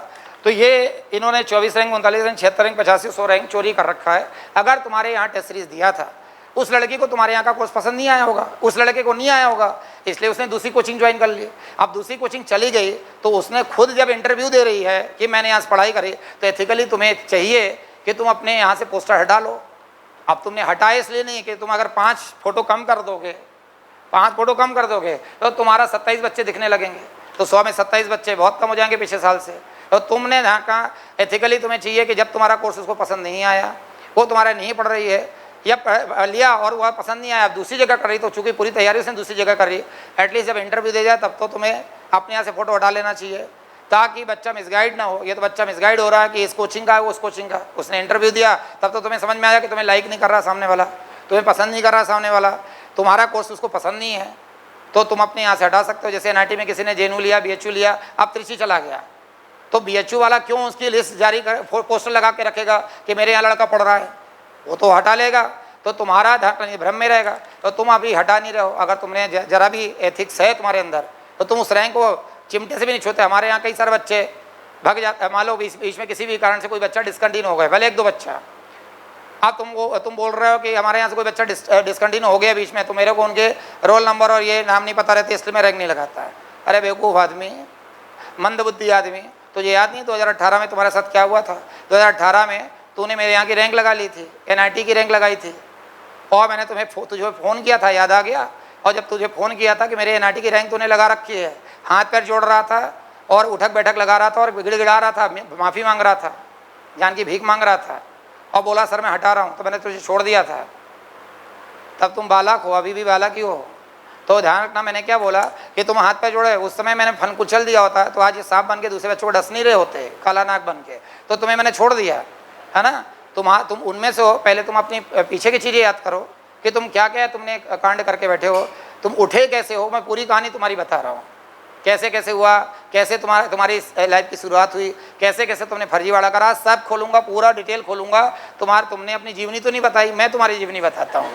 तो ये इन्होंने 24 रैंक, 39 रैंक, 76 रैंक, 85, 100 रैंक चोरी कर रखा है। अगर तुम्हारे यहाँ टेस्ट सीरीज दिया था, उस लड़की को तुम्हारे यहाँ का कोर्स पसंद नहीं आया होगा, उस लड़के को नहीं आया होगा, इसलिए उसने दूसरी कोचिंग ज्वाइन कर ली। अब दूसरी कोचिंग चली गई तो उसने खुद जब इंटरव्यू दे रही है कि मैंने यहाँ से पढ़ाई करी, तो एथिकली तुम्हें चाहिए कि तुम अपने यहाँ से पोस्टर हटा लो। अब तुमने हटाए इसलिए नहीं कि तुम अगर 5 फोटो कम कर दोगे, 5 फोटो कम कर दोगे तो तुम्हारा 27 बच्चे दिखने लगेंगे, तो 100 में 27 बच्चे बहुत कम हो जाएंगे पिछले साल से। तो तुमने यहाँ कहा एथिकली तुम्हें चाहिए कि जब तुम्हारा कोर्स उसको पसंद नहीं आया, वो तुम्हारा नहीं पढ़ रही है, या लिया और वह पसंद नहीं आया, दूसरी जगह कर रही, तो चूंकि पूरी तैयारी उसने दूसरी जगह कर रही, एटलीस्ट जब इंटरव्यू दे जाए तब तो तुम्हें अपने यहाँ से फोटो हटा लेना चाहिए, ताकि बच्चा मिसगाइड ना हो। ये तो बच्चा मिसगाइड हो रहा है कि इस कोचिंग का है, उस कोचिंग का। उसने इंटरव्यू दिया तब तो तुम्हें समझ में आया कि तुम्हें लाइक नहीं कर रहा सामने वाला, तुम्हें पसंद नहीं कर रहा सामने वाला, तुम्हारा कोर्स उसको पसंद नहीं है, तो तुम अपने यहाँ से हटा सकते हो। जैसे NIT में किसी ने JNU लिया, BHU लिया, अब त्रिची चला गया, तो BHU वाला क्यों उसकी लिस्ट जारी कर, पोस्टर लगा के रखेगा कि मेरे यहाँ लड़का पढ़ रहा है, वो तो हटा लेगा, तो तुम्हारा भ्रम में रहेगा। तो तुम अभी हटा नहीं रहे हो। अगर तुमने जरा भी एथिक्स है तुम्हारे अंदर, तो तुम उस रैंक को चिमटे से भी नहीं छूते। हमारे यहाँ कई सारे बच्चे भाग जाते, मान लो बीच में किसी भी कारण से कोई बच्चा डिस्कंटिन्यू हो गया, भले 1-2 बच्चा, अब तुम बोल रहे हो कि हमारे यहाँ से कोई बच्चा डिस्कंटिन्यू हो गया बीच में, तो मेरे को उनके रोल नंबर और ये नाम नहीं पता रहते, इसलिए मैं रैंक नहीं लगाता है। अरे बेवकूफ़ आदमी, मंदबुद्धि आदमी, तुझे याद नहीं 2018 में तुम्हारे साथ क्या हुआ था? 2018 में तूने मेरे यहाँ की रैंक लगा ली थी, NIT की रैंक लगाई थी, और मैंने तुझे फ़ोन किया था, याद आ गया? और जब तुझे फ़ोन किया था कि मेरे NIT की रैंक तूने लगा रखी है, हाथ पैर जोड़ रहा था और उठक बैठक लगा रहा था और गिड़गिड़ा रहा था, माफ़ी मांग रहा था, जान की भीख मांग रहा था, और बोला सर मैं हटा रहा हूँ, तो मैंने तुझे छोड़ दिया था। तब तुम बालक हो, अभी भी बालक ही हो। तो ध्यान रखना, मैंने क्या बोला कि तुम हाथ पैर जोड़े, उस समय मैंने फन कुचल दिया होता तो आज ये सांप बन के दूसरे बच्चों को डस नहीं रहे होते, काला नाग बन के, तो तुम्हें मैंने छोड़ दिया है ना। तुम उनमें से हो, पहले तुम अपनी पीछे की चीज़ें याद करो कि तुम क्या क्या तुमने कांड करके बैठे हो, तुम उठे कैसे हो। मैं पूरी कहानी तुम्हारी बता रहा हूँ, कैसे कैसे हुआ, कैसे तुम्हारी लाइफ की शुरुआत हुई, कैसे कैसे तुमने फर्जीवाड़ा करा, सब खोलूँगा, पूरा डिटेल खोलूँगा। तुमने अपनी जीवनी तो नहीं बताई, मैं तुम्हारी जीवनी बताता हूँ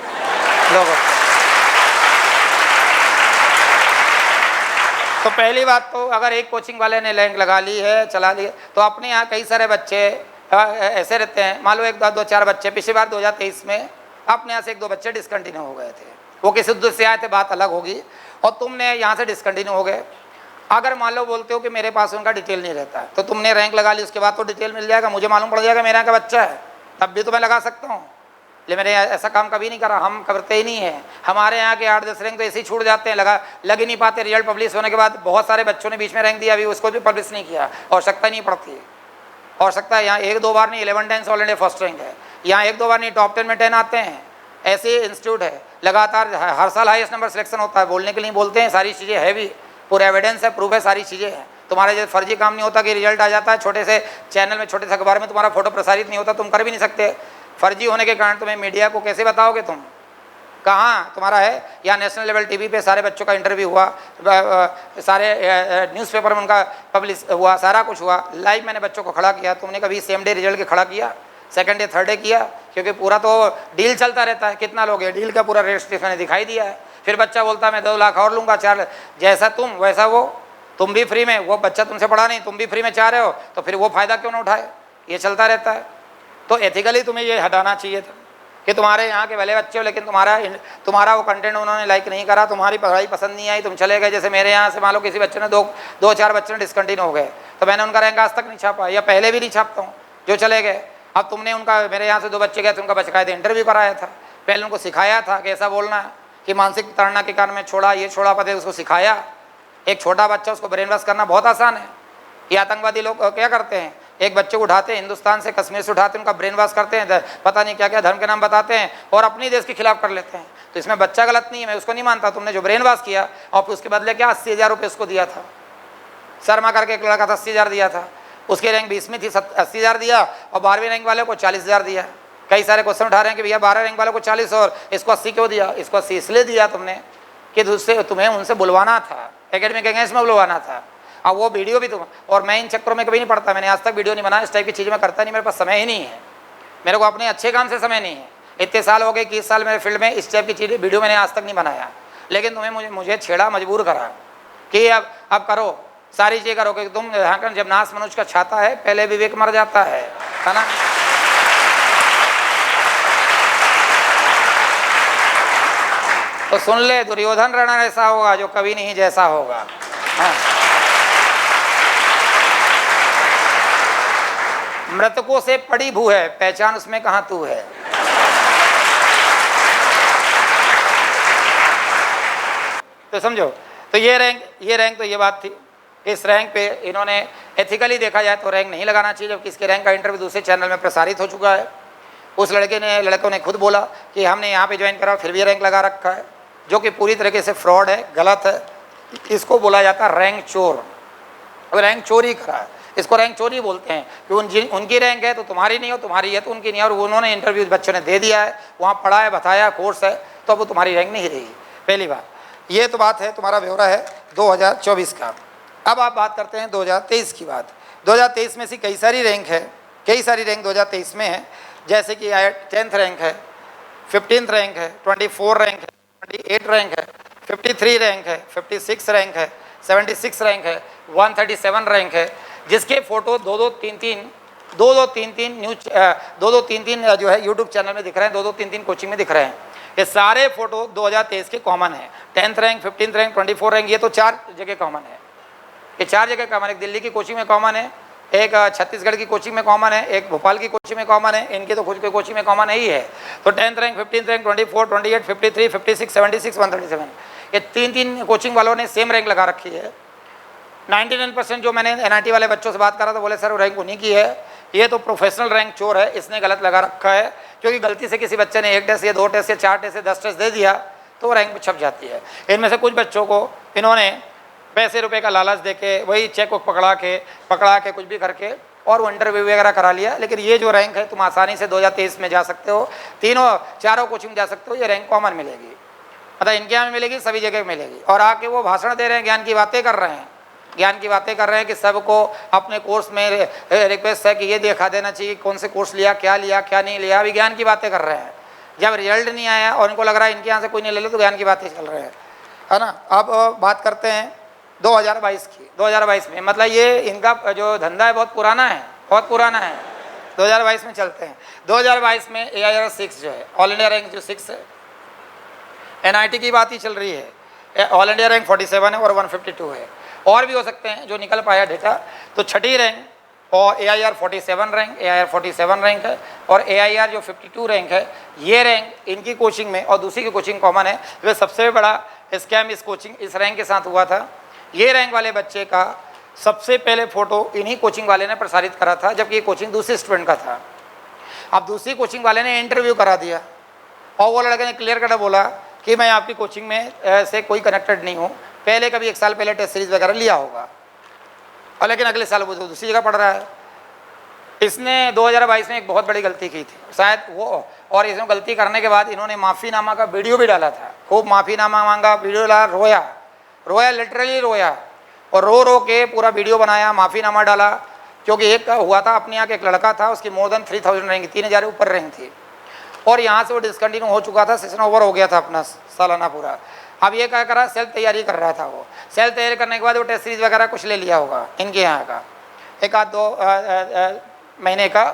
लोगों को। तो पहली बात तो अगर एक कोचिंग वाले ने रैंक लगा ली है, चला ली है, तो अपने यहाँ कई सारे बच्चे ऐसे रहते हैं। मान लो 1-2-4 बच्चे, पिछली बार 2023 में अपने यहाँ से 1-2 बच्चे डिसकंटिन्यू हो गए थे, वो किसी उद्देश्य से आए थे, बात अलग होगी, और तुमने यहाँ से डिसकंटिन्यू हो गए। अगर मान लो बोलते हो कि मेरे पास उनका डिटेल नहीं रहता, तो तुमने रैंक लगा ली, उसके बाद तो डिटेल मिल जाएगा, मुझे मालूम पड़ जाएगा मेरे यहाँ का बच्चा है, तब भी तो मैं लगा सकता हूँ। लेकिन मैंने ऐसा काम कभी नहीं करा, हम करते ही नहीं है। हमारे यहाँ के 8-10 रैंक तो ऐसे ही छूट जाते हैं, लग ही नहीं पाते। रिजल्ट पब्लिश होने के बाद बहुत सारे बच्चों ने बीच में रैंक दिया, अभी उसको भी पब्लिश नहीं किया, आवश्यकता नहीं पड़ती। आवश्यकता यहाँ 1-2 बार नहीं, 11 times all India first rank है, यहाँ 1-2 बार नहीं, टॉप 10 में 10 आते हैं। ऐसे इंस्टीट्यूट है, लगातार हर साल हाईएस्ट नंबर सिलेक्शन होता है। बोलने के लिए बोलते हैं, सारी चीज़ें है भी, पूरा एविडेंस है, प्रूफ है, सारी चीज़ें हैं। तुम्हारे जैसे फर्जी काम नहीं होता कि रिजल्ट आ जाता है, छोटे से चैनल में, छोटे से अखबार में तुम्हारा फोटो प्रसारित नहीं होता, तुम कर भी नहीं सकते। फर्जी होने के कारण तुम्हें मीडिया को कैसे बताओगे? तुम कहाँ तुम्हारा है? यहाँ नेशनल लेवल टीवी पे सारे बच्चों का इंटरव्यू हुआ, सारे न्यूज़पेपर में उनका पब्लिश हुआ, सारा कुछ हुआ, लाइव मैंने बच्चों को खड़ा किया। तुमने कभी सेम डे रिजल्ट के खड़ा किया, सेकंड डे, थर्ड डे किया? क्योंकि पूरा तो डील चलता रहता है, कितना लोग है, डील का पूरा रजिस्ट्रेशन दिखाई दिया है। फिर बच्चा बोलता है मैं 2 लाख और लूँगा, 4 लाख, जैसा तुम वैसा वो, तुम भी फ्री में, वो बच्चा तुमसे पढ़ा नहीं, तुम भी फ्री में चाह रहे हो, तो फिर वो फ़ायदा क्यों ना उठाए? ये चलता रहता है। तो एथिकली तुम्हें ये हटाना चाहिए था। कि तुम्हारे यहाँ के भले बच्चे हो लेकिन तुम्हारा वो कंटेंट उन्होंने लाइक नहीं करा, तुम्हारी पढ़ाई पसंद नहीं आई, तुम चले गए। जैसे मेरे यहाँ से मान लो किसी बच्चे ने दो चार बच्चे ने डिसकंटिन्यू हो गए, तो मैंने उनका रैंक आज तक नहीं छापा, या पहले भी नहीं छापता हूँ, जो चले गए। अब तुमने उनका, मेरे यहाँ से 2 बच्चे गए तो उनका बकायदे इंटरव्यू कराया था, पहले उनको सिखाया था कि ऐसा बोलना है, कि मानसिक ताड़ना के कारण मैं छोड़ा, ये छोड़ा, पता है उसको सिखाया। एक छोटा बच्चा, उसको ब्रेन वॉश करना बहुत आसान है। ये आतंकवादी लोग क्या करते हैं, एक बच्चे को उठाते हैं, हिंदुस्तान से कश्मीर से उठाते हैं, उनका ब्रेन वॉश करते हैं, पता नहीं क्या क्या धर्म के नाम बताते हैं और अपनी देश के खिलाफ कर लेते हैं। तो इसमें बच्चा गलत नहीं है, मैं उसको नहीं मानता। तुमने जो ब्रेन वॉश किया और फिर उसके बदले क्या 80,000 रुपये उसको दिया था। शर्मा करके एक लड़का था, 80,000 दिया था, उसकी रैंक 20 में थी, 80,000 दिया, और 12वीं रैंक वाले को 40,000 दिया। कई सारे क्वेश्चन उठा रहे हैं कि भैया 12 रैंक वाले को 40 और इसको 80 क्यों दिया। इसको 80 इसलिए दिया तुमने कि तुम्हें उनसे बुलवाना था, एकेडमिक अगेंस्ट में बुलवाना था। अब वो वीडियो भी तुम, और मैं इन चक्करों में कभी नहीं पड़ता, मैंने आज तक वीडियो नहीं बनाया, इस टाइप की चीज़ मैं करता नहीं, मेरे पास समय ही नहीं है, मेरे को अपने अच्छे काम से समय नहीं है। इतने साल हो गए, 21 साल मेरे फील्ड में, इस टाइप की चीज़ वीडियो मैंने आज तक नहीं बनाया। लेकिन तुम्हें मुझे छेड़ा, मजबूर करा कि अब करो, सारी चीज़ करो, कि तुम यहाँ कर, जब नाश मनुष्य का छाता है पहले विवेक मर जाता है ना। तो सुन ले, दुर्योधन रण ऐसा होगा जो कभी नहीं जैसा होगा। हाँ। मृतकों से पड़ी भू है, पहचान उसमें कहाँ तू है। तो समझो, तो ये रैंक तो ये बात थी। इस रैंक पे इन्होंने एथिकली देखा जाए तो रैंक नहीं लगाना चाहिए, जबकि इसके रैंक का इंटरव्यू दूसरे चैनल में प्रसारित हो चुका है। उस लड़कों ने खुद बोला कि हमने यहाँ पे ज्वाइन करा फिर भी रैंक लगा रखा है, जो कि पूरी तरीके से फ्रॉड है, गलत है। इसको बोला जाता है रैंक चोर। अब रैंक चोरी करा है, इसको रैंक चोरी बोलते हैं कि उनकी रैंक है तो तुम्हारी नहीं हो, तुम्हारी है तो उनकी नहीं है, और उन्होंने इंटरव्यू बच्चों ने दे दिया है, वहाँ पढ़ा है, बताया, कोर्स है, तो अब वो तुम्हारी रैंक नहीं रहेगी। पहली बात ये तो बात है, तुम्हारा ब्यौरा है 2024 का। अब आप बात करते हैं 2023 की बात। 2023 में से कई सारी रैंक 2023 में है, जैसे कि 10th रैंक है, 15th रैंक है, 24 रैंक है, 28 रैंक है, 53 रैंक है, 56 रैंक है, 76 रैंक है, 137 रैंक है, जिसके फोटो 2-2-3-3 न्यूज 2-2-3-3 जो है यूट्यूब चैनल में दिख रहे हैं, 2-2-3-3 कोचिंग में दिख रहे हैं। ये सारे फोटो 2023 के कॉमन है। 10th rank, 15th rank, 24 rank, ये तो 4 जगह कॉमन है। ये 4 जगह कॉमन है। एक दिल्ली की कोचिंग में कॉमन है, एक छत्तीसगढ़ की कोचिंग में कॉमन है, एक भोपाल की कोचिंग में कॉमन है, इनके तो खुद के कोचिंग में कॉमन ही है। तो 10th रैंक, 15th रैंक, 24, 28, 53, 56, 76, 137, ये 3 कोचिंग वालों ने सेम रैंक लगा रखी है। 99% जो मैंने NIT वाले बच्चों से बात करा तो बोले सर वो रैंक उन्हीं की है, ये तो प्रोफेशनल रैंक चोर है, इसने गलत लगा रखा है, क्योंकि गलती से किसी बच्चे ने 1 टेस्ट या 2 टेस्ट या 4 टेस्ट या 10 टेस्ट दे दिया तो रैंक छप जाती है। इनमें से कुछ बच्चों को इन्होंने पैसे रुपए का लालच देके, वही चेक को पकड़ा के कुछ भी करके और वो इंटरव्यू वगैरह करा लिया। लेकिन ये जो रैंक है तुम आसानी से 2023 में जा सकते हो, 4 कोचिंग जा सकते हो, ये रैंक कॉमन मिलेगी, मतलब इनके यहाँ मिलेगी, सभी जगह मिलेगी। और आके वो भाषण दे रहे हैं, ज्ञान की बातें कर रहे हैं, कि सबको अपने कोर्स में रिक्वेस्ट है कि ये दिखा देना चाहिए कौन से कोर्स लिया क्या नहीं लिया। अभी ज्ञान की बातें कर रहे हैं, जब रिजल्ट नहीं आया और इनको लग रहा है इनके यहाँ से कोई नहीं ले लो तो ज्ञान की बातें चल रहे हैं, है ना। अब बात करते हैं 2022 की। 2022 में मतलब ये इनका जो धंधा है बहुत पुराना है, 2022 में चलते हैं। 2022 में AIR 6 जो है, ऑल इंडिया रैंक जो 6 है, NIT की बात ही चल रही है, ऑल इंडिया रैंक 47 है और 152 है, और भी हो सकते हैं जो निकल पाया डेटा। तो 6ठी रैंक और AIR 47 रैंक है, और AIR जो 52 रैंक है, ये रैंक इनकी कोचिंग में और दूसरी की कोचिंग कॉमन है। वे सबसे बड़ा स्कैम इस रैंक के साथ हुआ था। ये रैंक वाले बच्चे का सबसे पहले फ़ोटो इन्हीं कोचिंग वाले ने प्रसारित करा था, जबकि ये कोचिंग दूसरे स्टूडेंट का था। अब दूसरी कोचिंग वाले ने इंटरव्यू करा दिया और वो लड़के ने क्लियर कट बोला कि मैं आपकी कोचिंग में से कोई कनेक्टेड नहीं हूँ, पहले कभी 1 साल पहले टेस्ट सीरीज वगैरह लिया होगा, और लेकिन अगले साल वो दूसरी जगह पढ़ रहा है। इसने 2022 में एक बहुत बड़ी गलती की थी शायद वो, और इसमें गलती करने के बाद इन्होंने माफ़ीनामा का वीडियो भी डाला था, खूब माफ़ीनामा मांगा, वीडियो डाला, रोया लिटरली रोया, और रो के पूरा वीडियो बनाया, माफ़ीनामा डाला। क्योंकि एक हुआ था अपने यहाँ के एक लड़का था, उसकी मोर देन 3000 रैंक, 3000 ऊपर रैंक थी, और यहाँ से वो डिसकंटिन्यू हो चुका था, सेशन ओवर हो गया था अपना सालाना पूरा। अब ये क्या करा, सेल्फ तैयारी कर रहा था। वो सेल्फ तैयारी करने के बाद वो टेस्ट सीरीज वगैरह कुछ ले लिया होगा इनके यहाँ का, 1-2 महीने का,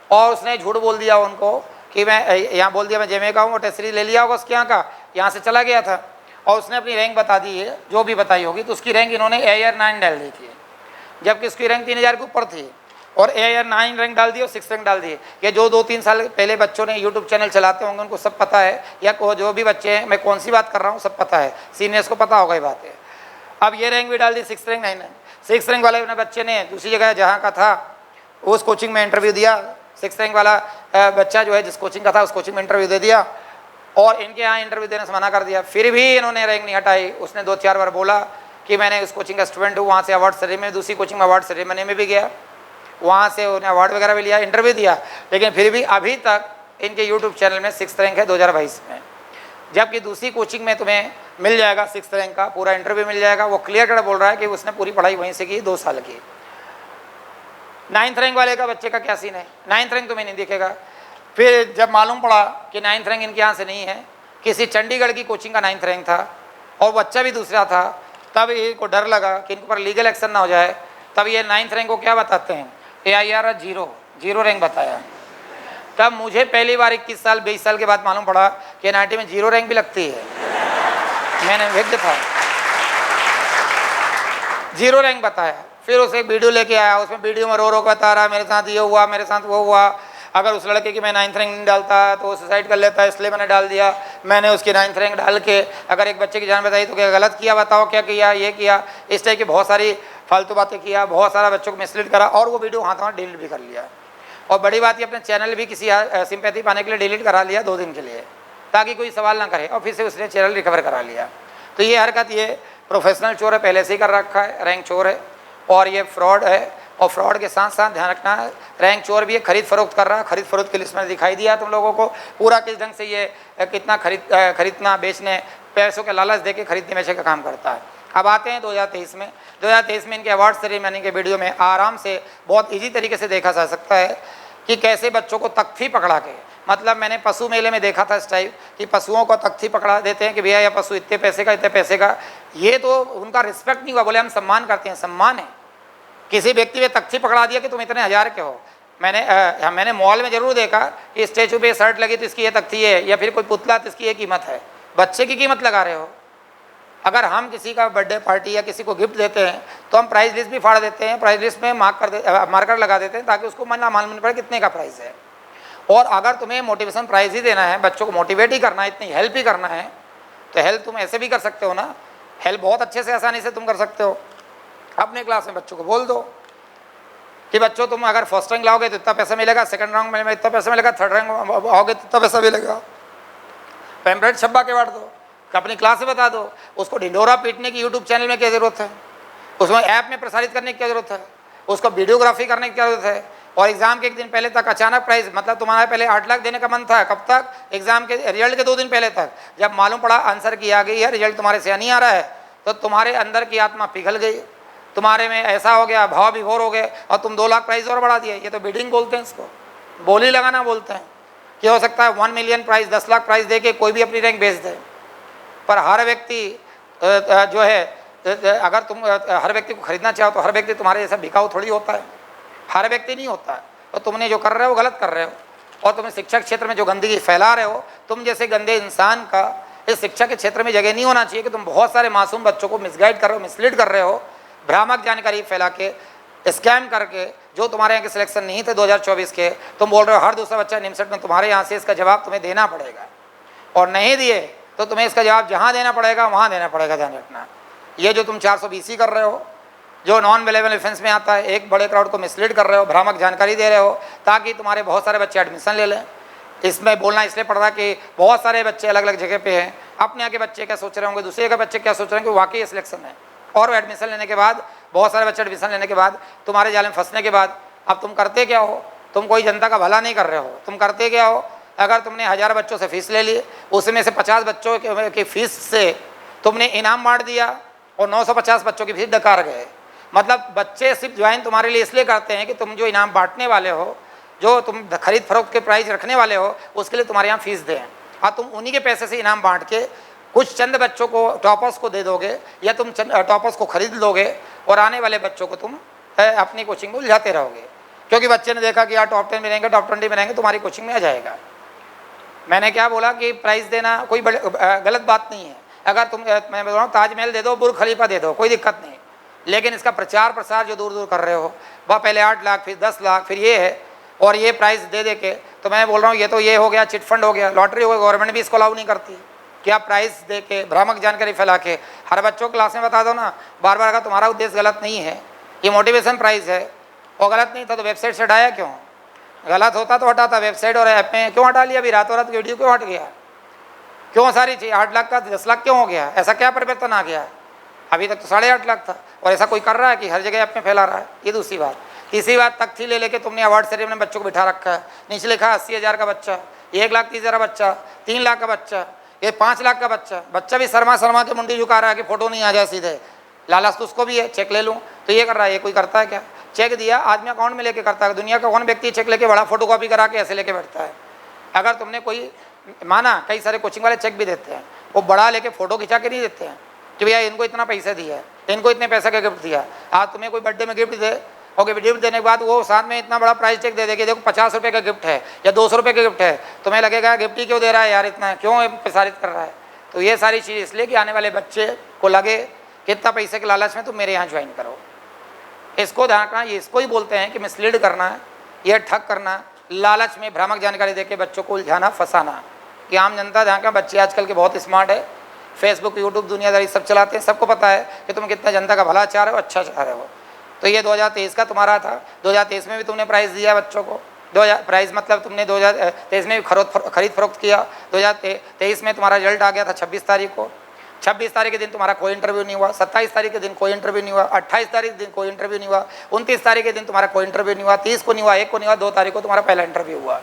और उसने झूठ बोल दिया उनको कि मैं यहाँ बोल दिया मैं जेमे का हूँ, वो टेस्ट सीरीज ले लिया होगा उसके यहाँ का, यहाँ से चला गया था और उसने अपनी रैंक बता दी है, जो भी बताई होगी, तो उसकी रैंक इन्होंने AIR 9 डाल दी थी, जबकि उसकी रैंक 3000 के ऊपर थी, और AIR 9 रैंक डाल दी और 6 रैंक डाल दी। ये जो 2-3 साल पहले बच्चों ने यूट्यूब चैनल चलाते होंगे उनको सब पता है, या जो भी बच्चे हैं, मैं कौन सी बात कर रहा हूँ सब पता है, सीनियर्स को पता होगा ये बात है। अब ये रैंक भी डाल दी 6 रैंक 9 रैंक। 6 रैंक वाले बच्चे ने दूसरी जगह जहाँ का था उस कोचिंग में इंटरव्यू दिया, 6 रैंक वाला बच्चा जो है जिस कोचिंग का था उस कोचिंग में इंटरव्यू दे दिया और इनके यहाँ इंटरव्यू देने से मना कर दिया। फिर भी इन्होंने रैंक नहीं हटाई। उसने 2-4 बार बोला कि मैंने उस कोचिंग का स्टूडेंट हूँ, वहाँ से अवार्ड सेरेमनी, दूसरी कोचिंग में अवार्ड सेरेमनी में भी गया, वहाँ से उन्हें अवार्ड वगैरह भी लिया, इंटरव्यू दिया, लेकिन फिर भी अभी तक इनके यूट्यूब चैनल में 6 रैंक है 2022 में। जबकि दूसरी कोचिंग में तुम्हें मिल जाएगा 6 रैंक का पूरा इंटरव्यू मिल जाएगा। वो क्लियर कट बोल रहा है कि उसने पूरी पढ़ाई वहीं से की, 2 साल की। 9th रैंक वाले का बच्चे का क्या सीन है, 9th रैंक तुम्हें नहीं दिखेगा। फिर जब मालूम पड़ा कि 9th रैंक इनके यहाँ से नहीं है, किसी चंडीगढ़ की कोचिंग का 9th रैंक था और बच्चा भी दूसरा था, तब इनको डर लगा कि इनके ऊपर लीगल एक्शन ना हो जाए, तब ये 9th रैंक को क्या बताते हैं, AIR 0 रैंक बताया। तब मुझे पहली बार 21 साल 22 साल के बाद मालूम पड़ा कि NIT में 0 रैंक भी लगती है। मैंने विज्ञ था, 0 रैंक बताया। फिर उसे एक वीडियो लेके आया, उसमें वीडियो में रो रो के बता रहा मेरे साथ ये हुआ, मेरे साथ वो हुआ, अगर उस लड़के की मैं 9th रैंक नहीं डालता तो वो सुसाइड कर लेता, इसलिए मैंने डाल दिया, मैंने उसकी 9th रैंक डाल के अगर एक बच्चे की जान बताई तो क्या गलत किया, बताओ क्या किया, ये किया, इस टाइप की बहुत सारी फालतू बातें किया, बहुत सारा बच्चों को मिसलीड करा और वो वीडियो हाथ डिलीट भी कर लिया। और बड़ी बात ये अपने चैनल भी किसी सिंपैथी पाने के लिए डिलीट करा लिया 2 दिन के लिए, ताकि कोई सवाल ना करे, और फिर से उसने चैनल रिकवर करा लिया। तो ये हरकत ये प्रोफेशनल चोर है, पहले से ही कर रखा है, रैंक चोर है और ये फ्रॉड है। और फ्रॉड के साथ साथ ध्यान रखना है रैंक चोर भी है, खरीद फरोख्त कर रहा है। खरीद फरोख्त की लिस्ट में दिखाई दिया तुम लोगों को पूरा किस ढंग से ये कितना खरीदना बेचने, पैसों के लालच दे के खरीदने बेचने का काम करता है। अब आते हैं 2023 में। 2023 में इनके अवार्ड सेरेमनी के वीडियो में आराम से बहुत ईजी तरीके से देखा जा सकता है कि कैसे बच्चों को तख्ती पकड़ा के, मतलब मैंने पशु मेले में देखा था इस टाइप कि पशुओं को तख्ती पकड़ा देते हैं कि भैया यह पशु इतने पैसे का, इतने पैसे का। ये तो उनका रिस्पेक्ट नहीं हुआ, बोले हम सम्मान करते हैं, सम्मान है। किसी व्यक्ति में तख्ती पकड़ा दिया कि तुम इतने 1000 के हो। मैंने मॉल में जरूर देखा कि स्टैचू पे शर्ट लगी तो इसकी ये तख्ती है, या फिर कोई पुतला तो इसकी ये कीमत है। बच्चे की कीमत लगा रहे हो। अगर हम किसी का बर्थडे पार्टी या किसी को गिफ्ट देते हैं तो हम प्राइस लिस्ट भी फाड़ देते हैं, प्राइस लिस्ट में मार्कर लगा देते हैं ताकि उसको ना मालूम पड़े कितने का प्राइस है। और अगर तुम्हें मोटिवेशन प्राइस ही देना है, बच्चों को मोटिवेट ही करना है, इतनी हेल्प ही करना है, तो हेल्प तुम ऐसे भी कर सकते हो ना। हेल्प बहुत अच्छे से आसानी से तुम कर सकते हो। अपने क्लास में बच्चों को बोल दो कि बच्चों तुम अगर फर्स्ट रैंक लाओगे तो इतना पैसा मिलेगा, सेकंड रैंक में इतना पैसा मिलेगा, थर्ड रैंक आओगे तो इतना पैसा मिलेगा। पैम्पलेट छब्बा के बांट दो, अपनी क्लास में बता दो। उसको ढिंडोरा पीटने की यूट्यूब चैनल में क्या जरूरत है, उसमें ऐप में प्रसारित करने की क्या जरूरत है, उसको वीडियोग्राफी करने की क्या जरूरत है। और एग्जाम के 1 दिन पहले तक अचानक प्राइस, मतलब तुम्हारा पहले 8 लाख देने का मन था, कब तक, एग्जाम के रिजल्ट के 2 दिन पहले तक। जब मालूम पड़ा आंसर की आ गई है, रिजल्ट तुम्हारे से नहीं आ रहा है, तो तुम्हारे अंदर की आत्मा पिघल गई, तुम्हारे में ऐसा हो गया, भाव विभोर हो गए और तुम 2 लाख प्राइस और बढ़ा दिए। ये तो बिडिंग बोलते हैं, इसको बोली लगाना बोलते हैं। कि हो सकता है 1 मिलियन प्राइस, 10 लाख प्राइस दे के कोई भी अपनी रैंक बेच दे, पर हर व्यक्ति जो है, अगर तुम हर व्यक्ति को खरीदना चाहो तो हर व्यक्ति तुम्हारे जैसा बिकाऊ थोड़ी होता है, हर व्यक्ति नहीं होता है। तो तुमने जो कर रहे हो गलत कर रहे हो, और तुम शिक्षा क्षेत्र में जो गंदगी फैला रहे हो, तुम जैसे गंदे इंसान का इस शिक्षा के क्षेत्र में जगह नहीं होना चाहिए। कि तुम बहुत सारे मासूम बच्चों को मिसगाइड कर रहे हो, मिसलीड कर रहे हो, भ्रामक जानकारी फैला के, स्कैम करके। जो तुम्हारे यहाँ के सिलेक्शन नहीं थे 2024 के, तुम बोल रहे हो हर दूसरा बच्चा निमसट में तुम्हारे यहाँ से, इसका जवाब तुम्हें देना पड़ेगा, और नहीं दिए तो तुम्हें इसका जवाब जहाँ देना पड़ेगा वहाँ देना पड़ेगा। ध्यान रखना, ये जो तुम 420 कर रहे हो, जो नॉन अवेलेबल ऑफेंस में आता है, एक बड़े क्राउड को मिसलीड कर रहे हो, भ्रामक जानकारी दे रहे हो ताकि तुम्हारे बहुत सारे बच्चे एडमिशन ले लें। इसमें बोलना इसलिए पड़ रहा है कि बहुत सारे बच्चे अलग अलग जगह पे हैं, अपने यहाँ के बच्चे क्या सोच रहे होंगे, दूसरे के बच्चे क्या सोच रहे हैं कि वाकई ये सिलेक्शन है। और वो एडमिशन लेने के बाद, बहुत सारे बच्चे एडमिशन लेने के बाद, तुम्हारे जाल में फंसने के बाद, अब तुम करते क्या हो, तुम कोई जनता का भला नहीं कर रहे हो। तुम करते क्या हो, अगर तुमने 1000 बच्चों से फीस ले ली, उसमें से 50 बच्चों की फीस से तुमने इनाम बांट दिया और 950 बच्चों की फीस डकार गए। मतलब बच्चे सिर्फ ज्वाइन तुम्हारे लिए इसलिए करते हैं कि तुम जो इनाम बांटने वाले हो, जो तुम खरीद फरोख्त के प्राइस रखने वाले हो, उसके लिए तुम्हारे यहाँ फीस दें, और तुम उन्हीं के पैसे से इनाम बांट के कुछ चंद बच्चों को, टॉपर्स को दे दोगे, या तुम टॉपर्स को खरीद लोगे और आने वाले बच्चों को तुम अपनी कोचिंग में उलझाते रहोगे। क्योंकि बच्चे ने देखा कि यार टॉप 10 में रहेंगे, टॉप 20 में रहेंगे, तुम्हारी कोचिंग में आ जाएगा। मैंने क्या बोला कि प्राइस देना कोई गलत बात नहीं है। अगर तुम, मैं बोल रहा हूँ ताजमहल दे दो, बुर्ज खलीफा दे दो, कोई दिक्कत नहीं, लेकिन इसका प्रचार प्रसार जो दूर दूर कर रहे हो, वह पहले 8 लाख फिर 10 लाख फिर ये है, और ये प्राइस दे के, तो मैं बोल रहा हूँ ये तो ये हो गया, चिट फंड हो गया, लॉटरी हो गया। गवर्नमेंट भी इसको अलाउ नहीं करती कि आप प्राइस दे के भ्रामक जानकारी फैला के हर बच्चों को क्लास में बता दो ना बार बार। अगर तुम्हारा उद्देश्य गलत नहीं है, ये मोटिवेशन प्राइस है, और गलत नहीं था तो वेबसाइट से हटाया क्यों? गलत होता तो हटाता, वेबसाइट और ऐप में क्यों हटा लिया? अभी रातों रात वीडियो क्यों हट गया? क्यों सारी चीज़ 8 लाख का 10 लाख क्यों हो गया? ऐसा क्या परिवर्तन आ गया? अभी तक तो 8.5 लाख था, और ऐसा कोई कर रहा है कि हर जगह ऐप में फैला रहा है। ये दूसरी बात। तीसरी बात, तख्ती ले लेके तुमने अवार्ड सेरेमनी में बच्चों को बिठा रखा है, नीचे लिखा 80,000 का बच्चा, 1,30,000 बच्चा, 3 लाख का बच्चा, ये 5 लाख का बच्चा। बच्चा भी शर्मा के मुंडी झुका रहा है कि फोटो नहीं आ जाए सीधे, लालच तो उसको भी है, चेक ले लूँ, तो ये कर रहा है। ये कोई करता है क्या? चेक दिया आदमी अकाउंट में लेके करता है। दुनिया का कौन व्यक्ति चेक लेके बड़ा फोटो कॉपी करा के ऐसे लेके बैठता है? अगर तुमने कोई माना, कई सारे कोचिंग वाले चेक भी देते हैं, वो बड़ा लेके फोटो खिंचा के नहीं देते हैं कि भैया इनको इतना पैसा दिया है, इनको इतने पैसे का गिफ्ट दिया। आज तुम्हें कोई बर्थडे में गिफ्ट दे, और गिफ्ट देने के बाद वो साथ में इतना बड़ा प्राइस चेक दे देगी, देखो 50 रुपये का गिफ्ट है या 200 रुपये का गिफ्ट है, तुम्हें लगेगा गिफ्ट ही क्यों दे रहा है यार, इतना क्यों प्रसारित कर रहा है? तो ये सारी चीज़ इसलिए कि आने वाले बच्चे को लगे कितना पैसे के लालच में तुम मेरे यहाँ ज्वाइन करो। इसको ध्यान रखना, ये इसको ही बोलते हैं कि मिसलीड करना, ये ठग करना, लालच में भ्रामक जानकारी देके बच्चों को उलझाना, फंसाना। कि आम जनता ध्यान का, बच्चे आजकल के बहुत स्मार्ट है, फेसबुक यूट्यूब दुनियादारी सब चलाते हैं, सबको पता है कि तुम कितना जनता का भला चाह रहे हो, अच्छा चाह रहे हो। तो ये 2023 का तुम्हारा था, 2023 में भी तुमने प्राइज़ दिया बच्चों को। 2000 प्राइज़ मतलब तुमने 2023 में भी खरीद फरोख्त किया। 2023 में तुम्हारा रिजल्ट आ गया था 26 तारीख को। 26 तारीख के दिन तुम्हारा कोई इंटरव्यू नहीं हुआ, 27 तारीख के दिन कोई इंटरव्यू नहीं हुआ, 28 तारीख के दिन कोई इंटरव्यू नहीं हुआ, 29 तारीख के दिन तुम्हारा कोई इंटरव्यू नहीं हुआ, 30 को नहीं हुआ, 1 को नहीं हुआ, 2 तारीख को तुम्हारा पहला इंटरव्यू हुआ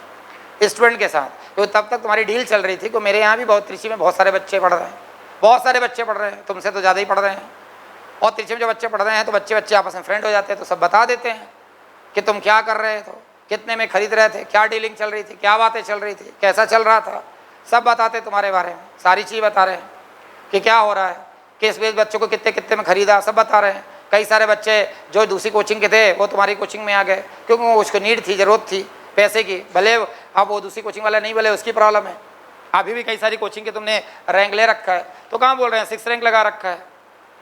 स्टूडेंट के साथ। तो तब तक तुम्हारी डील चल रही थी कि मेरे यहाँ भी बहुत, त्रिची में बहुत सारे बच्चे पढ़ रहे हैं, बहुत सारे बच्चे पढ़ रहे हैं, तुमसे तो ज़्यादा ही पढ़ रहे हैं। और त्रिची में जो बच्चे पढ़ रहे हैं तो बच्चे आपस में फ्रेंड हो जाते हैं, तो सब बता देते हैं कि तुम क्या कर रहे थे, कितने में खरीद रहे थे, क्या डीलिंग चल रही थी, क्या बातें चल रही थी, कैसा चल रहा था, सब बताते तुम्हारे बारे में, सारी चीज़ बता रहे हैं कि क्या हो रहा है, किस बेस बच्चों को कितने कितने में खरीदा, सब बता रहे हैं। कई सारे बच्चे जो दूसरी कोचिंग के थे वो तुम्हारी कोचिंग में आ गए, क्योंकि वो उसको नीड थी, ज़रूरत थी पैसे की। भले अब वो दूसरी कोचिंग वाला नहीं, भले उसकी प्रॉब्लम है। अभी भी कई सारी कोचिंग के तुमने रैंक ले रखा है, तो कहाँ बोल रहे हैं 6 रैंक लगा रखा है,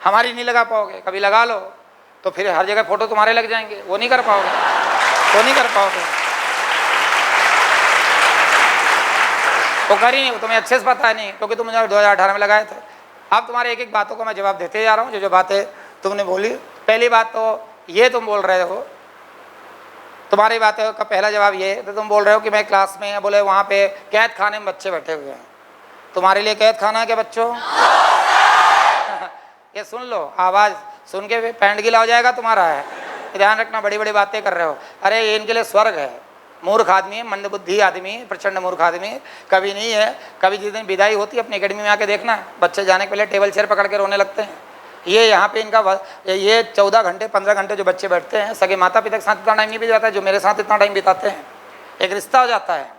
हमारी नहीं लगा पाओगे, कभी लगा लो तो फिर हर जगह फ़ोटो तुम्हारे लग जाएंगे, वो नहीं कर पाओगे, वो नहीं कर पाओगे, वो कर ही नहीं, तुम्हें अच्छे से पता नहीं, क्योंकि तुम 2018 में लगाए थे। अब तुम्हारे एक एक बातों को मैं जवाब देते जा रहा हूँ, जो बातें तुमने बोली। पहली बात तो ये तुम बोल रहे हो, तुम्हारी बातों का पहला जवाब ये तो तुम बोल रहे हो कि मैं क्लास में, बोले वहाँ पे कैद खाने में बच्चे बैठे हुए हैं, तुम्हारे लिए कैद खाना है क्या बच्चों? ये सुन लो, आवाज़ सुन के पैंट गीला हो जाएगा तुम्हारा है, ध्यान रखना। बड़ी बड़ी बातें कर रहे हो, अरे ये इनके लिए स्वर्ग है। मूर्ख आदमी, मंदबुद्धि आदमी, प्रचंड मूर्ख आदमी कभी नहीं है। कभी जिस दिन विदाई होती है अपनी एकेडमी में आके देखना, बच्चे जाने के पहले टेबल चेयर पकड़ के रोने लगते हैं। ये यहाँ पे इनका ये 14 घंटे 15 घंटे जो बच्चे बैठते हैं, सगे माता पिता के साथ इतना टाइम नहीं बिताता है जो मेरे साथ इतना टाइम बिताते हैं। एक रिश्ता हो जाता है।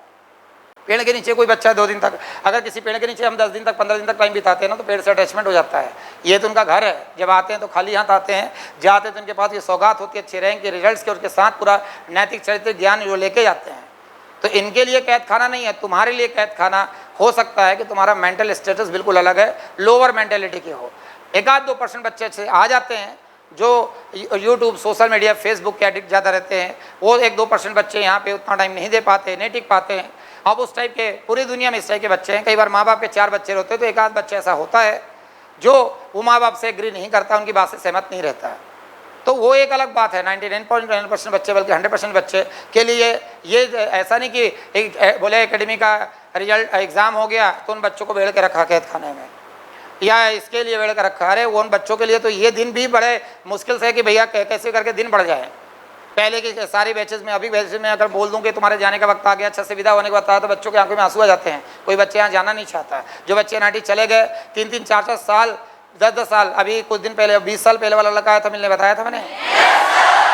पेड़ के नीचे कोई बच्चा 2 दिन तक, अगर किसी पेड़ के नीचे हम 10 दिन तक 15 दिन तक टाइम बिताते हैं ना, तो पेड़ से अटैचमेंट हो जाता है। ये तो उनका घर है। जब आते हैं तो खाली हाथ आते हैं, जाते हैं तो उनके पास ये सौगात होती है अच्छे रैंक के रिजल्ट्स के, उसके साथ पूरा नैतिक चरित्र ज्ञान जो लेके जाते हैं। तो इनके लिए कैद खाना नहीं है, तुम्हारे लिए कैद खाना हो सकता है कि तुम्हारा मेंटल स्टेटस बिल्कुल अलग है, लोअर मेंटेलिटी के हो। 1-2% बच्चे अच्छे आ जाते हैं जो यूट्यूब, सोशल मीडिया, फेसबुक के एडिक्ट ज़्यादा रहते हैं, वो 1-2% बच्चे यहाँ पे उतना टाइम नहीं दे पाते, नहीं टिक पाते हैं। अब उस टाइप के पूरी दुनिया में इस टाइप के बच्चे हैं। कई बार माँ बाप के 4 बच्चे होते हैं तो 1-8 बच्चे ऐसा होता है जो वो माँ बाप से एग्री नहीं करता, उनकी बात से सहमत नहीं रहता है, तो वो एक अलग बात है। 99.9% बच्चे, बल्कि 100% बच्चे के लिए ये ऐसा नहीं कि एक बोले एकेडमी का रिजल्ट एग्ज़ाम हो गया तो उन बच्चों को बेड़ के रखा कैद खाने में, या इसके लिए बेड़ के रखा। अरे वो उन बच्चों के लिए तो ये दिन भी बड़े मुश्किल से है कि भैया कैसे करके दिन बढ़ जाए। पहले की सारी बैचेज में, अभी बैचेज में अगर बोल दूँ कि तुम्हारे जाने का वक्त आ गया, अच्छा से विदा होने का वक्त आया, तो बच्चों की आंखों में आंसू आ जाते हैं। कोई बच्चे यहाँ जाना नहीं चाहता। जो बच्चे नाटी चले गए 3-3, 4-4 साल, 10-10 साल, अभी कुछ दिन पहले 20 साल पहले वाला लड़का आया था, मिलने बताया था मैंने।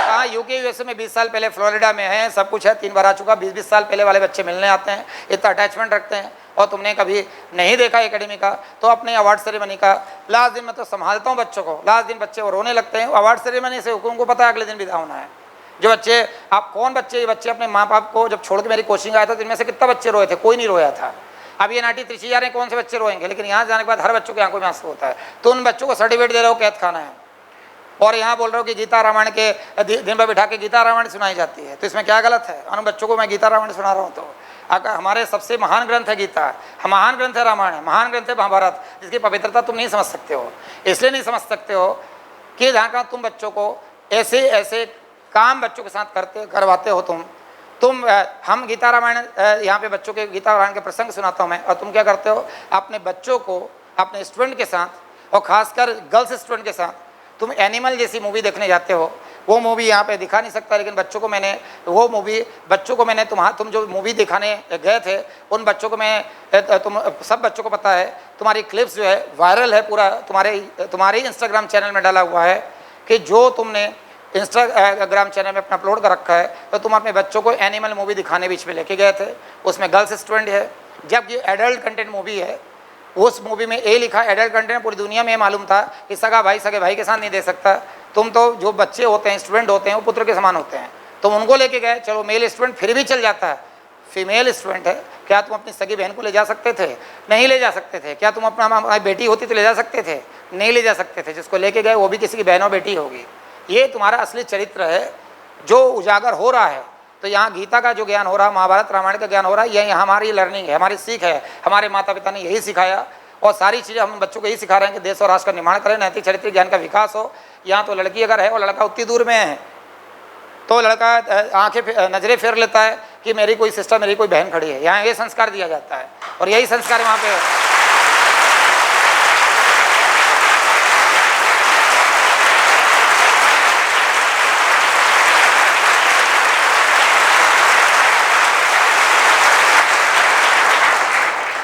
हाँ, यूके यूएसए में 20 साल पहले, फ्लोरिडा में है, सब कुछ है, 3 बार आ चुका। 20-20 साल पहले वाले बच्चे मिलने आते हैं, इतना अटैचमेंट रखते हैं। और तुमने कभी नहीं देखा एकेडमी का, तो अपने अवार्ड सेरेमनी का लास्ट दिन में तो संभालता हूँ बच्चों को, लास्ट दिन बच्चे वो रोने लगते हैं। अवार्ड सेरेमनी से उनको पता है अगले दिन विदा होना है। जो बच्चे, आप कौन बच्चे, ये बच्चे अपने माँ बाप को जब छोड़ के मेरी कोचिंग आया था तो इनमें से कितना बच्चे रोए थे? कोई नहीं रोया था। अब ये नाटी त्रिची जा रहे हैं, कौन से बच्चे रोएंगे, लेकिन यहाँ जाने के बाद हर बच्चों की आंखों में आंसू होता है। तो उन बच्चों को सर्टिफिकेट दे रहे हो कैद खाना है, और यहाँ बोल रहे हो कि गीता रामायण के दिन पर बिठा के गीता रामायण सुनाई जाती है, तो इसमें क्या गलत है? उन बच्चों को मैं गीता रामायण सुना रहा हूँ। तो हमारे सबसे महान ग्रंथ है गीता, महान ग्रंथ है रामायण, महान ग्रंथ है महाभारत, जिसकी पवित्रता तुम नहीं समझ सकते हो। इसलिए नहीं समझ सकते हो कि जहाँ का तुम बच्चों को ऐसे ऐसे काम बच्चों के साथ करवाते हो तुम हम गीता रामायण यहाँ पे बच्चों के गीता रामायण के प्रसंग सुनाता हूँ मैं, और तुम क्या करते हो अपने बच्चों को, अपने स्टूडेंट के साथ, और खासकर गर्ल्स स्टूडेंट के साथ तुम एनिमल जैसी मूवी देखने जाते हो। वो मूवी यहाँ पे दिखा नहीं सकता, लेकिन बच्चों को मैंने वो मूवी, बच्चों को मैंने तुम जो मूवी दिखाने गए थे उन बच्चों को मैं, तुम सब बच्चों को पता है, तुम्हारी क्लिप्स जो है वायरल है, पूरा तुम्हारे इंस्टाग्राम चैनल में डाला हुआ है कि जो तुमने इंस्टाग्राम चैनल में अपना अपलोड कर रखा है, तो तुम अपने बच्चों को एनिमल मूवी दिखाने बीच में लेके गए थे। उसमें गर्ल्स स्टूडेंट है, जबकि एडल्ट कंटेंट मूवी है। उस मूवी में ये लिखा एडल्ट कंटेंट, पूरी दुनिया में ये मालूम था कि सगा भाई सगे भाई के साथ नहीं दे सकता। तुम तो जो बच्चे होते हैं, स्टूडेंट होते हैं, वो पुत्र के समान होते हैं, तुम उनको लेके गए। चलो मेल स्टूडेंट फिर भी चल जाता है, फीमेल स्टूडेंट है, क्या तुम अपनी सगी बहन को ले जा सकते थे? नहीं ले जा सकते थे। क्या तुम अपना बेटी होती तो ले जा सकते थे? नहीं ले जा सकते थे। जिसको लेके गए वो भी किसी की बहन और बेटी होगी। ये तुम्हारा असली चरित्र है जो उजागर हो रहा है। तो यहाँ गीता का जो ज्ञान हो रहा है, महाभारत रामायण का ज्ञान हो रहा है, यही हमारी लर्निंग है, हमारी सीख है। हमारे माता पिता ने यही सिखाया, और सारी चीज़ें हम बच्चों को यही सिखा रहे हैं कि देश और राष्ट्र का निर्माण करें, नैतिक चरित्र ज्ञान का विकास हो। यहाँ तो लड़की अगर है और लड़का उतनी दूर में है, तो लड़का आंखें नजरें फेर लेता है कि मेरी कोई सिस्टर, मेरी कोई बहन खड़ी है। यहाँ ये संस्कार दिया जाता है, और यही संस्कार वहाँ पे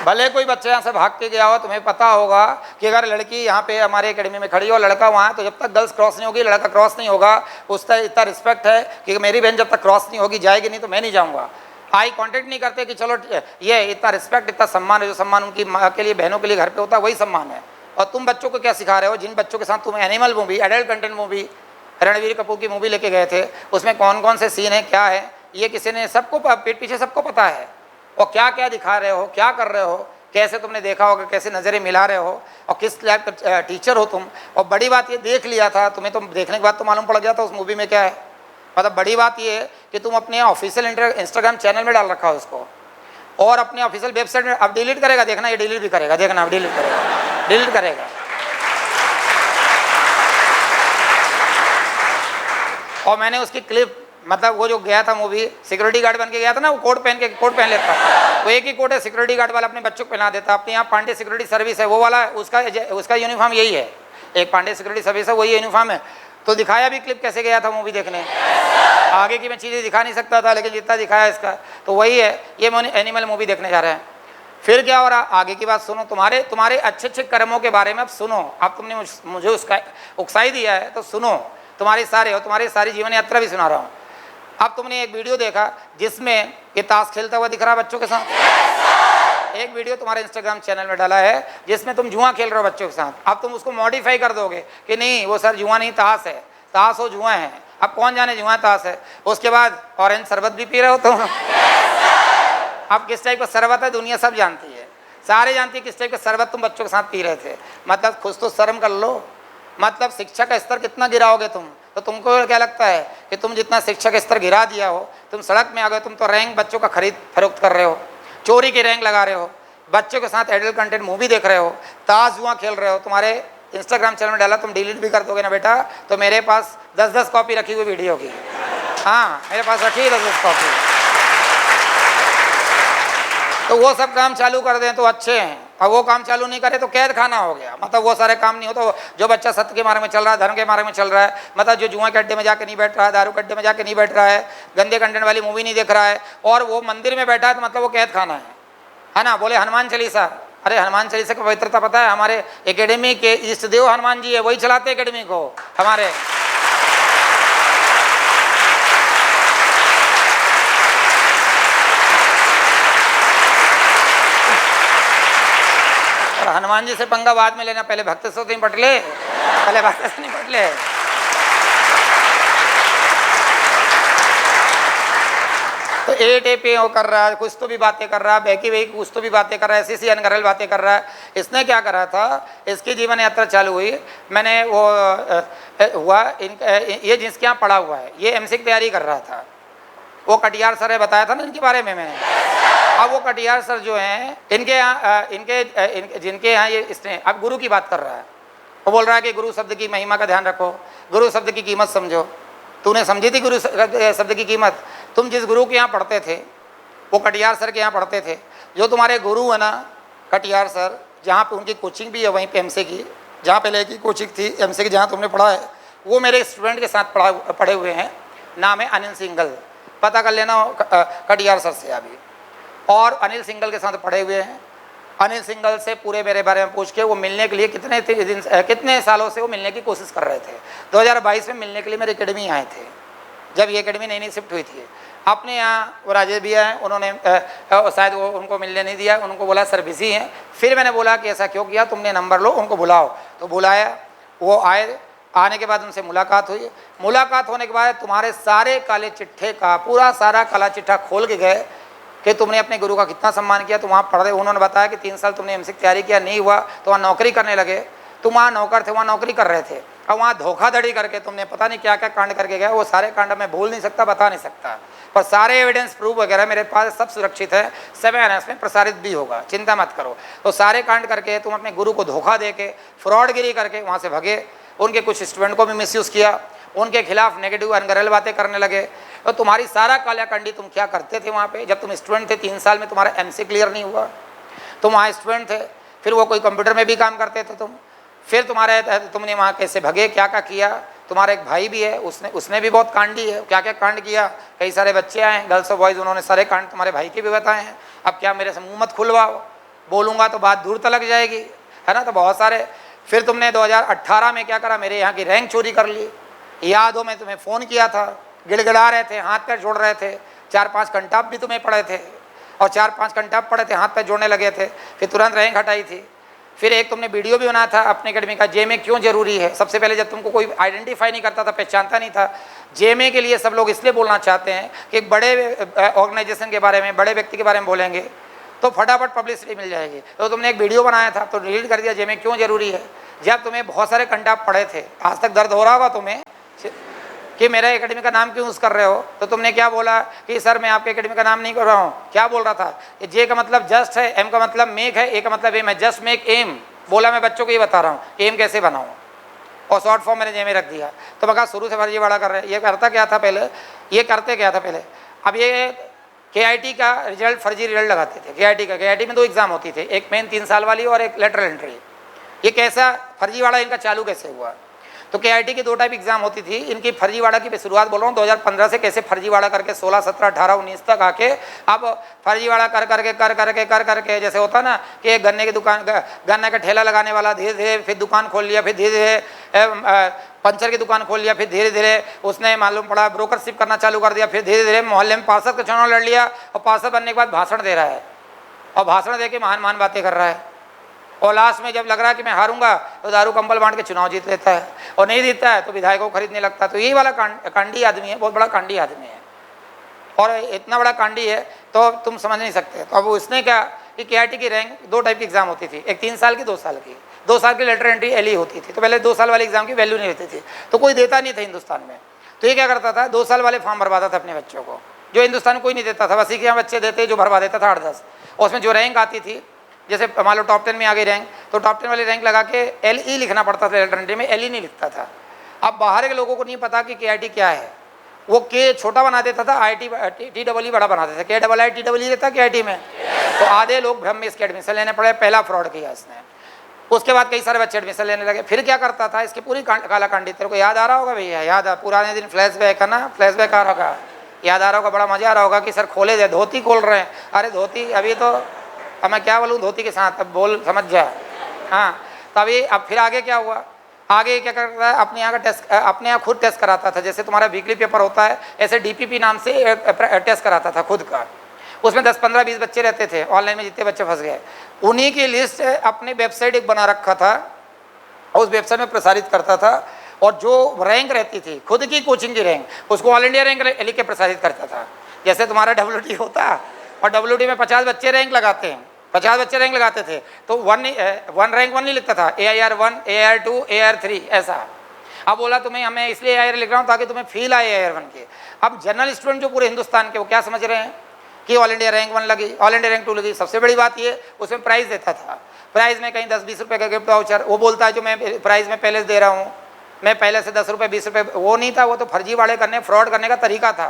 भले कोई बच्चा यहाँ से भाग के गया हो, तुम्हें पता होगा कि अगर लड़की यहाँ पे हमारे एकेडमी में खड़ी हो, लड़का वहाँ, तो जब तक गर्ल्स क्रॉस नहीं होगी, लड़का क्रॉस नहीं होगा, उसका इतना रिस्पेक्ट है कि मेरी बहन जब तक क्रॉस नहीं होगी जाएगी नहीं, तो मैं नहीं जाऊँगा। आई कांटेक्ट नहीं करते कि चलो ये इतना रिस्पेक्ट, इतना सम्मान है, जो सम्मान उनकी माँ के लिए, बहनों के लिए घर पे होता है, वही सम्मान है। और तुम बच्चों को क्या सिखा रहे हो? जिन बच्चों के साथ तुम animal movie, adult content movie, Ranveer Kapoor की मूवी लेके गए थे, उसमें कौन कौन से सीन है, क्या है, ये किसी ने, सबको पीठ पीछे सबको पता है। और क्या क्या दिखा रहे हो, क्या कर रहे हो, कैसे तुमने देखा होगा, कैसे नज़रें मिला रहे हो, और किस लायक टीचर हो तुम। और बड़ी बात ये देख लिया था तुम्हें, तो देखने के बाद तो मालूम पड़ गया था उस मूवी में क्या है। मतलब बड़ी बात ये है कि तुम अपने ऑफिशियल इंस्टाग्राम चैनल में डाल रखा हो उसको, और अपने ऑफिशियल वेबसाइट में। अब डिलीट करेगा, देखना ये डिलीट भी करेगा, देखना अब डिलीट करेगा, डिलीट करेगा। और मैंने उसकी क्लिप, मतलब वो जो गया था मूवी, सिक्योरिटी गार्ड बन के गया था ना, वो कोट पहन लेता, वो एक ही कोट है सिक्योरिटी गार्ड वाला, अपने बच्चों को पहना देता। अपने यहाँ पांडे सिक्योरिटी सर्विस है, वो वाला उसका यूनिफॉर्म यही है, एक पांडे सिक्योरिटी सर्विस है, वही यूनिफॉर्म है। तो दिखाया भी क्लिप कैसे गया था मूवी देखने, आगे की मैं चीज़ें दिखा नहीं सकता था, लेकिन जितना दिखाया इसका, तो वही है। ये एनिमल मूवी देखने जा रहे हैं। फिर क्या हो रहा, आगे की बात सुनो। तुम्हारे अच्छे अच्छे कर्मों के बारे में अब सुनो। अब तुमने मुझे उसका उकसाई दिया है, तो सुनो। तुम्हारी सारी जीवन यात्रा भी सुना रहा हूँ। अब तुमने एक वीडियो देखा जिसमें ये ताश खेलता हुआ दिख रहा है बच्चों के साथ। एक वीडियो तुम्हारे इंस्टाग्राम चैनल में डाला है जिसमें तुम जुआ खेल रहे हो बच्चों के साथ। अब तुम उसको मॉडिफाई कर दोगे कि नहीं वो सर जुआ नहीं, ताश है, ताश हो जुआ है। अब कौन जाने जुआ ताश है। उसके बाद ऑरेंज शरबत भी पी रहे हो तुम। अब किस टाइप का शरबत है दुनिया सब जानती है, सारे जानती है किस टाइप का शरबत तुम बच्चों के साथ पी रहे थे। मतलब कुछ तो शर्म कर लो। मतलब शिक्षा का स्तर कितना गिराओगे तुम। तो तुमको क्या लगता है कि तुम जितना शिक्षा का स्तर गिरा दिया हो, तुम सड़क में आ गए, तुम तो रैंक बच्चों का खरीद फरोख्त कर रहे हो, चोरी की रैंक लगा रहे हो, बच्चों के साथ एडल्ट कंटेंट मूवी देख रहे हो, ताश जुआ खेल रहे हो। तुम्हारे इंस्टाग्राम चैनल में डाला, तुम डिलीट भी कर दोगे ना बेटा, तो मेरे पास 10-10 कॉपी रखी हुई वीडियो की। हाँ, मेरे पास रखी है 10-10 कॉपी। तो वो सब काम चालू कर दें तो अच्छे हैं, और वो काम चालू नहीं करे तो कैद खाना हो गया। मतलब वो सारे काम नहीं हो। तो जो बच्चा सत्य के मार्ग में चल रहा है, धर्म के मार्ग में चल रहा है, मतलब जो जुआ के अड्डे में जाके नहीं बैठ रहा है, दारू के अड्डे में जाके नहीं बैठ रहा है, गंदे कंटेंट वाली मूवी नहीं देख रहा है, और वो मंदिर में बैठा है, तो मतलब वो कैद खाना है ना। बोले हनुमान चालीसा, अरे हनुमान चालीसा की पवित्रता पता है? हमारे एकेडमी के इष्ट देव हनुमान जी है, वही चलाते एकेडमी को हमारे। हनुमान जी से पंगा बाद में लेना, पहले भक्त से नहीं पट ले, पहले भक्त से नहीं पट ले। तो तो ए पे वो कर रहा है, कुछ तो भी बातें कर रहा है, बेकी वेकी कुछ तो भी बातें कर रहा है, सीसी अनगरल बातें कर रहा है। इसने क्या करा था, इसकी जीवन यात्रा चालू हुई, मैंने वो हुआ ये जिसके यहाँ पढ़ा हुआ है, ये एमसी की तैयारी कर रहा था, वो कटियार सर ने बताया था ना इनके बारे में मैंने। अब वो कटियार सर जो हैं इनके यहाँ जिनके यहाँ ये इसने अब गुरु की बात कर रहा है, वो बोल रहा है कि गुरु शब्द की महिमा का ध्यान रखो, गुरु शब्द की कीमत समझो। तूने समझी थी गुरु शब्द की कीमत? तुम जिस गुरु के यहाँ पढ़ते थे, वो कटियार सर के यहाँ पढ़ते थे, जो तुम्हारे गुरु है ना कटियार सर, जहाँ पे उनकी कोचिंग भी है वहीं पे एमसी की, जहाँ पहले की कोचिंग थी एमसी की जहाँ तुमने पढ़ा है, वो मेरे स्टूडेंट के साथ पढ़े हुए हैं। नाम है अनिल सिंगल, पता कर लेना कटियार सर से अभी। और अनिल सिंगल के साथ पढ़े हुए हैं। अनिल सिंगल से पूरे मेरे बारे में पूछ के वो मिलने के लिए कितने सालों से वो मिलने की कोशिश कर रहे थे। 2022 में मिलने के लिए मेरे एकेडमी आए थे, जब ये एकेडमी नई शिफ्ट हुई थी। अपने यहाँ वो राजेश भैया हैं, उन्होंने शायद वो उनको मिलने नहीं दिया, उनको बोला सर बिजी हैं। फिर मैंने बोला कि ऐसा क्यों किया, तुमने नंबर लो, उनको बुलाओ। तो बुलाया, वो आए, आने के बाद उनसे मुलाकात हुई। मुलाकात होने के बाद तुम्हारे सारे काले चिट्ठे का पूरा सारा काला चिट्ठा खोल के गए कि तुमने अपने गुरु का कितना सम्मान किया। तुम वहाँ पढ़ रहे, उन्होंने बताया कि 3 साल तुमने एमसी की तैयारी किया, नहीं हुआ तो वहाँ नौकरी करने लगे। तुम वहाँ नौकर थे, वहाँ नौकरी कर रहे थे, और वहाँ धोखाधड़ी करके तुमने पता नहीं क्या क्या कांड करके गए। वो सारे कांड मैं भूल नहीं सकता, बता नहीं सकता, पर सारे एविडेंस प्रूफ वगैरह मेरे पास सब सुरक्षित है, 7NS में प्रसारित भी होगा, चिंता मत करो। तो सारे कांड करके तुम अपने गुरु को धोखा दे के, फ्रॉडगिरी करके वहाँ से भगे। उनके कुछ स्टूडेंट को भी मिसयूज़ किया, उनके खिलाफ नेगेटिव अनगरल बातें करने लगे। तो तुम्हारी सारा कालाकंडी तुम क्या करते थे वहाँ पे, जब तुम स्टूडेंट थे? 3 साल में तुम्हारा एमसी क्लियर नहीं हुआ, तुम वहाँ स्टूडेंट थे। फिर वो कोई कंप्यूटर में भी काम करते थे तुम। फिर तुमने वहाँ कैसे भगे, क्या क्या किया? तुम्हारा एक भाई भी है, उसने भी बहुत कांडी है, क्या क्या कांड किया। कई सारे बच्चे आए, गर्ल्स और बॉयज़, उन्होंने सारे कांड तुम्हारे भाई के भी बताए हैं। अब क्या मेरे से मुँह मत खुलवाओ, बोलूँगा तो बात दूर तक जाएगी, है ना। तो बहुत सारे। फिर तुमने 2018 में क्या करा, मेरे यहाँ की रैंक चोरी कर ली। याद हो, मैं तुम्हें फ़ोन किया था, गिड़गिड़ा रहे थे, हाथ पैर जोड़ रहे थे। 4-5 कंटाप भी तुम्हें पड़े थे, और 4-5 कंटाप पड़े थे, हाथ पैर जोड़ने लगे थे। फिर तुरंत रैंक हटाई थी। फिर एक तुमने वीडियो भी बनाया था अपने एकेडमी का, जेएमए क्यों जरूरी है। सबसे पहले जब तुमको कोई आइडेंटिफाई नहीं करता था, पहचानता नहीं था, जेएमए के लिए सब लोग इसलिए बोलना चाहते हैं कि बड़े ऑर्गेनाइजेशन के बारे में, बड़े व्यक्ति के बारे में बोलेंगे तो फटाफट पब्लिसिटी मिल जाएगी। तो तुमने एक वीडियो बनाया था, तो डिलीट कर दिया, जेएमए क्यों जरूरी है। जब तुम्हें बहुत सारे कंटाप पड़े थे, आज तक दर्द हो रहा होगा तुम्हें कि मेरा एकेडमी का नाम क्यों यूज़ कर रहे हो, तो तुमने क्या बोला कि सर मैं आपके एकेडमी का नाम नहीं कर रहा हूँ। क्या बोल रहा था? जे का मतलब जस्ट है, एम का मतलब मेक है, ए का मतलब एम है, जस्ट मेक एम। बोला मैं बच्चों को ये बता रहा हूँ एम कैसे बनाऊँ, और शॉर्ट फॉर्म मैंने जे में रख दिया। तो मैं कहा शुरू से फर्जीवाड़ा कर रहे हैं। ये करता क्या था पहले, ये करते क्या था पहले। अब ये KIT का रिजल्ट फर्जी रिजल्ट लगाते थे। KIT में 2 एग्ज़ाम होती थे, एक मेन 3 साल वाली और एक लेटरल एंट्री। ये कैसा फर्जीवाड़ा इनका चालू कैसे हुआ? तो KIT की 2 टाइप एग्जाम होती थी। इनकी फर्जीवाड़ा की शुरुआत बोल रहा हूँ 2015 से, कैसे फर्जीवाड़ा करके 16, 17, 18, 19 तक आके अब फर्जीवाड़ा कर करके जैसे होता ना कि गन्ने की दुकान, गन्ने का ठेला लगाने वाला धीरे धीरे फिर दुकान खोल लिया, फिर धीरे धीरे पंचर की दुकान खोल लिया, फिर धीरे धीरे उसने मालूम पड़ा ब्रोकरशिप करना चालू कर दिया, फिर धीरे धीरे मोहल्ले में पार्षद का चुनाव लड़ लिया, और पार्षद बनने के बाद भाषण दे रहा है, और भाषण दे के महान बातें कर रहा है, और लास्ट में जब लग रहा है कि मैं हारूंगा तो दारू कंबल बांट के चुनाव जीत लेता है, और नहीं जीतता है तो विधायकों को खरीदने लगता है। तो यही वाला कांडी आदमी है, बहुत बड़ा कांडी आदमी है, और इतना बड़ा कांडी है तो तुम समझ नहीं सकते। तो अब उसने क्या कि KIT की रैंक 2 टाइप की एग्जाम होती थी, एक 3 साल की, 2 साल की। 2 साल की लेटर एंट्री LE होती थी, तो पहले 2 साल वाले एग्जाम की वैल्यू नहीं होती थी, तो कोई देता नहीं था हिंदुस्तान में। तो ये क्या करता था, 2 साल वाले फॉर्म भरवाता था अपने बच्चों को, जो हिंदुस्तान कोई नहीं देता था, बस के यहाँ बच्चे देते जो भरवा देता था 8-10। और उसमें जो रैंक आती थी, जैसे मान लो टॉप 10 में आ गई रैंक, तो टॉप 10 वाली रैंक लगा के LE लिखना पड़ता था, लेटर एंट्री में LE नहीं लिखता था। अब बाहर के लोगों को नहीं पता कि KIT क्या है, वो K छोटा बना देता था, TEE बड़ा बना देता, KIITEE रहता KIT में। तो आधे लोग भ्रम में इसके एडमिशन लेने पड़े, पहला फ्रॉड किया इसने। उसके बाद कई सारे बच्चे एडमिशन लेने लगे। फिर क्या करता था, इसकी पूरी काला कांडी, तेरे को याद आ रहा होगा भैया, याद आ, पुराने दिन फ्लैशबैक है ना, फ्लैशबैक आ रहा होगा, याद आ रहा होगा, बड़ा मजा आ रहा होगा कि सर खोले दे, धोती खोल रहे हैं। अरे धोती अभी तो, अब मैं क्या बोलूँ धोती के साथ, अब बोल समझ जा। हाँ, तभी अब फिर आगे क्या हुआ, आगे क्या करता है, अपने यहाँ का टेस्ट, अपने यहाँ खुद टेस्ट कराता था। जैसे तुम्हारा वीकली पेपर होता है, ऐसे DPP नाम से टेस्ट कराता था खुद का। उसमें 10, 15, 20 बच्चे रहते थे, ऑनलाइन में जितने बच्चे फंस गए उन्हीं की लिस्ट अपनी वेबसाइट एक बना रखा था, और उस वेबसाइट में प्रसारित करता था। और जो रैंक रहती थी खुद की कोचिंग की रैंक, उसको ऑल इंडिया रैंक लिख के प्रसारित करता था। जैसे तुम्हारा WT होता और WT में 50 बच्चे रैंक लगाते हैं, 50 बच्चे रैंक लगाते थे, तो वन रैंक 1 नहीं लिखता था, AIR1, AIR2, AIR3 ऐसा। अब बोला तुम्हें हमें इसलिए AIR लिख रहा हूँ ताकि तुम्हें फील आए AIR1 के। अब जनरल स्टूडेंट जो पूरे हिंदुस्तान के, वो क्या समझ रहे हैं कि ऑल इंडिया रैंक 1 लगी, ऑल इंडिया रैंक 2 लगी। सबसे बड़ी बात ये, उसमें प्राइज़ देता था, प्राइज़ में कहीं 10-20 रुपये का गिफ्ट वाउचर। वो बोलता है जो मैं प्राइज़ में पहले से दे रहा हूँ, मैं पहले से 10 रुपये 20 रुपये, वो नहीं था, वो तो फर्जीवाड़े करने, फ्रॉड करने का तरीका था।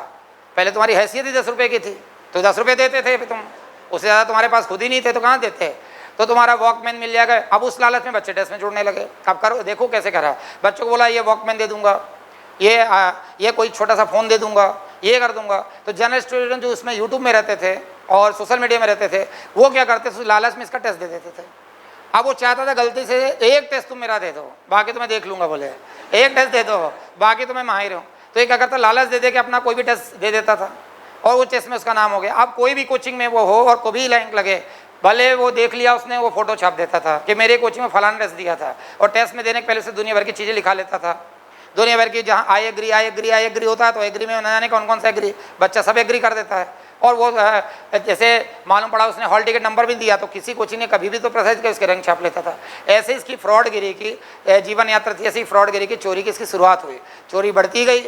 पहले तुम्हारी हैसियत ही 10 रुपये की थी तो 10 रुपये देते थे तुम, उससे ज़्यादा तुम्हारे पास खुद ही नहीं थे तो कहाँ देते। तो तुम्हारा वॉकमैन मिल जाएगा। अब उस लालच में बच्चे टेस्ट में जुड़ने लगे। अब करो, देखो कैसे करा, बच्चों को बोला ये वॉकमैन दे दूंगा, ये कोई छोटा सा फ़ोन दे दूंगा, ये कर दूंगा। तो जनरल स्टूडेंट जो उसमें यूट्यूब में रहते थे और सोशल मीडिया में रहते थे, वो क्या करते थे, लालच में इसका टेस्ट दे देते थे। अब वो चाहता था गलती से एक टेस्ट तुम मेरा दे दो, बाकी तो मैं देख लूंगा, बोले एक टेस्ट दे दो, बाकी तो मैं माहिर हूँ। तो ये क्या करता, लालच दे दे के अपना कोई भी टेस्ट दे देता था और वो टेस्ट में उसका नाम हो गया। अब कोई भी कोचिंग में वो हो और कोई भी रैंक लगे, भले वो देख लिया उसने, वो फोटो छाप देता था कि मेरे कोचिंग में फलाना टेस्ट दिया था, और टेस्ट में देने के पहले से दुनिया भर की चीज़ें लिखा लेता था, दुनिया भर की। जहाँ आई एग्री होता है तो एग्री में न जाने कौन कौन सा एग्री, बच्चा सब एग्री कर देता है। और वो जैसे मालूम पड़ा उसने हॉल टिकट नंबर भी दिया तो किसी कोचिंग ने कभी भी तो प्रोसेस किया, उसके रैंक छाप लेता था। ऐसे इसकी फ्रॉडगिरी की जीवन यात्रा थी, ऐसी फ्रॉडगिरी की, चोरी की इसकी शुरुआत हुई। चोरी बढ़ती गई,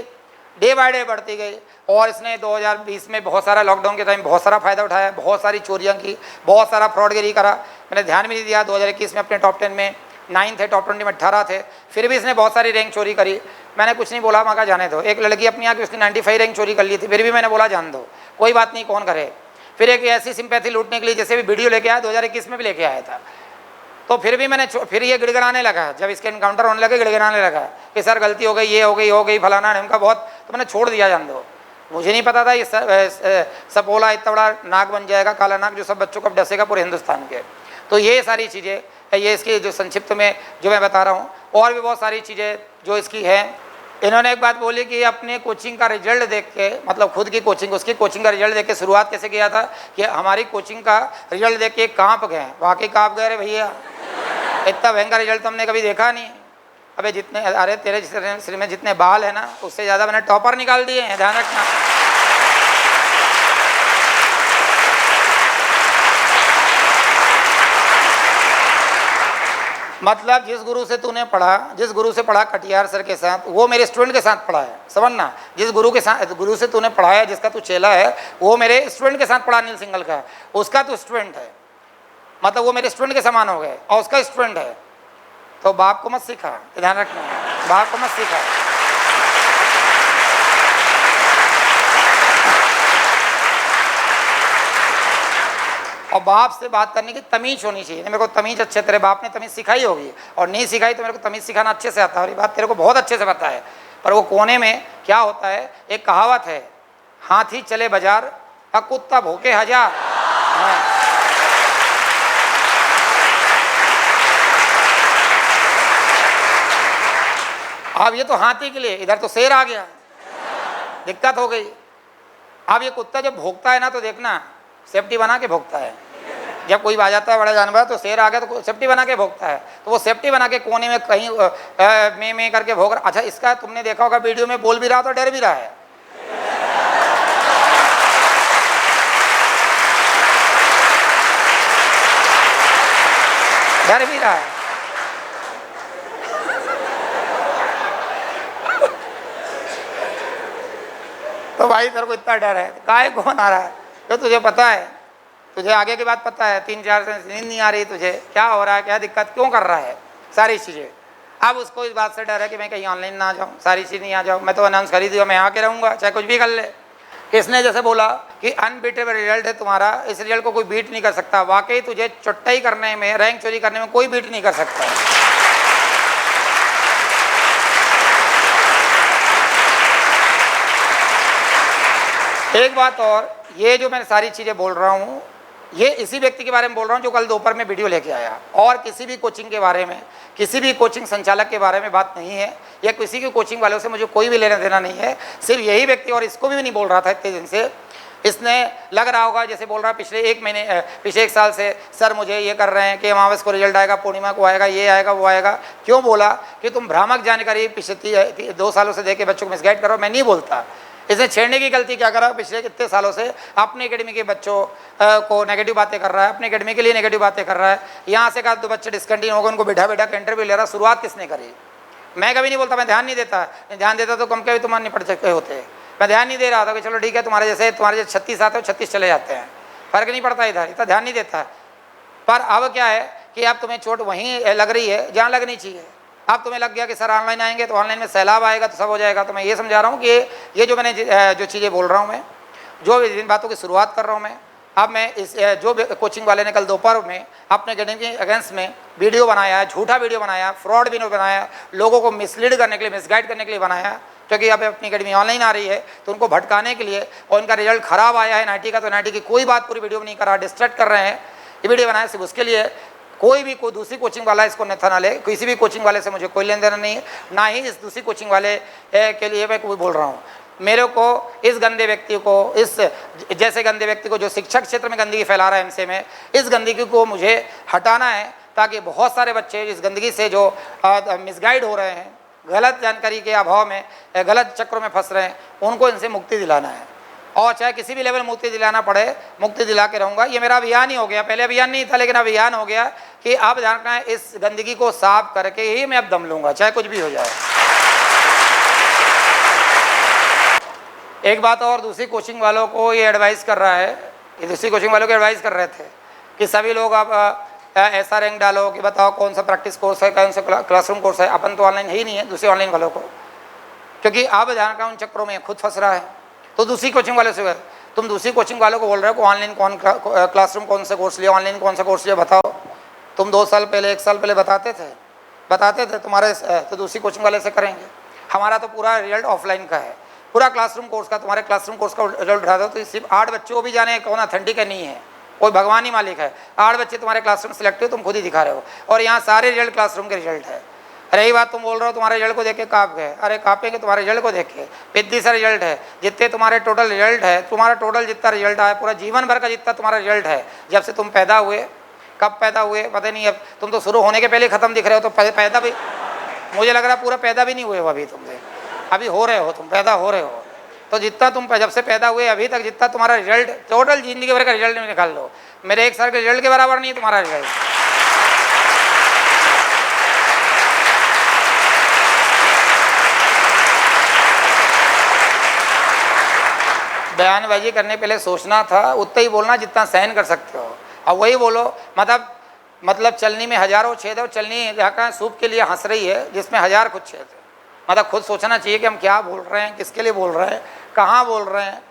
डे बाय डे बढ़ती गई, और इसने 2020 में बहुत सारा, लॉकडाउन के टाइम बहुत सारा फ़ायदा उठाया, बहुत सारी चोरियां की, बहुत सारा फ्रॉडगिरी करा। मैंने ध्यान भी नहीं दिया, 2021 में अपने टॉप 10 में 9 थे, टॉप 20 में 18 थे, फिर भी इसने बहुत सारी रैंक चोरी करी। मैंने कुछ नहीं बोला, मैं कहा जाने दो। एक लड़की अपनी आके उसने 95 रैंक चोरी कर ली थी, फिर भी मैंने बोला जान दो, कोई बात नहीं, कौन करे। फिर एक ऐसी सिंपैथी लूटने के लिए जैसे भी वीडियो लेके आया, 2021 में भी लेके आया था, तो फिर भी मैंने, फिर ये गिड़गिड़ाने लगा, जब इसके इनकाउंटर होने लगे गिड़गिड़ाने लगा कि सर गलती हो गई, ये हो गई फलाना ढमका बहुत, तो मैंने छोड़ दिया, जान दो। मुझे नहीं पता था ये सपोला इतना बड़ा नाक बन जाएगा, काला नाक, जो सब बच्चों को डसेगा पूरे हिंदुस्तान के। तो ये सारी चीज़ें, ये इसकी जो संक्षिप्त में जो मैं बता रहा हूँ, और भी बहुत सारी चीज़ें जो इसकी हैं। इन्होंने एक बात बोली कि अपने कोचिंग का रिजल्ट देख के, मतलब खुद की कोचिंग, उसकी कोचिंग का रिजल्ट देख के शुरुआत कैसे किया था कि हमारी कोचिंग का रिजल्ट देख के काँप गए। वाकई काँप गए रे भैया, इतना भयंकर रिजल्ट तो हमने कभी देखा नहीं। अबे जितने, अरे तेरे शरीर में जितने बाल है ना, उससे ज़्यादा मैंने टॉपर निकाल दिए हैं, ध्यान रखना। मतलब जिस गुरु से तूने पढ़ा, जिस गुरु से पढ़ा कटियार सर के साथ, वो मेरे स्टूडेंट के साथ पढ़ा है, समझना। जिस गुरु से तूने पढ़ा है, जिसका तू चेला है, वो मेरे स्टूडेंट के साथ पढ़ा, अनिल सिंघल का, उसका तू स्टूडेंट है, मतलब वो मेरे स्टूडेंट के समान हो गए, और उसका स्टूडेंट है। तो बाप को मत सिखा, ध्यान रखना, बाप को मत सिखा। और बाप से बात करने की तमीज़ होनी चाहिए। मेरे को तमीज़ अच्छे, तेरे बाप ने तमीज़ सिखाई होगी, और नहीं सिखाई तो मेरे को तमीज़ सिखाना अच्छे से आता है, और ये बात तेरे को बहुत अच्छे से पता है। पर वो कोने में क्या होता है, एक कहावत है, हाथी चले बाजार और कुत्ता भूखे हजार। हाँ। अब ये तो हाथी के लिए, इधर तो शेर आ गया, दिक्कत हो गई। अब ये कुत्ता जब भोगता है ना, तो देखना सेफ्टी बना के भोगता है। जब कोई आ जाता है बड़ा जानवर, तो शेर आ गया तो सेफ्टी बना के भोगता है, तो वो सेफ्टी बना के कोने में कहीं में करके भोग रहा। अच्छा, इसका तुमने देखा होगा वीडियो में, बोल भी रहा तो डर भी रहा है। डर भी रहा है। तो भाई तेरे को इतना डर है, काहे कौन आ रहा है? तो तुझे पता है, तुझे आगे की बात पता है, 3-4 दिन नींद नहीं आ रही तुझे, क्या हो रहा है, क्या दिक्कत, क्यों कर रहा है, सारी चीज़ें। अब उसको इस बात से डर है कि मैं कहीं ऑनलाइन ना आ जाऊँ, सारी चीज़ नहीं आ जाऊँ, मैं तो अनाउंस कर ही दिया, मैं आके रहूँगा चाहे कुछ भी कर ले। किसने जैसे बोला कि अनबीटेबल रिजल्ट है तुम्हारा, इस रिजल्ट को कोई बीट नहीं कर सकता। वाकई तुझे चुट्टाई करने में, रैंक चोरी करने में कोई बीट नहीं कर सकता। एक बात और, ये जो मैं सारी चीज़ें बोल रहा हूँ, ये इसी व्यक्ति के बारे में बोल रहा हूँ जो कल दोपहर में वीडियो लेके आया, और किसी भी कोचिंग के बारे में, किसी भी कोचिंग संचालक के बारे में बात नहीं है, या किसी की कोचिंग वालों से मुझे कोई भी लेना देना नहीं है। सिर्फ यही व्यक्ति, और इसको भी नहीं बोल रहा था इतने दिन से, इसने लग रहा होगा जैसे बोल रहा है पिछले एक साल से, सर मुझे ये कर रहे हैं कि अमावस को रिजल्ट आएगा, पूर्णिमा को आएगा, ये आएगा वो आएगा। क्यों बोला कि तुम भ्रामक जानकारी पिछले 2 सालों से दे के बच्चों को मिसगाइड करो? मैं नहीं बोलता, इसने छेड़ने की गलती क्या करा, पिछले कितने सालों से अपने एकेडमी के बच्चों को नेगेटिव बातें कर रहा है, अपने एकेडमी के लिए नेगेटिव बातें कर रहा है। यहाँ से कहा 2 बच्चे डिस्कंटिन्यू हो गए, उनको बिठा बिठा के इंटरव्यू ले रहा। शुरुआत किसने करी? मैं कभी नहीं बोलता, मैं ध्यान नहीं देता, ध्यान देता तो कम के भी तुम निपट चुके होते। मैं ध्यान नहीं दे रहा था कि चलो ठीक है, तुम्हारे जैसे 36 आते हो 36 चले जाते हैं, फर्क नहीं पड़ता, इधर इतना ध्यान नहीं देता। पर अब क्या है कि अब तुम्हें चोट वहीं लग रही है जहाँ लगनी चाहिए। अब तुम्हें लग गया कि सर ऑनलाइन आएंगे तो ऑनलाइन में सैलाब आएगा तो सब हो जाएगा। तो मैं ये समझा रहा हूँ कि ये जो मैंने जो चीज़ें बोल रहा हूँ, मैं जो जिन बातों की शुरुआत कर रहा हूँ, मैं अब मैं इस जो कोचिंग वाले ने कल दोपहर में अपने एकेडमी के अगेंस्ट में वीडियो बनाया, झूठा वीडियो बनाया, फ्रॉड वीडियो बनाया, लोगों को मिसलीड करने के लिए, मिसगाइड करने के लिए बनाया, क्योंकि अब अपनी एकेडमी ऑनलाइन आ रही है तो उनको भटकाने के लिए, और उनका रिजल्ट खराब आया है 90 का, तो 90 की कोई बात पूरी वीडियो में नहीं कर रहा, डिस्ट्रैक्ट कर रहे हैं। ये वीडियो बनाया सिर्फ उसके लिए। कोई दूसरी कोचिंग वाला इसको नेथा ना ले, किसी भी कोचिंग वाले से मुझे कोई लेन देना नहीं है, ना ही इस दूसरी कोचिंग वाले के लिए मैं कोई बोल रहा हूँ। मेरे को इस गंदे व्यक्ति को, इस जैसे गंदे व्यक्ति को जो शिक्षा क्षेत्र में गंदगी फैला रहा है एमसीए में, इस गंदगी को मुझे हटाना है, ताकि बहुत सारे बच्चे इस गंदगी से जो मिसगाइड हो रहे हैं, गलत जानकारी के अभाव में गलत चक्रों में फंस रहे हैं, उनको इनसे मुक्ति दिलाना है। और चाहे किसी भी लेवल मुक्ति दिलाना पड़े, मुक्ति दिला के रहूँगा। ये मेरा अभियान ही हो गया, पहले अभियान नहीं था, लेकिन अभियान हो गया कि अब जानना है इस गंदगी को साफ करके ही मैं अब दम लूँगा, चाहे कुछ भी हो जाए। एक बात और, दूसरी कोचिंग वालों को ये एडवाइस कर रहा है, ये दूसरी कोचिंग वालों को एडवाइस कर रहे थे कि सभी लोग आप ऐसा रैंक डालो कि बताओ कौन सा प्रैक्टिस कोर्स है, कौन सा क्लासरूम कोर्स है। अपन तो ऑनलाइन ही नहीं है, दूसरे ऑनलाइन वालों को, क्योंकि अब जानना उन चक्रों में खुद फंस रहा है। तो दूसरी कोचिंग वालों से तुम दूसरी कोचिंग वालों को बोल रहे हो कि ऑनलाइन कौन क्लासरूम कौन सा कोर्स लिया, ऑनलाइन कौन सा कोर्स लिया, बताओ। तुम 2 साल पहले 1 साल पहले बताते थे तुम्हारे, तो दूसरी कोचिंग वाले से करेंगे। हमारा तो पूरा रिजल्ट ऑफलाइन का है, पूरा क्लासरूम कोर्स का। तुम्हारे क्लासरूम कोर्स का रिजल्ट उठा दो तो सिर्फ 8 बच्चों को भी जाने कौन अथेंटिक है, नहीं है, कोई भगवान ही मालिक है। 8 बच्चे तुम्हारे क्लासरूम सेलेक्ट हुए, तुम खुद ही दिखा रहे हो, और यहाँ सारे रिजल्ट क्लासरूम के रिजल्ट है। रही बात, तुम बोल रहे हो तुम्हारे रिजल्ट को देख के काँप गए, अरे काँपेंगे तुम्हारे रिजल्ट को देख के। पिद्दी सा रिजल्ट है, जितने तुम्हारे टोटल रिजल्ट है, तुम्हारा टोटल जितना रिजल्ट आया, पूरा जीवन भर का जितना तुम्हारा रिजल्ट है, जब से तुम पैदा हुए, कब पैदा हुए पता नहीं, अब तुम तो शुरू होने के पहले ख़त्म दिख रहे हो, तो पैदा भी मुझे लग रहा पूरा पैदा भी नहीं हुए हो अभी, तुमसे अभी हो रहे हो, तुम पैदा हो रहे हो। तो जितना तुम जब से पैदा हुए अभी तक जितना तुम्हारा रिजल्ट, टोटल जिंदगी भर का रिजल्ट निकाल लो, मेरे 1 साल के रिजल्ट के बराबर नहीं है तुम्हारा रिजल्ट। बयानबाजी करने पहले सोचना था, उतना ही बोलना जितना सहन कर सकते हो, अब वही बोलो। मतलब चलनी में हजारों छेद है, चलनी जहाँ सूप के लिए हंस रही है जिसमें 1000 खुद छेद है। मतलब खुद सोचना चाहिए कि हम क्या बोल रहे हैं, किसके लिए बोल रहे हैं, कहाँ बोल रहे हैं।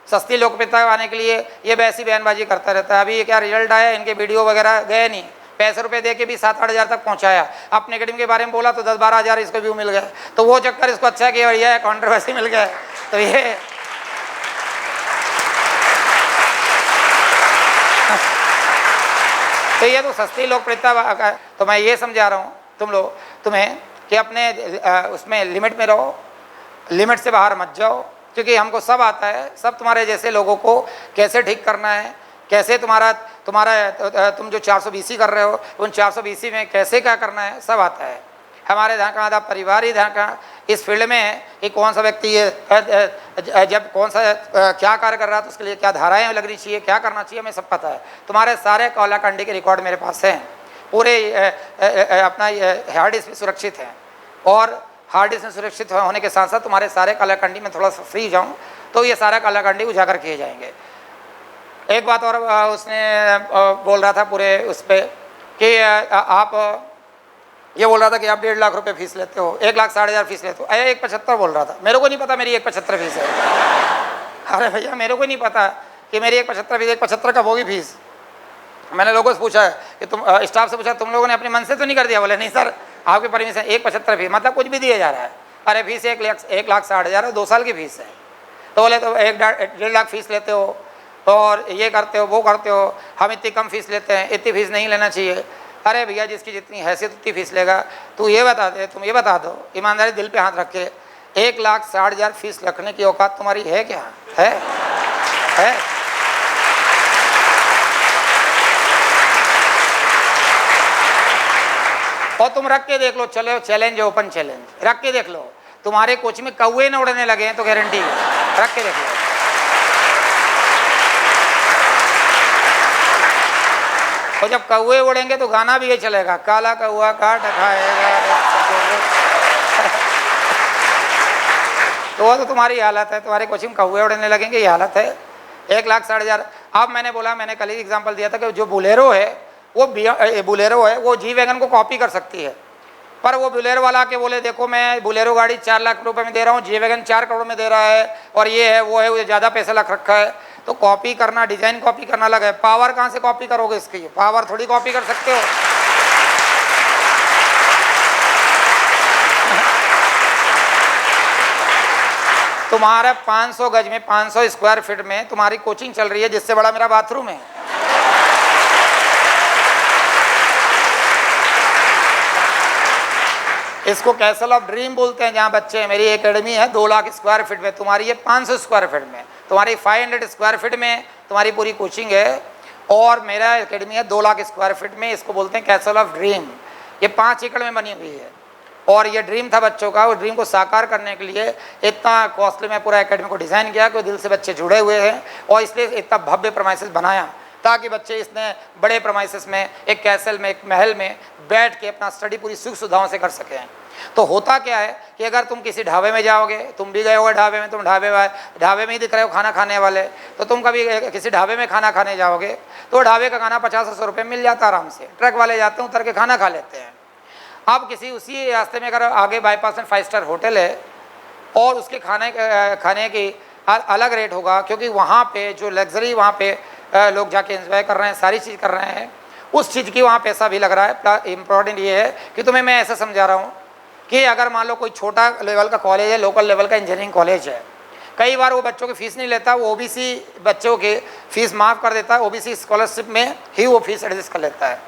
सस्ती लोकप्रियता पाने के लिए ये वैसी बयानबाजी करता रहता है। अभी क्या रिजल्ट आया, इनके वीडियो वगैरह गए नहीं, पैसे रुपए दे के भी 7-8 हज़ार तक पहुँचाया। अपने एकेडमी के बारे में बोला तो 10-12 हज़ार इसको व्यू मिल गए, तो वो चक्कर इसको अच्छा किया, बढ़िया है, कॉन्ट्रोवर्सी मिल गया। तो ये तो सस्ती लोकप्रियता। तो मैं ये समझा रहा हूँ तुम्हें कि अपने उसमें लिमिट में रहो, लिमिट से बाहर मत जाओ, क्योंकि हमको सब आता है। सब तुम्हारे जैसे लोगों को कैसे ठीक करना है, कैसे तुम्हारा तुम जो 420 कर रहे हो, उन 420 में कैसे क्या करना है, सब आता है। हमारे ध्यान का आधा परिवार ही ध्यान का इस फील्ड में है कि कौन सा व्यक्ति जब कौन सा क्या कार्य कर रहा है तो उसके लिए क्या धाराएं लगनी चाहिए, क्या करना चाहिए, हमें सब पता है। तुम्हारे सारे कौलाकंडी के रिकॉर्ड मेरे पास हैं, पूरे अपना हार्ड डिस्क में सुरक्षित हैं, और हार्ड डिस्क में सुरक्षित होने के साथ साथ तुम्हारे सारे कलाकंडी में थोड़ा सा फ्री जाऊँ तो ये सारा कलाकंडी उजागर किए जाएंगे। एक बात और उसने बोल रहा था पूरे उस पर कि आप ये बोल रहा था कि आप 1.5 लाख रुपए फीस लेते हो, 1,60,000 फीस लेते हो। 1,75 बोल रहा था, मेरे को नहीं पता मेरी 1,75 फीस है। अरे भैया मेरे को नहीं पता कि मेरी 1,75 फीस, 1,75 कब होगी फीस। मैंने लोगों से पूछा कि तुम स्टाफ से पूछा तुम लोगों ने अपने मन से तो नहीं कर दिया। बोले नहीं सर आपकी परमिशन 1,75 फीस, मतलब कुछ भी दिया जा रहा है। अरे फीस 1,60,000 है, 2 साल की फीस है। तो बोले तो 1.5 लाख फीस लेते हो और ये करते हो वो करते हो, हम इतनी कम फीस लेते हैं, इतनी फीस नहीं लेना चाहिए। अरे भैया जिसकी जितनी हैसियत उतनी फीस लेगा। तुम ये बता दो ईमानदारी दिल पे हाथ रख के, 1,60,000 फीस रखने की औकात तुम्हारी है क्या? है? और तुम रख के देख लो, चलो चैलेंज, ओपन चैलेंज रख के देख लो, तुम्हारे कोच में कौवे न उड़ने लगे हैं तो गारंटी है। रख के देखिए। तो जब कौवे उड़ेंगे तो गाना भी ये चलेगा, काला कौआ काट खाएगा। तो वो तो तुम्हारी हालत है, तुम्हारे कोचिंग कौवे उड़ने लगेंगे, ये हालत है। 1,60,000। अब मैंने बोला, मैंने कल ही एग्जांपल दिया था कि जो बोलेरो है वो जी वैगन को कॉपी कर सकती है, पर वो बोलेरो वाला के बोले देखो मैं बोलेरो गाड़ी 4 लाख रुपए में दे रहा हूँ, जी वैगन 4 करोड़ में दे रहा है, और ये है वो है, वो ज़्यादा पैसा लग रखा है। तो कॉपी करना, डिजाइन कॉपी करना अलग है, पावर कहाँ से कॉपी करोगे इसकी? पावर थोड़ी कॉपी कर सकते हो। तुम्हारा 500 गज में, 500 स्क्वायर फीट में तुम्हारी कोचिंग चल रही है, जिससे बड़ा मेरा बाथरूम है। इसको कैसल ऑफ ड्रीम बोलते हैं, जहाँ बच्चे हैं। मेरी एकेडमी है 2 लाख स्क्वायर फीट में, तुम्हारी ये 500 स्क्वायर फीट में, तुम्हारी 500 स्क्वायर फीट में तुम्हारी पूरी कोचिंग है, और मेरा एकेडमी है 2 लाख स्क्वायर फीट में। इसको बोलते हैं कैसल ऑफ ड्रीम। ये 5 एकड़ में बनी हुई है, और ये ड्रीम था बच्चों का। उस ड्रीम को साकार करने के लिए इतना कॉस्टली मैं पूरा एकेडमी को डिज़ाइन किया कि दिल से बच्चे जुड़े हुए हैं, और इसलिए इतना भव्य प्रेमाइसेस बनाया ताकि बच्चे इसने बड़े प्रेमाइसेस में, एक कैसल में, एक महल में बैठ के अपना स्टडी पूरी सुख सुविधाओं से कर सकें। तो होता क्या है कि अगर तुम किसी ढाबे में जाओगे, तुम भी गए होगे ढाबे में, तुम ढाबे में ही दिख रहे हो खाना खाने वाले, तो तुम कभी किसी ढाबे में खाना खाने जाओगे तो ढाबे का खाना 50-100 रुपये मिल जाता आराम से। ट्रक वाले जाते हैं, उतर के खाना खा लेते हैं। अब किसी उसी रास्ते में अगर आगे बाईपास में 5 स्टार होटल है, और उसके खाने की अलग रेट होगा, क्योंकि वहाँ पे जो लग्जरी वहाँ पे लोग जाके एंजॉय कर रहे हैं, सारी चीज़ कर रहे हैं, उस चीज़ की वहाँ पैसा भी लग रहा है। इम्पोर्टेंट ये है कि तुम्हें मैं ऐसा समझा रहा हूँ कि अगर मान लो कोई छोटा लेवल का कॉलेज है, लोकल लेवल का इंजीनियरिंग कॉलेज है, कई बार वो बच्चों की फ़ीस नहीं लेता, वो ओबीसी बच्चों की फ़ीस माफ़ कर देता है, ओबीसी स्कॉलरशिप में ही वो फीस एडजस्ट कर लेता है,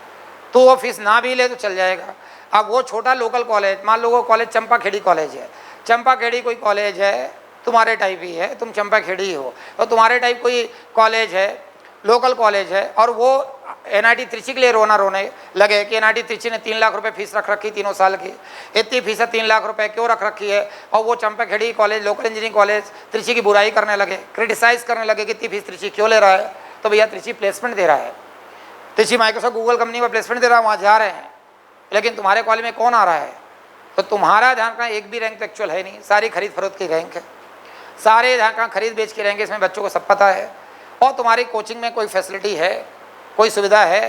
तो वो फीस ना भी ले तो चल जाएगा। अब वो छोटा लोकल कॉलेज, मान लो वो कॉलेज चंपाखेड़ी कॉलेज है, चंपाखेड़ी कोई कॉलेज है तुम्हारे टाइप ही है, तुम चंपाखेड़ी हो, तो तुम्हारे टाइप कोई कॉलेज है, लोकल कॉलेज है, और वो एनआईटी त्रिची के लिए रोने लगे कि एनआईटी त्रिची ने 3 लाख रुपए फीस रख रखी, 3 साल की, इतनी फीस है, 3 लाख रुपए क्यों रख रखी है, और वो Champakhedi college, local engineering college Trichy की बुराई करने लगे, क्रिटिसाइज करने लगे कि इतनी फीस त्रिची क्यों ले रहा है। तो भैया त्रिची प्लेसमेंट दे रहा है, त्रिची माइक्रोसॉफ्ट गूगल कंपनी में प्लेसमेंट दे रहा है, वहाँ जा रहे हैं, लेकिन तुम्हारे कॉलेज में कौन आ रहा है? तो तुम्हारा जहाँ का एक भी रैंक तो एक्चुअल है नहीं, सारी खरीद फरोख्त की रैंक है, सारे जहाँ का खरीद बेच की रैंक, इसमें बच्चों को सब पता है। और तुम्हारी कोचिंग में कोई फैसिलिटी है, कोई सुविधा है?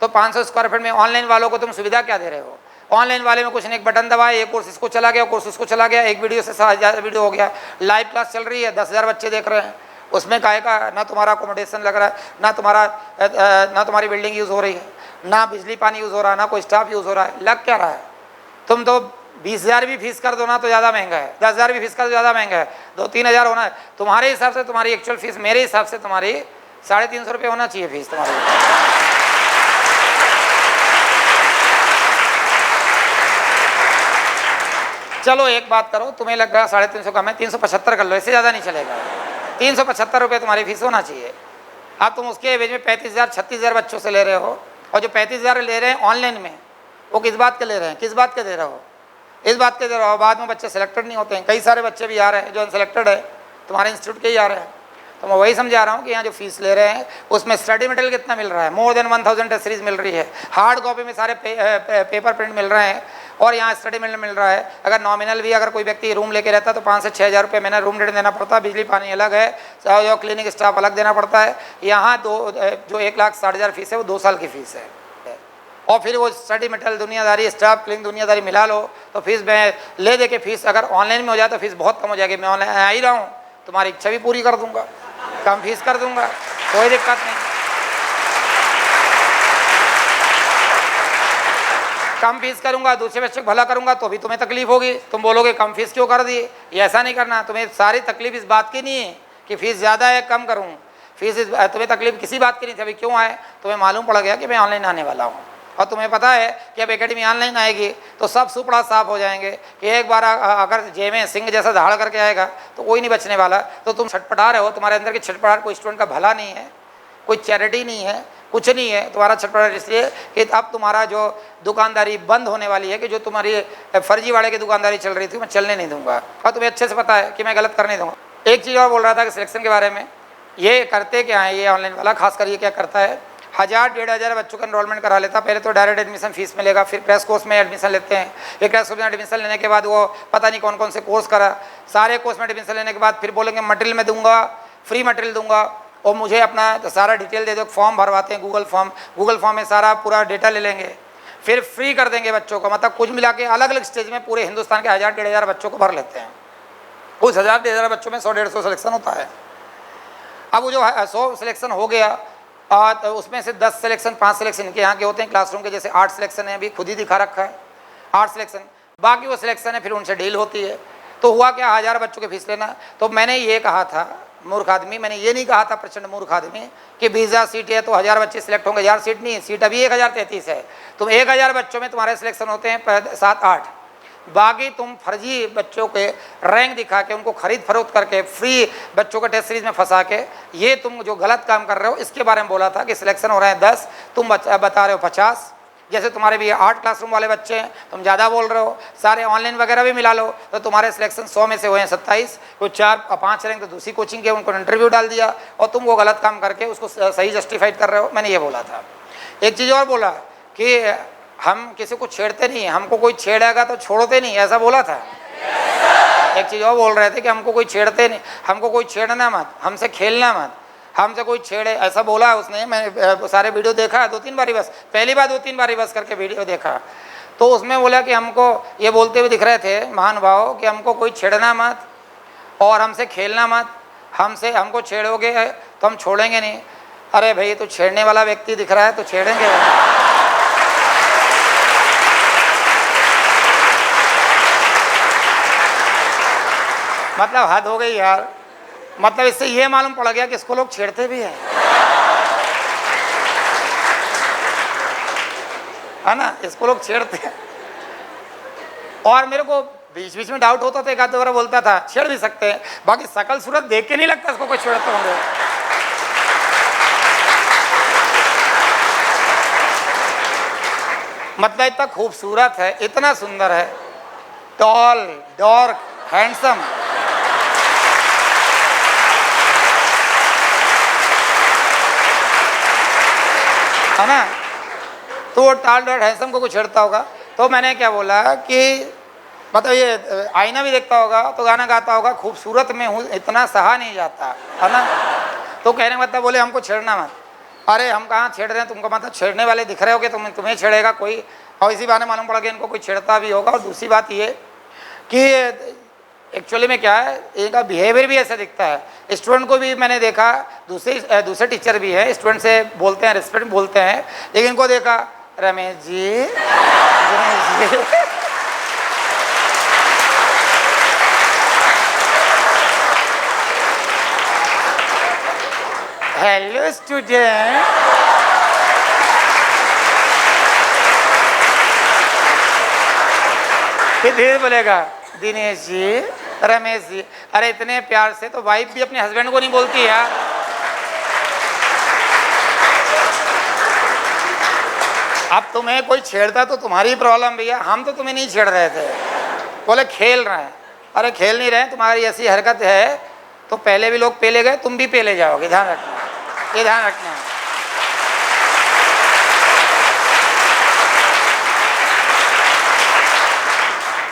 तो 500 स्क्वायर फीट में ऑनलाइन वालों को तुम सुविधा क्या दे रहे हो? ऑनलाइन वाले में कुछ नहीं, एक बटन दबाए, एक कोर्स इसको चला गया, कोर्स उसको चला गया, एक वीडियो से 7,000 वीडियो हो गया, लाइव क्लास चल रही है, 10,000 बच्चे देख रहे हैं, उसमें काहे का ना तुम्हारा अकोमोडेशन लग रहा है, ना तुम्हारी बिल्डिंग यूज़ हो रही है, ना बिजली पानी यूज़ हो रहा है, ना कोई स्टाफ यूज़ हो रहा है, लग क्या रहा है? तुम तो 20,000 भी फीस कर दो ना तो ज़्यादा महंगा है, 10,000 भी फीस कर दो ज़्यादा महंगा है, 2-3 हज़ार होना है तुम्हारे हिसाब से। तुम्हारी एक्चुअल फीस मेरे हिसाब से तुम्हारी 350 रुपये होना चाहिए फीस तुम्हारी। चलो एक बात करो, तुम्हें लग रहा 350 कम है, 375 कर लो, इससे ज़्यादा नहीं चलेगा। 375 रुपये तुम्हारी फीस होना चाहिए। अब तुम उसके एवज में 35,000 36,000 बच्चों से ले रहे हो, और जो 35,000 ले रहे हैं ऑनलाइन में, वो किस बात के ले रहे हैं? किस बात के दे रहे हो? इस बात के दे रहे हो बाद में बच्चे सेलेक्टेड नहीं होते हैं। कई सारे बच्चे भी आ रहे हैं जो अनसेलेक्टेड है, तुम्हारे इंस्टीट्यूट के ही आ रहे हैं। तो मैं वही समझा रहा हूँ कि यहाँ जो फीस ले रहे हैं उसमें स्टडी मटेरियल कितना मिल रहा है? मोर देन 1000 टेस्ट सीरीज मिल रही है, हार्ड कॉपी में सारे पेपर प्रिंट मिल रहे हैं, और यहाँ स्टडी मटेरियल मिल रहा है। अगर नॉमिनल भी अगर कोई व्यक्ति रूम लेके रहता है तो 5 से 6 हज़ार रुपये महीना रूम रेंट देना पड़ता है, बिजली पानी अलग है, जो क्लिनिक स्टाफ अलग देना पड़ता है। यहाँ जो 1,60,000 फीस है वो 2 साल की फीस है, और फिर वो स्टडी मटेरियल दुनियादारी, स्टाफ क्लिनिक दुनियादारी मिला लो तो फीस मैं ले दे के फीस अगर ऑनलाइन में हो जाए तो फीस बहुत कम हो जाएगी। मैं ऑनलाइन आ ही रहा हूँ, तुम्हारी इच्छा भी पूरी कर दूंगा, कम फीस कर दूंगा, कोई दिक्कत नहीं। कम फीस करूंगा, दूसरे बच्चे को भला करूंगा तो भी तुम्हें तकलीफ होगी, तुम बोलोगे कम फीस क्यों कर दी। ये ऐसा नहीं करना, तुम्हें सारी तकलीफ इस बात की नहीं है कि फीस ज़्यादा है कम करूँ, तुम्हें तकलीफ किसी बात की नहीं थी। अभी क्यों आए? तुम्हें मालूम पड़ गया कि मैं ऑनलाइन आने वाला हूँ, और तुम्हें पता है कि अब एकेडमी ऑनलाइन आएगी तो सब सुपड़ा साफ हो जाएंगे कि एक बार अगर जेमे सिंह जैसा धाड़ करके आएगा तो कोई नहीं बचने वाला। तो तुम छटपटा रहे हो, तुम्हारे अंदर की छटपटाहट कोई स्टूडेंट का भला नहीं है, कोई चैरिटी नहीं है, कुछ नहीं है। तुम्हारा छटपटाहट इसलिए कि अब तुम्हारा जो दुकानदारी बंद होने वाली है, कि जो तुम्हारी फर्जीवाड़े की दुकानदारी चल रही थी मैं चलने नहीं दूंगा, और तुम्हें अच्छे से पता है कि मैं गलत करने दूंगा। एक चीज़ और बोल रहा था कि सिलेक्शन के बारे में, ये करते क्या है ये ऑनलाइन वाला, खासकर ये क्या करता है, 1000-1500 बच्चों का एनरोलमेंट करा लेता। पहले तो डायरेक्ट एडमिशन फीस मिलेगा, फिर क्रैश कोर्स में एडमिशन लेते हैं, फिर क्रैश कोर्स में एडमिशन लेने के बाद वो पता नहीं कौन कौन से कोर्स करा, सारे कोर्स में एडमिशन लेने के बाद फिर बोलेंगे मटेरियल मैं दूंगा, फ्री मटेरियल दूंगा, और मुझे अपना सारा डिटेल दे दो। फॉर्म भरवाते हैं गूगल फॉर्म में सारा पूरा डेटा ले लेंगे, फिर फ्री कर देंगे बच्चों को। मतलब कुछ मिला के अलग अलग स्टेज में पूरे हिंदुस्तान के 1000-1500 बच्चों को भर लेते हैं। उस 1000-1500 बच्चों में 100-150 सिलेक्शन होता है। अब वो जो 100 सिलेक्शन हो गया, तो उसमें से 10 सिलेक्शन 5 सिलेक्शन इनके यहाँ के होते हैं क्लासरूम के, जैसे 8 सिलेक्शन है, अभी खुद ही दिखा रखा है 8 सिलेक्शन, बाकी वो सिलेक्शन है फिर उनसे डील होती है। तो हुआ क्या, 1000 बच्चों की फीस लेना। तो मैंने ये कहा था, मूर्ख आदमी, मैंने ये नहीं कहा था प्रचंड मूर्ख आदमी कि 20,000 सीट है तो 1000 बच्चे सिलेक्ट होंगे। 1000 सीट नहीं है, सीट अभी 1033 है। तुम 1000 बच्चों में तुम्हारे सिलेक्शन होते हैं 7-8, बाकी तुम फर्जी बच्चों के रैंक दिखा के उनको खरीद फरोख्त करके फ्री बच्चों को टेस्ट सीरीज में फंसा के, ये तुम जो गलत काम कर रहे हो, इसके बारे में बोला था कि सिलेक्शन हो रहे हैं 10, तुम बता रहे हो 50। जैसे तुम्हारे भी 8 क्लासरूम वाले बच्चे हैं, तुम ज़्यादा बोल रहे हो। सारे ऑनलाइन वगैरह भी मिला लो तो तुम्हारे सिलेक्शन 100 में से हुए हैं 27, कोई 4-5 रैंक तो दूसरी कोचिंग के उनको इंटरव्यू डाल दिया, और तुम वो गलत काम करके उसको सही जस्टिफाइड कर रहे हो। मैंने ये बोला था। एक चीज़ और बोला कि हम किसी को छेड़ते नहीं, हमको कोई छेड़ेगा तो छोड़ते नहीं, ऐसा बोला था। एक चीज़ और बोल रहे थे कि हमको कोई छेड़ते नहीं, हमको कोई छेड़ना मत, हमसे खेलना मत, हमसे कोई छेड़े, ऐसा बोला उसने। मैंने सारे वीडियो देखा 2-3 बारी, बस पहली बार 2-3 बारी बस करके वीडियो देखा, तो उसमें बोला कि हमको ये बोलते हुए दिख रहे थे महानुभाव कि हमको कोई छेड़ना मत और हमसे खेलना मत, हमको छेड़ोगे तो हम छोड़ेंगे नहीं। अरे भाई, तो छेड़ने वाला व्यक्ति दिख रहा है तो छेड़ेंगे। मतलब हद हो गई यार। मतलब इससे ये मालूम पड़ गया कि इसको लोग छेड़ते भी हैं, है ना, इसको लोग छेड़ते हैं। और मेरे को बीच बीच में डाउट होता था, एक आध बार बोलता था छेड़ भी सकते हैं, बाकी शकल सूरत देख के नहीं लगता इसको कोई छेड़ते होंगे। मतलब इतना खूबसूरत है, इतना सुंदर है, टॉल, डार्क, हैंडसम, है ना। तो वो टाल डॉट हैंडसम को कुछ छेड़ता होगा। तो मैंने क्या बोला कि मतलब ये आईना भी देखता होगा तो गाना गाता होगा, खूबसूरत में हूँ इतना सहा नहीं जाता, है ना। तो कहने मतलब बोले हमको छेड़ना मत। अरे हम कहाँ छेड़ रहे हैं तुमको, मतलब छेड़ने वाले दिख रहे हो कि तुम्हें छेड़ेगा कोई, और इसी बहाने मालूम पड़ गया इनको कोई छेड़ता भी होगा। और दूसरी बात ये कि एक्चुअली में क्या है, इनका बिहेवियर भी ऐसा दिखता है। स्टूडेंट को भी मैंने देखा, दूसरे टीचर भी है, स्टूडेंट से बोलते हैं, रिस्पेक्ट बोलते हैं, लेकिन इनको देखा रमेश जी, रमेश जी। हेलो स्टूडेंट, फिर धीरे बोलेगा दिनेश जी, रमेश जी। अरे इतने प्यार से तो वाइफ भी अपने हस्बैंड को नहीं बोलती यार। अब तुम्हें कोई छेड़ता तो तुम्हारी प्रॉब्लम भैया, हम तो तुम्हें नहीं छेड़ रहे थे, बोले खेल रहे हैं। अरे खेल नहीं रहे, तुम्हारी ऐसी हरकत है तो पहले भी लोग पेले गए, तुम भी पेले जाओगे, ध्यान रखना, ये ध्यान रखना।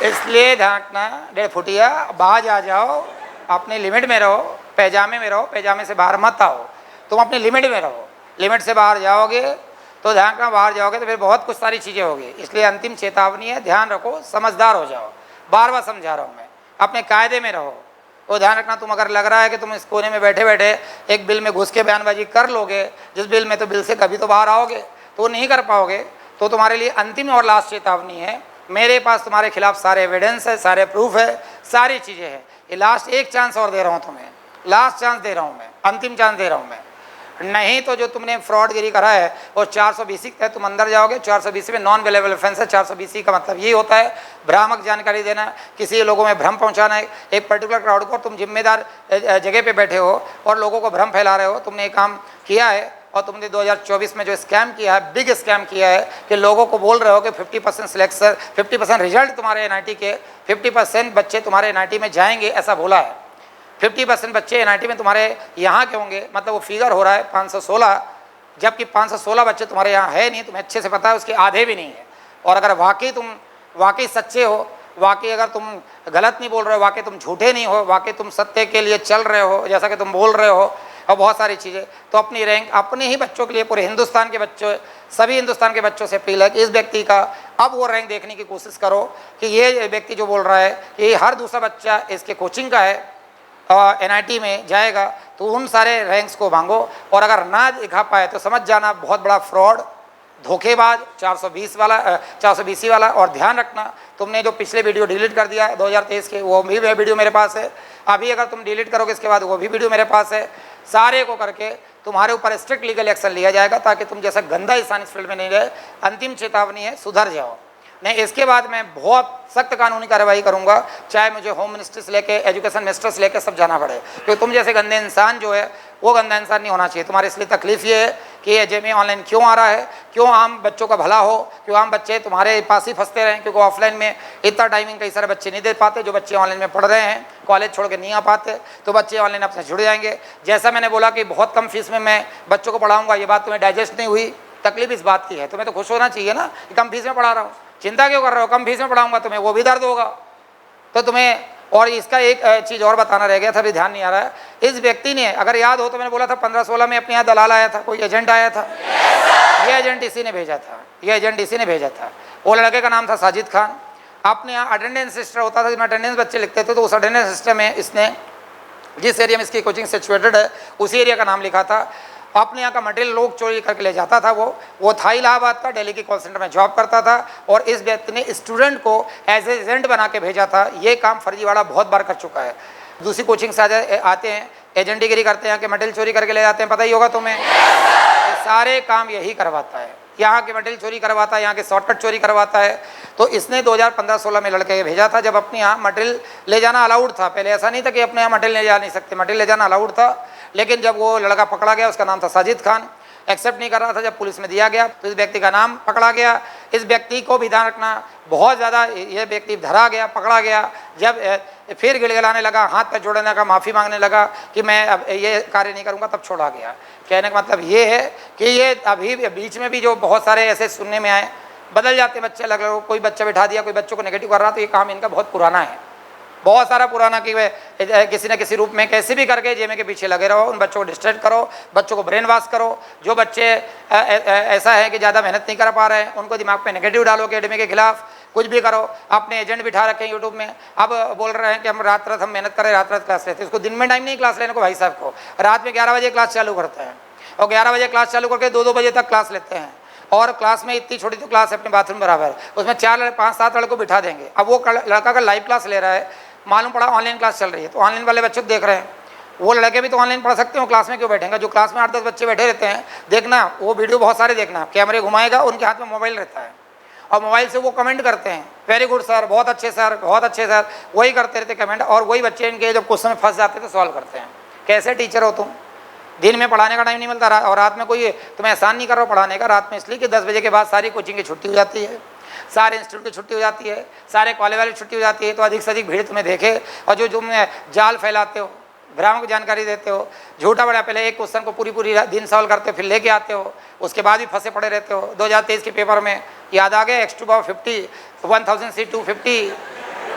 इसलिए ध्यान रखना, 1.5 फुटिया बाहर आ जाओ, अपने लिमिट में रहो, पैजामे में रहो, पैजामे से बाहर मत आओ, तुम अपनी लिमिट में रहो। लिमिट से बाहर जाओगे तो ध्यान रखना, बाहर जाओगे तो फिर बहुत कुछ सारी चीज़ें होगी। इसलिए अंतिम चेतावनी है, ध्यान रखो, समझदार हो जाओ। बार बार समझा रहा हूँ मैं, अपने कायदे में रहो। वो ध्यान रखना, तुम अगर लग रहा है कि तुम इस कोने में बैठे बैठे एक बिल में घुस के बयानबाजी कर लोगे, जिस बिल में तो बिल से कभी तो बाहर आओगे, तो वो नहीं कर पाओगे। तो तुम्हारे लिए अंतिम और लास्ट चेतावनी है, मेरे पास तुम्हारे खिलाफ सारे एविडेंस है, सारे प्रूफ है, सारी चीज़ें हैं। ये लास्ट एक चांस और दे रहा हूँ तुम्हें, लास्ट चांस दे रहा हूँ मैं, अंतिम चांस दे रहा हूँ मैं। नहीं तो जो तुमने फ्रॉडगिरी करा है वो 420 के तुम अंदर जाओगे। 420 में नॉन अवेलेबल ऑफेंस है। 420 का मतलब ये होता है भ्रामक जानकारी देना, किसी लोगों में भ्रम पहुंचाना है एक पर्टिकुलर क्राउड को। तुम जिम्मेदार जगह पे बैठे हो और लोगों को भ्रम फैला रहे हो, तुमने एक काम किया है। और तुमने 2024 में जो स्कैम किया है, बिग स्कैम किया है कि लोगों को बोल रहे हो कि 50% सिलेक्शन, 50% रिजल्ट तुम्हारे NIT के, 50% बच्चे तुम्हारे NIT में जाएंगे, ऐसा बोला है। 50% बच्चे एनआईटी में तुम्हारे यहाँ के होंगे, मतलब वो फिगर हो रहा है 516, जबकि 516 बच्चे तुम्हारे यहाँ है नहीं, तुम्हें अच्छे से पता है, उसके आधे भी नहीं है। और अगर वाकई तुम वाकई सच्चे हो, वाकई अगर तुम गलत नहीं बोल रहे हो, वाकई तुम झूठे नहीं हो, वाकई तुम सत्य के लिए चल रहे हो जैसा कि तुम बोल रहे हो और बहुत सारी चीज़ें, तो अपनी रैंक अपने ही बच्चों के लिए, पूरे हिंदुस्तान के बच्चों, सभी हिंदुस्तान के बच्चों से अपील है कि इस व्यक्ति का अब वो रैंक देखने की कोशिश करो कि ये व्यक्ति जो बोल रहा है कि हर दूसरा बच्चा इसके कोचिंग का है एनआईटी में जाएगा, तो उन सारे रैंक्स को मांगो। और अगर ना दिखा पाए तो समझ जाना बहुत बड़ा फ्रॉड, धोखेबाज, 420 वाला 420 वाला। और ध्यान रखना, तुमने जो पिछले वीडियो डिलीट कर दिया है 2023 के, वो भी वीडियो मेरे पास है। अभी अगर तुम डिलीट करोगे इसके बाद वो भी वीडियो मेरे पास है। सारे को करके तुम्हारे ऊपर स्ट्रिक्ट लीगल एक्शन लिया जाएगा ताकि तुम जैसा गंदा इंसान इस फील्ड में नहीं रहे। अंतिम चेतावनी है, सुधर जाओ, नहीं इसके बाद मैं बहुत सख्त कानूनी कार्रवाई करूंगा, चाहे मुझे होम मिनिस्ट्री से लेके एजुकेशन मिनिस्टर से लेके सब जाना पड़े, क्योंकि तुम जैसे गंदे इंसान जो है वो गंदा इंसान नहीं होना चाहिए। तुम्हारे इसलिए तकलीफ ये है कि ये जेईई ऑनलाइन क्यों आ रहा है, क्यों आम बच्चों का भला हो, क्यों आम बच्चे तुम्हारे पास ही फंसते रहें, क्योंकि ऑफलाइन में इतना टाइमिंग कई सारे बच्चे नहीं दे पाते। जो बच्चे ऑनलाइन में पढ़ रहे हैं, कॉलेज छोड़ के नहीं आ पाते, तो बच्चे ऑनलाइन अपने जुड़ जाएंगे। जैसा मैंने बोला कि बहुत कम फीस में मैं बच्चों को पढ़ाऊँगा, ये बात तुम्हें डाइजेस्ट नहीं हुई, तकलीफ इस बात की है। तुम्हें तो खुश होना चाहिए ना कि कम फीस में पढ़ा रहा हूँ, चिंता क्यों कर रहे हो, कम फीस में पढ़ाऊंगा तुम्हें, वो भी दर्द होगा तो तुम्हें। और इसका एक चीज़ और बताना रह गया था, अभी ध्यान नहीं आ रहा है। इस व्यक्ति ने, अगर याद हो तो मैंने बोला था 15-16 में अपने यहाँ दलाल आया था, कोई एजेंट आया था, ये एजेंट इसी ने भेजा था, ये एजेंट इसी ने भेजा था। वो लड़के का नाम था साजिद खान। अपने यहाँ अटेंडेंस सिस्टम होता था, जिसमें अटेंडेंस बच्चे लिखते थे, तो उस अटेंडेंस सिस्टम में इसने जिस एरिया में इसकी कोचिंग सिचुएटेड है उसी एरिया का नाम लिखा था। अपने यहाँ का मटेरियल लोग चोरी करके ले जाता था। वो था इलाहाबाद का, दिल्ली के कॉल सेंटर में जॉब करता था, और इस व्यक्ति ने स्टूडेंट को एज एजेंट बना के भेजा था। ये काम फर्जीवाड़ा बहुत बार कर चुका है। दूसरी कोचिंग से आते हैं, एजेंटगिरी करते हैं, कि मटेरियल चोरी करके ले जाते हैं, पता ही होगा तुम्हें। ये सारे काम यही करवाता है, यहाँ के मटेरियल चोरी करवाता है, यहाँ के शॉर्टकट चोरी करवाता है। तो इसने 2015-16 में लड़के भेजा था, जब अपने यहाँ मटेरियल ले जाना अलाउड था। पहले ऐसा नहीं था कि अपने यहाँ मटेरियल ले जा नहीं सकते, मटेरियल ले जाना अलाउड था। लेकिन जब वो लड़का पकड़ा गया, उसका नाम था साजिद खान, एक्सेप्ट नहीं कर रहा था, जब पुलिस में दिया गया तो इस व्यक्ति का नाम पकड़ा गया। इस व्यक्ति को भी ध्यान रखना, बहुत ज़्यादा ये व्यक्ति धरा गया, पकड़ा गया। जब फिर गिड़गिड़ाने लगा, हाथ पैर जोड़ने लगा, माफ़ी मांगने लगा कि मैं अब ये कार्य नहीं करूँगा, तब छोड़ा गया। कहने का मतलब ये है कि ये अभी बीच में भी जो बहुत सारे ऐसे सुनने में आए, बदल जाते बच्चे, अलग अलग, कोई बच्चा बिठा दिया, कोई बच्चों को नेगेटिव कर रहा, तो ये काम इनका बहुत पुराना है, बहुत सारा पुराना, कि वे किसी न किसी रूप में कैसे भी करके जेमे के पीछे लगे रहो, उन बच्चों को डिस्ट्रैक्ट करो, बच्चों को ब्रेन वॉश करो। जो बच्चे ऐसा है कि ज़्यादा मेहनत नहीं कर पा रहे हैं, उनको दिमाग पे नेगेटिव डालो कि एकेडमी के खिलाफ कुछ भी करो। अपने एजेंट बिठा रखे हैं यूट्यूब में, अब बोल रहे हैं कि हम रात रात हम मेहनत करें, रात रात क्लास लेते हैं। उसको दिन में टाइम नहीं क्लास लेने को, भाई साहब को रात में 11 बजे क्लास चालू करते हैं, और 11 बजे क्लास चालू करके 2-2 बजे तक क्लास लेते हैं। और क्लास में इतनी छोटी तो क्लास है अपने बाथरूम बराबर, उसमें 4-5-7 लड़कों बिठा देंगे। अब वो लड़का का लाइव क्लास ले रहा है, मालूम पड़ा ऑनलाइन क्लास चल रही है, तो ऑनलाइन वाले बच्चे देख रहे हैं। वो लड़के भी तो ऑनलाइन पढ़ सकते हो, क्लास में क्यों बैठेंगे? जो क्लास में 8-10 बच्चे बैठे रहते हैं, देखना वो वीडियो बहुत सारे देखना, कैमरे घुमाएगा, उनके हाथ में मोबाइल रहता है, और मोबाइल से वो कमेंट करते हैं, वेरी गुड सर, बहुत अच्छे सर, बहुत अच्छे सर, वही करते रहते कमेंट। और वही बच्चे इनके जब क्वेश्चन में फंस जाते तो सॉल्व करते हैं। कैसे टीचर हो तुम? दिन में पढ़ाने का टाइम नहीं मिलता, और रात में कोई तुम्हें एहसान नहीं कर रहा हो पढ़ाने का। रात में इसलिए कि 10 बजे के बाद सारी कोचिंग की छुट्टी हो जाती है, सारे इंस्टीट्यूट की छुट्टी हो जाती है, सारे कॉलेज वाली छुट्टी हो जाती है, तो अधिक से अधिक भीड़ तुम्हें देखे। और जो तुम जाल फैलाते हो, भ्रामक को जानकारी देते हो, झूठा बड़ा, पहले एक क्वेश्चन को पूरी दिन सॉल्व करते हो, फिर लेके आते हो, उसके बाद भी फंसे पड़े रहते हो। 2023 के पेपर में याद आ गया, X2/50 1000C250,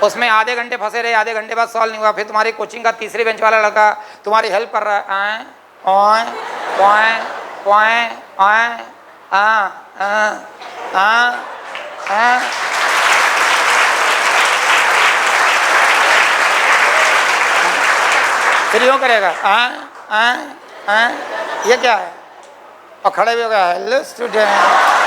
उसमें आधे घंटे फंसे रहे, आधे घंटे बाद सॉल्व नहीं हुआ। फिर तुम्हारी कोचिंग का तीसरी बेंच वाला लड़का तुम्हारी हेल्प कर रहा है, फिर यूँ करेगा ये क्या है, और खड़े भी हो गया, हेलो स्टूडेंट।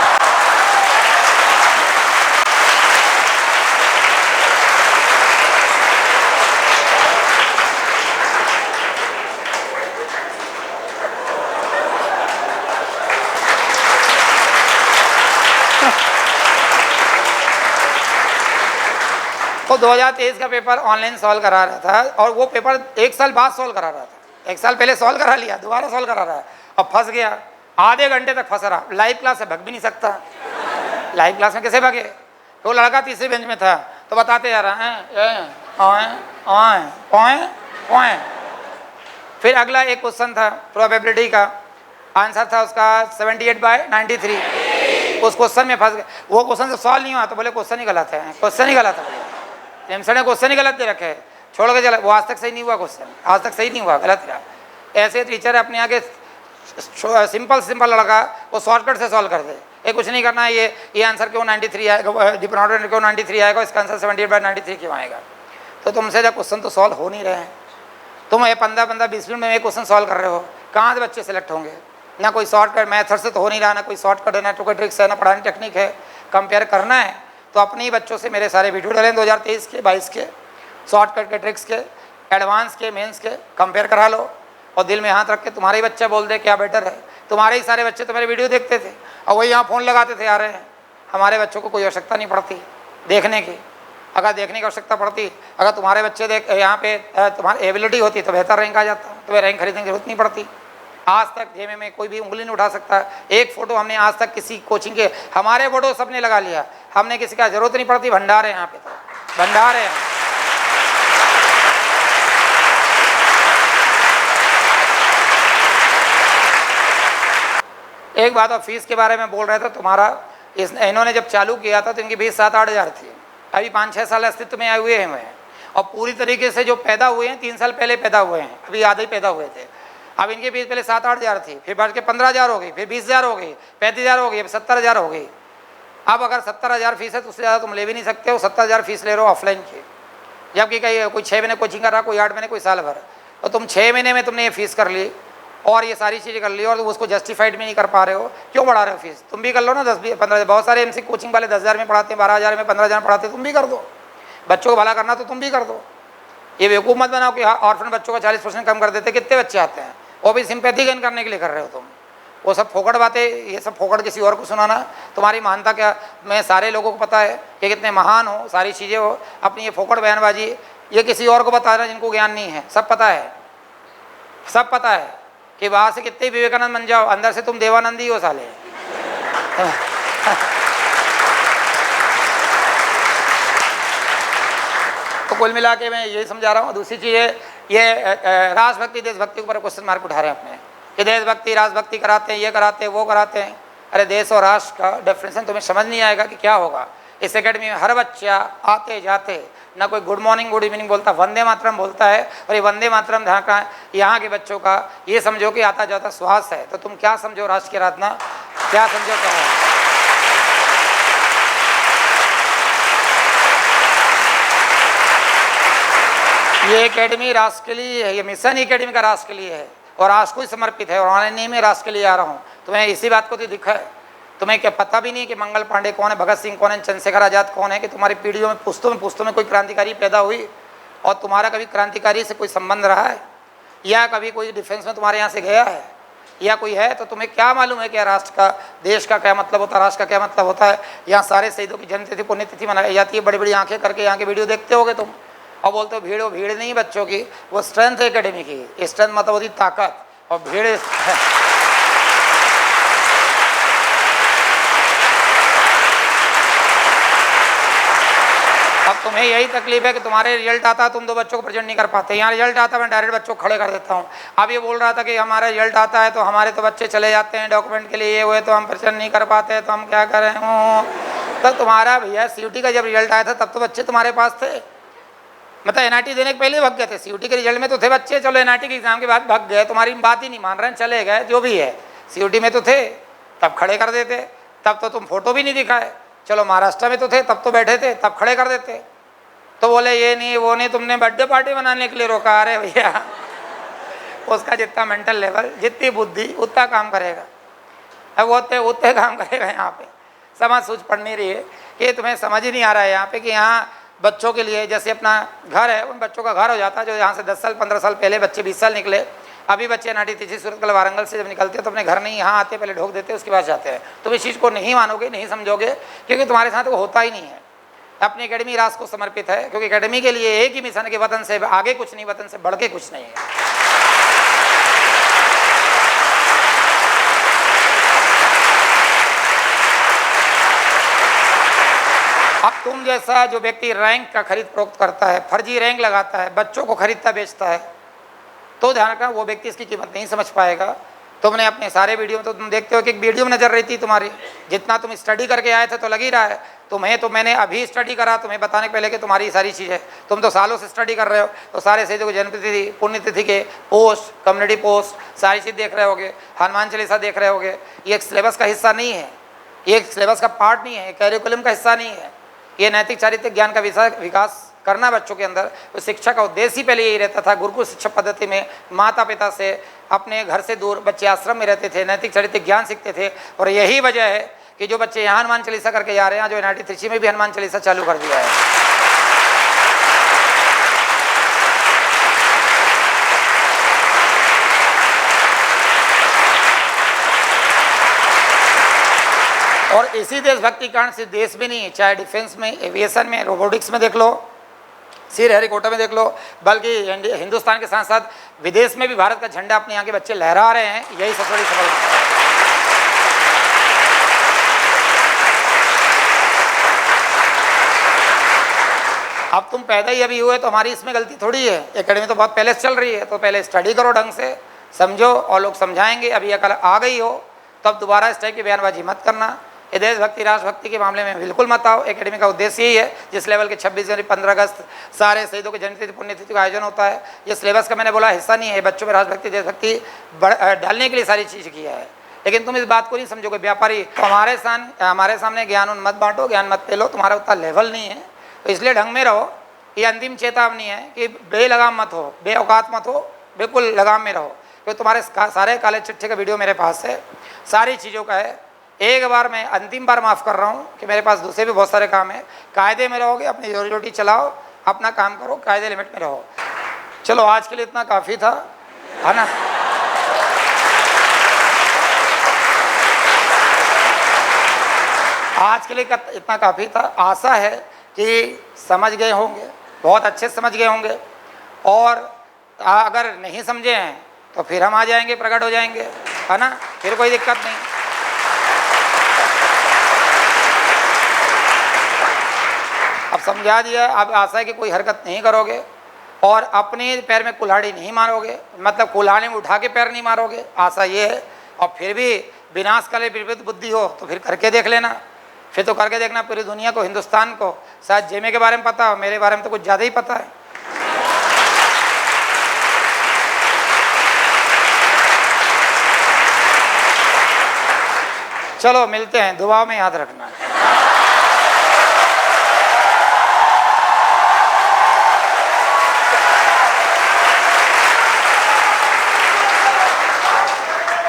तो 2023 का पेपर ऑनलाइन सॉल्व करा रहा था, और वो पेपर 1 साल बाद सॉल्व करा रहा था। 1 साल पहले सॉल्व करा लिया, दोबारा सॉल्व करा रहा है, अब फंस गया, आधे घंटे तक फंस रहा। लाइव क्लास है, भग भी नहीं सकता, लाइव क्लास में कैसे भगे? तो लड़का तीसरी बेंच में था, तो बताते जा रहा है फिर अगला एक क्वेश्चन था प्रोबेबिलिटी का, आंसर था उसका 78/93। उस क्वेश्चन में फंस गए। वो क्वेश्चन जब सॉल्व नहीं हुआ तो बोले क्वेश्चन ही गलत है, क्वेश्चन ही गलत है, बोले एमसेट ने क्वेश्चन ही गलत दे रखे है, छोड़ के चला। वो आज तक सही नहीं हुआ, क्वेश्चन आज तक सही नहीं हुआ, गलत रहा। ऐसे टीचर अपने आगे सिंपल लड़का वो शॉर्टकट से सॉल्व कर दे, ये कुछ नहीं करना है, ये आंसर क्यों 93 आएगा, डिपेंडेंट क्यों 93 आएगा, इसका आंसर 78/93 क्यों आएगा। तो तुमसे जब क्वेश्चन तो सॉल्व हो नहीं रहे हैं, तुम ये 15-20 मिनट में एक क्वेश्चन सॉल्व कर रहे हो, कहाँ से बच्चे सेलेक्ट होंगे। ना कोई शॉर्टकट मैथड से तो हो नहीं रहा, ना कोई शॉर्टकट है, ना तो कोई ट्रिक्स है, ना पढ़ाने टेक्निक है। कंपेयर करना है तो अपने ही बच्चों से मेरे सारे वीडियो डालें 2023 के 22 के, शॉर्टकट के, ट्रिक्स के, एडवांस के, मेंस के कंपेयर करा लो और दिल में हाथ रख के तुम्हारे ही बच्चा बोल दे क्या बेटर है। तुम्हारे ही सारे बच्चे तो मेरे वीडियो देखते थे और वही यहाँ फ़ोन लगाते थे आ रहे हैं। हमारे बच्चों को कोई आवश्यकता नहीं पड़ती देखने की, अगर देखने की आवश्यकता पड़ती, अगर तुम्हारे बच्चे देख यहाँ पे तुम्हारी एबिलिटी होती तो बेहतर रैंक आ जाता, तुम्हें रैंक खरीदने की जरूरत नहीं पड़ती। आज तक जेमे में कोई भी उंगली नहीं उठा सकता। एक फ़ोटो हमने आज तक किसी कोचिंग के, हमारे फ़ोटो सबने लगा लिया, हमने किसी का जरूरत नहीं पड़ती। भंडार है यहाँ पे, तो भंडार है। एक बात और फीस के बारे में बोल रहे थे, तुम्हारा इन्होंने जब चालू किया था तो इनकी फीस 7-8 हज़ार थी। अभी 5-6 साल अस्तित्व में आए हुए हैं और पूरी तरीके से जो पैदा हुए हैं 3 साल पहले पैदा हुए हैं, अभी आधे ही पैदा हुए थे। अब इनकी फीस पहले 7-8 हज़ार थी, फिर बढ़ के 15 हज़ार हो गई, फिर 20 हज़ार हो गई, 35 हज़ार हो गई, 70 हज़ार हो गई। अब अगर 70 हज़ार फीस है तो उससे ज़्यादा तुम ले भी नहीं सकते हो। 70 हज़ार फीस ले रहे हो ऑफलाइन की, जबकि कोई 6 महीने कोचिंग कर रहा, कोई 8 महीने, कोई साल भर। तो तुम 6 महीने में तुमने ये फीस कर ली और ये सारी चीज़ें कर ली और तुम उसको जस्टिफाइड भी नहीं कर पा रहे हो, क्यों बढ़ा रहे हो फीस। तुम भी कर लो ना 10-15, बहुत सारे एमसी कोचिंग वाले 10 हज़ार में पढ़ाते हैं, 12 हज़ार में, 15 हज़ार में पढ़ाते हैं, तुम भी कर दो। बच्चों को भला करना तो तुम भी कर दो। ये बेवकूफ़ मत बनाओ कि हाँ ऑर्फन बच्चों का 40% कम कर देते, कितने बच्चे आते हैं, वो भी सिंपैथी गेन करने के लिए कर रहे हो तुम। वो सब फोकट बातें, ये सब फोकट किसी और को सुनाना। तुम्हारी महानता क्या, मैं सारे लोगों को पता है कि कितने महान हो, सारी चीज़ें हो, अपनी ये फोकट बयानबाजी ये किसी और को बता रहे हैं जिनको ज्ञान नहीं है। सब पता है, सब पता है कि बाहर से कितने विवेकानंद बन जाओ, अंदर से तुम देवानंद ही हो साले। तो कुल मिला के मैं यही समझा रहा हूँ। दूसरी चीज़ ये राष्ट्रभक्ति देशभक्ति के ऊपर क्वेश्चन मार्क उठा रहे हैं अपने, कि देशभक्ति राष्ट्रभक्ति कराते हैं, ये कराते हैं, वो कराते हैं। अरे देश और राष्ट्र का डेफिनेशन तुम्हें समझ नहीं आएगा कि क्या होगा। इस एकेडमी में हर बच्चा आते जाते ना कोई गुड मॉर्निंग गुड इवनिंग बोलता, वंदे मातरम बोलता है। और ये वंदे मातरम यहाँ के बच्चों का ये समझो कि आता जाता श्वास है। तो तुम क्या समझो राष्ट्र की आराधना, क्या समझो क्या है। ये एकेडमी राष्ट्र के लिए है, ये मिशन एकेडमी का राष्ट्र के लिए है और राष्ट्र को ही समर्पित है। और ऑनलाइन नहीं, मैं राष्ट्र के लिए आ रहा हूँ। तुम्हें इसी बात को तो दिखा है, तुम्हें क्या पता भी नहीं कि मंगल पांडे कौन है, भगत सिंह कौन है, चंद्रशेखर आजाद कौन है, कि तुम्हारी पीढ़ियों में पुश्तों में कोई क्रांतिकारी पैदा हुई और तुम्हारा कभी क्रांतिकारी से कोई संबंध रहा है, या कभी कोई डिफेंस में तुम्हारे यहाँ से गया है, या कोई है। तो तुम्हें क्या मालूम है कि राष्ट्र का, देश का क्या मतलब होता है, राष्ट्र का क्या मतलब होता है। यहाँ सारे शहीदों की जन्मतिथि पुण्यतिथि मनाई जाती है, बड़ी बड़ी आंखें करके यहाँ के वीडियो देखते होगे तुम, और बोलते हो भीड़। वो भीड़ नहीं बच्चों की, वो स्ट्रेंथ है एकेडमी की। स्ट्रेंथ मतलब होती ताकत और भीड़ अब तुम्हें यही तकलीफ है कि तुम्हारे रिजल्ट आता है, तुम 2 बच्चों को प्रेजेंट नहीं कर पाते। यहाँ रिजल्ट आता है, मैं डायरेक्ट बच्चों को खड़े कर देता हूँ। अब ये बोल रहा था कि हमारा रिजल्ट आता है तो हमारे तो बच्चे चले जाते हैं डॉक्यूमेंट के लिए, ये हुए तो हम प्रेजेंट नहीं कर पाते, तो हम क्या करें। तो तुम्हारा भैया सीयूटी का जब रिजल्ट आया था तब तो बच्चे तुम्हारे पास थे, मतलब एनआईटी देने के पहले भाग गए थे। सीयूटी के रिजल्ट में तो थे बच्चे, चलो एनआईटी के एग्जाम के बाद भाग गए, तुम्हारी बात ही नहीं मान रहे हैं, चले गए, जो भी है। सीयूटी में तो थे तब खड़े कर देते, तब तो तुम फोटो भी नहीं दिखाए। चलो महाराष्ट्र में तो थे, तब तो बैठे थे, तब खड़े कर देते। तो बोले ये नहीं वो नहीं, तुमने बर्थडे पार्टी बनाने के लिए रोका। अरे भैया उसका जितना मेंटल लेवल, जितनी बुद्धि, उतना काम करेगा। अब वो उतने काम करेगा। यहाँ पे समझ सूझ पड़ नहीं रही है कि तुम्हें समझ ही नहीं आ रहा है यहाँ पे कि यहाँ बच्चों के लिए जैसे अपना घर है, उन बच्चों का घर हो जाता है। जो यहाँ से 10 साल 15 साल पहले बच्चे 20 साल निकले, अभी बच्चे नाटी तिथि सूरतकल वारंगल से जब निकलते हैं तो अपने घर नहीं, यहाँ आते, पहले ढोक देते, उसके बाद जाते हैं। तुम इस चीज़ को नहीं मानोगे, नहीं समझोगे, क्योंकि तुम्हारे साथ वो होता ही नहीं है। अपनी एकेडमी राष्ट्र को समर्पित है, क्योंकि एकेडमी के लिए एक ही मिशन है कि वतन से आगे कुछ नहीं, वतन से बढ़ के कुछ नहीं है। अब तुम जैसा जो व्यक्ति रैंक का खरीद फरोख्त करता है, फर्जी रैंक लगाता है, बच्चों को खरीदता बेचता है, तो ध्यान रखना वो व्यक्ति इसकी कीमत नहीं समझ पाएगा। तुमने अपने सारे वीडियो में तो तुम देखते हो कि एक वीडियो में नजर रही थी तुम्हारी, जितना तुम स्टडी करके आए थे तो लग ही रहा है। मैंने अभी स्टडी करा तुम्हें बताने के पहले कि तुम्हारी सारी चीज़ें, तुम तो सालों से स्टडी कर रहे हो, तो सारे से जो जन्मतिथि पुण्यतिथि के पोस्ट, कम्युनिटी पोस्ट, सारी चीज़ देख रहे होगे, हनुमान चालीसा देख रहे होगे। ये एक सिलेबस का हिस्सा नहीं है, ये एक सिलेबस का पार्ट नहीं है, कैरिकुलम का हिस्सा नहीं है। ये नैतिक चारित्रिक ज्ञान का विकास करना बच्चों के अंदर, तो शिक्षा का उद्देश्य ही पहले यही रहता था। गुरुकुल शिक्षा पद्धति में माता पिता से, अपने घर से दूर बच्चे आश्रम में रहते थे, नैतिक चारित्रिक ज्ञान सीखते थे। और यही वजह है कि जो बच्चे यहाँ हनुमान चालीसा करके जा रहे हैं, जो NIT त्रिची में भी हनुमान चालीसा चालू कर दिया है। और इसी देशभक्ति कारण सिर्फ देश में नहीं, चाहे डिफेंस में, एविएशन में, रोबोटिक्स में देख लो, श्रीहरिकोटा में देख लो, बल्कि हिंदुस्तान के साथ साथ विदेश में भी भारत का झंडा अपने यहाँ के बच्चे लहरा रहे हैं। यही सबसे बड़ी सफलता है। अब तुम पैदा ही अभी हुए तो हमारी इसमें गलती थोड़ी है। एकेडमी तो बहुत पहले से चल रही है, तो पहले स्टडी करो, ढंग से समझो, और लोग समझाएंगे। अभी अकल आ गई हो तब दोबारा इस टाइप की बयानबाजी मत करना। ये देशभक्ति राष्ट्रभक्ति के मामले में बिल्कुल मत आओ। एकेडमी का उद्देश्य यही है, जिस लेवल के 26 जनवरी, 15 अगस्त सारे शहीदों की जन्मतिथि पुण्यतिथि का आयोजन होता है, ये सिलेबस का मैंने बोला हिस्सा नहीं है। बच्चों में राष्ट्रभक्ति देशभक्ति डालने के लिए सारी चीज़ किया है, लेकिन तुम इस बात को नहीं समझोगे। व्यापारी तो हमारे सामने ज्ञान मत बांटो, ज्ञान मत पेलो, तुम्हारा उतना लेवल नहीं है, तो इसलिए ढंग में रहो। ये अंतिम चेतावनी है कि बेलगाम मत हो, बेऔकात मत हो, बिल्कुल लगाम में रहो। क्योंकि तुम्हारे सारे काले चिट्ठे का वीडियो मेरे पास है, सारी चीज़ों का है। एक बार मैं अंतिम बार माफ़ कर रहा हूँ कि मेरे पास दूसरे भी बहुत सारे काम है। कायदे में रहोगे, अपनी रोजी रोटी चलाओ, अपना काम करो, कायदे लिमिट में रहो। चलो आज के लिए इतना काफ़ी था, है ना। आज के लिए इतना काफ़ी था। आशा है कि समझ गए होंगे, बहुत अच्छे समझ गए होंगे। और अगर नहीं समझे हैं तो फिर हम आ जाएंगे, प्रकट हो जाएंगे, है ना, फिर कोई दिक्कत नहीं। अब समझा दिया। अब आशा है कि कोई हरकत नहीं करोगे और अपने पैर में कुल्हाड़ी नहीं मारोगे, मतलब कुल्हाड़ी में उठा के पैर नहीं मारोगे, आशा ये है। और फिर भी विनाशकाली विपरीत बुद्धि हो तो फिर करके देख लेना। फिर तो करके देखना, पूरी दुनिया को, हिंदुस्तान को, शायद जेमे के बारे में पता हो, मेरे बारे में तो कुछ ज़्यादा ही पता है। चलो मिलते हैं, दुआ में याद रखना।